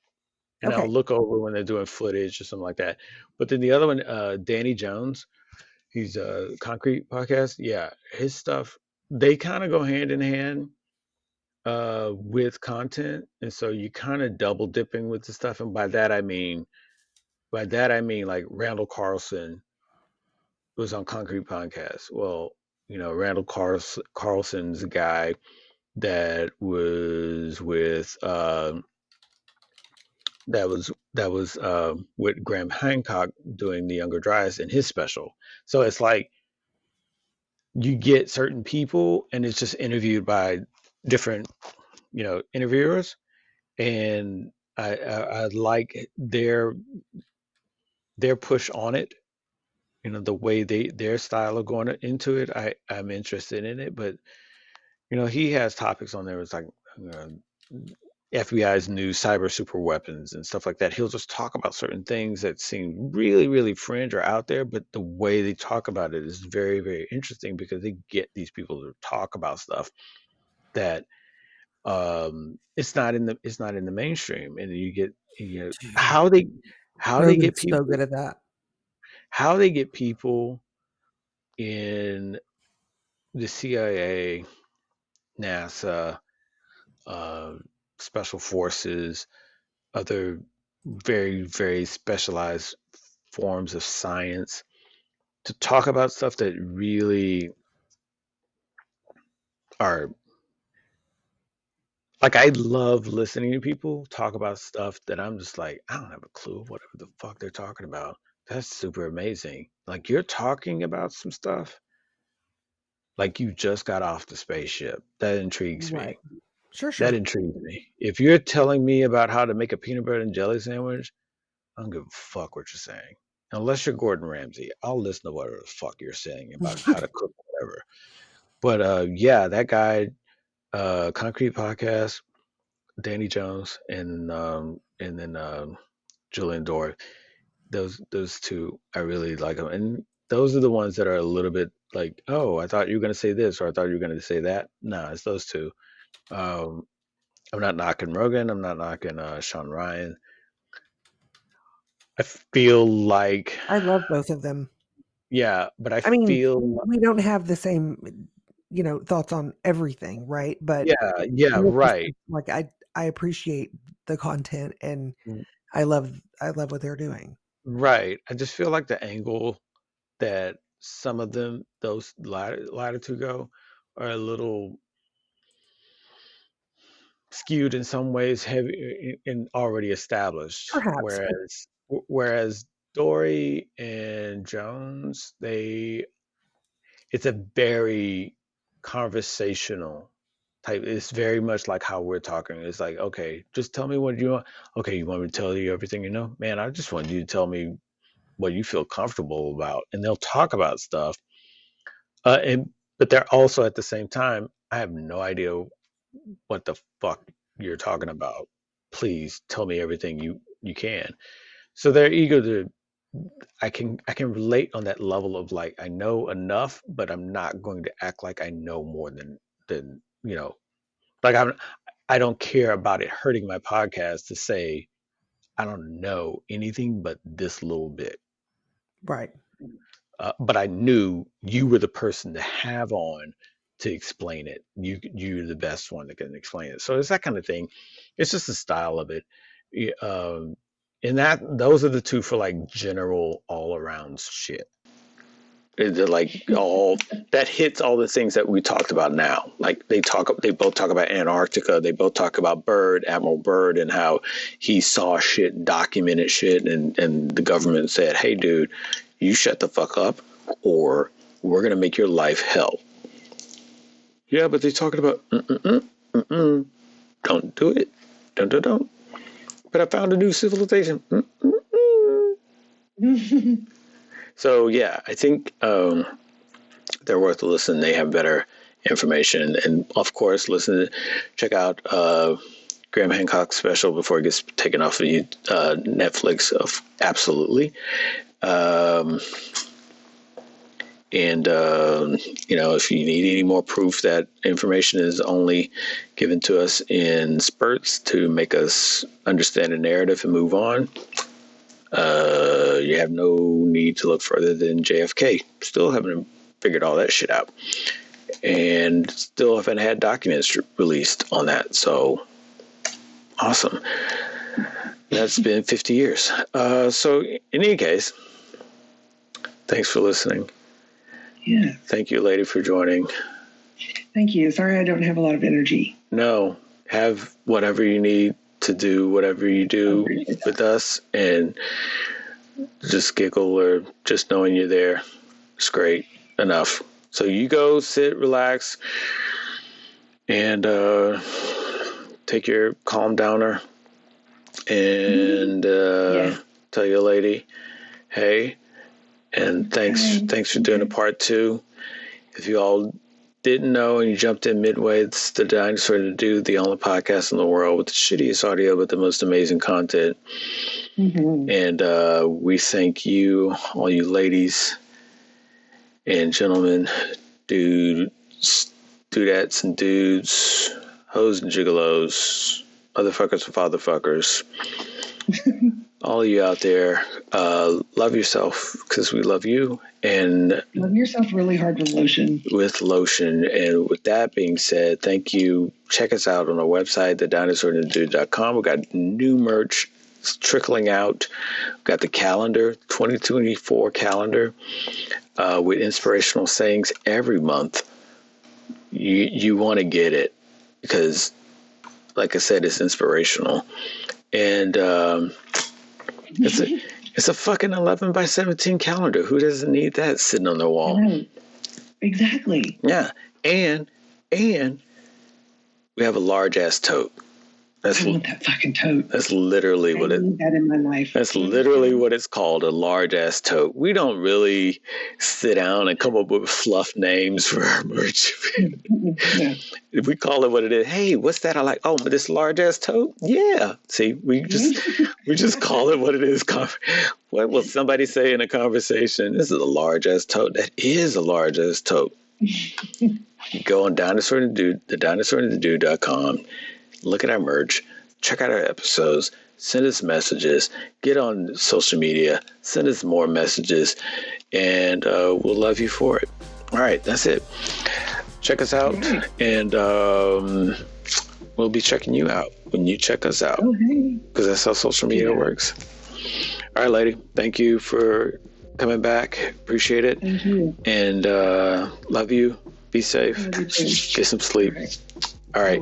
and Okay. I'll look over when they're doing footage or something like that. But then the other one, Danny Jones, he's a Concrete podcast. Yeah, his stuff they kind of go hand in hand with content, and so you kind of double dipping with the stuff, and by that I mean like Randall Carlson was on Concrete Podcast. Well, Carlson's a guy that was with that was with Graham Hancock doing the Younger Dryas in his special. So it's like you get certain people, and it's just interviewed by different interviewers, and I like their push on it. The way their style of going into it, I'm interested in it, but he has topics on there. It's like uh, FBI's new cyber super weapons and stuff like that. He'll just talk about certain things that seem really, really fringe or out there, but the way they talk about it is very, very interesting because they get these people to talk about stuff that it's not in the mainstream, and you get Dude, how they get Rogan's so people good at that. how they get people in the CIA, NASA, uh, special forces, other very, very specialized forms of science to talk about stuff that really are like I love listening to people talk about stuff that I'm just like, I don't have a clue of whatever the fuck they're talking about. That's super amazing. Like you're talking about some stuff like you just got off the spaceship. That intrigues me. Right. Sure, That sure. intrigues me. If you're telling me about how to make a peanut butter and jelly sandwich, I don't give a fuck what you're saying. Unless you're Gordon Ramsay, I'll listen to whatever the fuck you're saying about how to cook whatever. But yeah, that guy, Concrete Podcast, Danny Jones, and then Julian Dore. Those two, I really like them, and those are the ones that are a little bit like, oh, I thought you were gonna say this, or I thought you were gonna say that. No, it's those two. Um, I'm not knocking Rogan. I'm not knocking Sean Ryan. I feel like, I love both of them. yeah, but I I mean, feel, we don't have the same, thoughts on everything, right? But yeah, yeah, in this right. instance, like I appreciate the content and I love what they're doing. Right. I just feel like the angle that some of them, those latter two go, are a little skewed in some ways, heavy and already established. Perhaps, but Whereas Dory and Jones, it's a very conversational type. It's very much like how we're talking. It's like, okay, just tell me what you want. Okay, you want me to tell you everything you know? Man, I just want you to tell me what you feel comfortable about, and they'll talk about stuff. And but they're also at the same time, I have no idea what the fuck you're talking about. Please tell me everything you can. So they're eager to. I can relate on that level of like, I know enough, but I'm not going to act like I know more than like I don't care about it hurting my podcast to say I don't know anything but this little bit. Right. But I knew you were the person to have on to explain it. You're the best one that can explain it. So it's that kind of thing. It's just the style of it. And those are the two for like general all around shit. They're like all that hits all the things that we talked about now. Like they both talk about Antarctica. They both talk about Admiral Byrd, and how he saw shit, documented shit, and the government said, "Hey, dude, you shut the fuck up, or we're gonna make your life hell." Yeah, but they're talking about don't do it, don't. But I found a new civilization. So yeah, I think they're worth a listen. They have better information, and of course, check out Graham Hancock's special before it gets taken off of Netflix. Absolutely. If you need any more proof that information is only given to us in spurts to make us understand the narrative and move on, you have no need to look further than JFK. Still haven't figured all that shit out, and still haven't had documents released on that. So awesome. That's been 50 years. So in any case, thanks for listening. Yeah. Thank you, lady, for joining. Thank you. Sorry I don't have a lot of energy. No, have whatever you need to do, whatever you do with us, and just giggle, or just knowing you're there. It's great enough. So you go, sit, relax, and take your calm downer, and tell your lady, hey, and thanks for doing a part 2. If you all didn't know and you jumped in midway, it's the Dinosaur the Dude, the only podcast in the world with the shittiest audio but the most amazing content. And we thank you, all you ladies and gentlemen, dudes, dudettes and dudes, hoes and gigolos, motherfuckers and fatherfuckers. All of you out there, love yourself because we love you, and love yourself really hard with lotion. And with that being said, thank you. Check us out on our website, TheDinosaur&TheDude.com. We've got new merch trickling out. We've got the calendar, 2024 calendar, with inspirational sayings every month. You want to get it because, like I said, it's inspirational. And it's a fucking 11 by 17 calendar. Who doesn't need that sitting on their wall? Exactly. Yeah. And we have a large ass tote. I want that fucking tote. That's literally what I need that in my life. That's literally what it's called, a large ass tote. We don't really sit down and come up with fluff names for our merch. Yeah. If we call it what it is, hey, what's that? I like, oh, this large ass tote? Yeah. See, we just call it what it is. What will somebody say in a conversation? This is a large ass tote. That is a large ass tote. Go on Dinosaur and the Dude, TheDinosaur&TheDude.com. Look at our merch, check out our episodes, send us messages, get on social media, send us more messages, and we'll love you for it. All right, that's it. Check us out, and we'll be checking you out when you check us out, because that's how social media works. All right, lady, thank you for coming back. Appreciate it. Thank you. And love you. Be safe. Get some sleep. All right.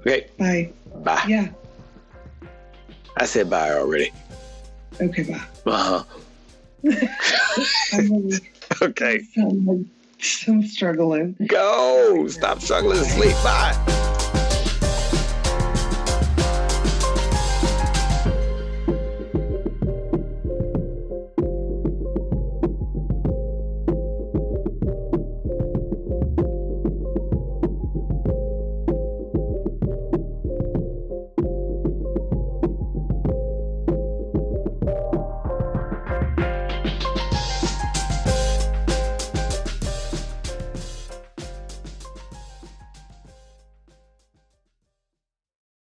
Okay. Bye. Bye. Yeah. I said bye already. Okay, bye. Uh-huh. Okay. I'm struggling. Go. Stop struggling. Sleep. Bye.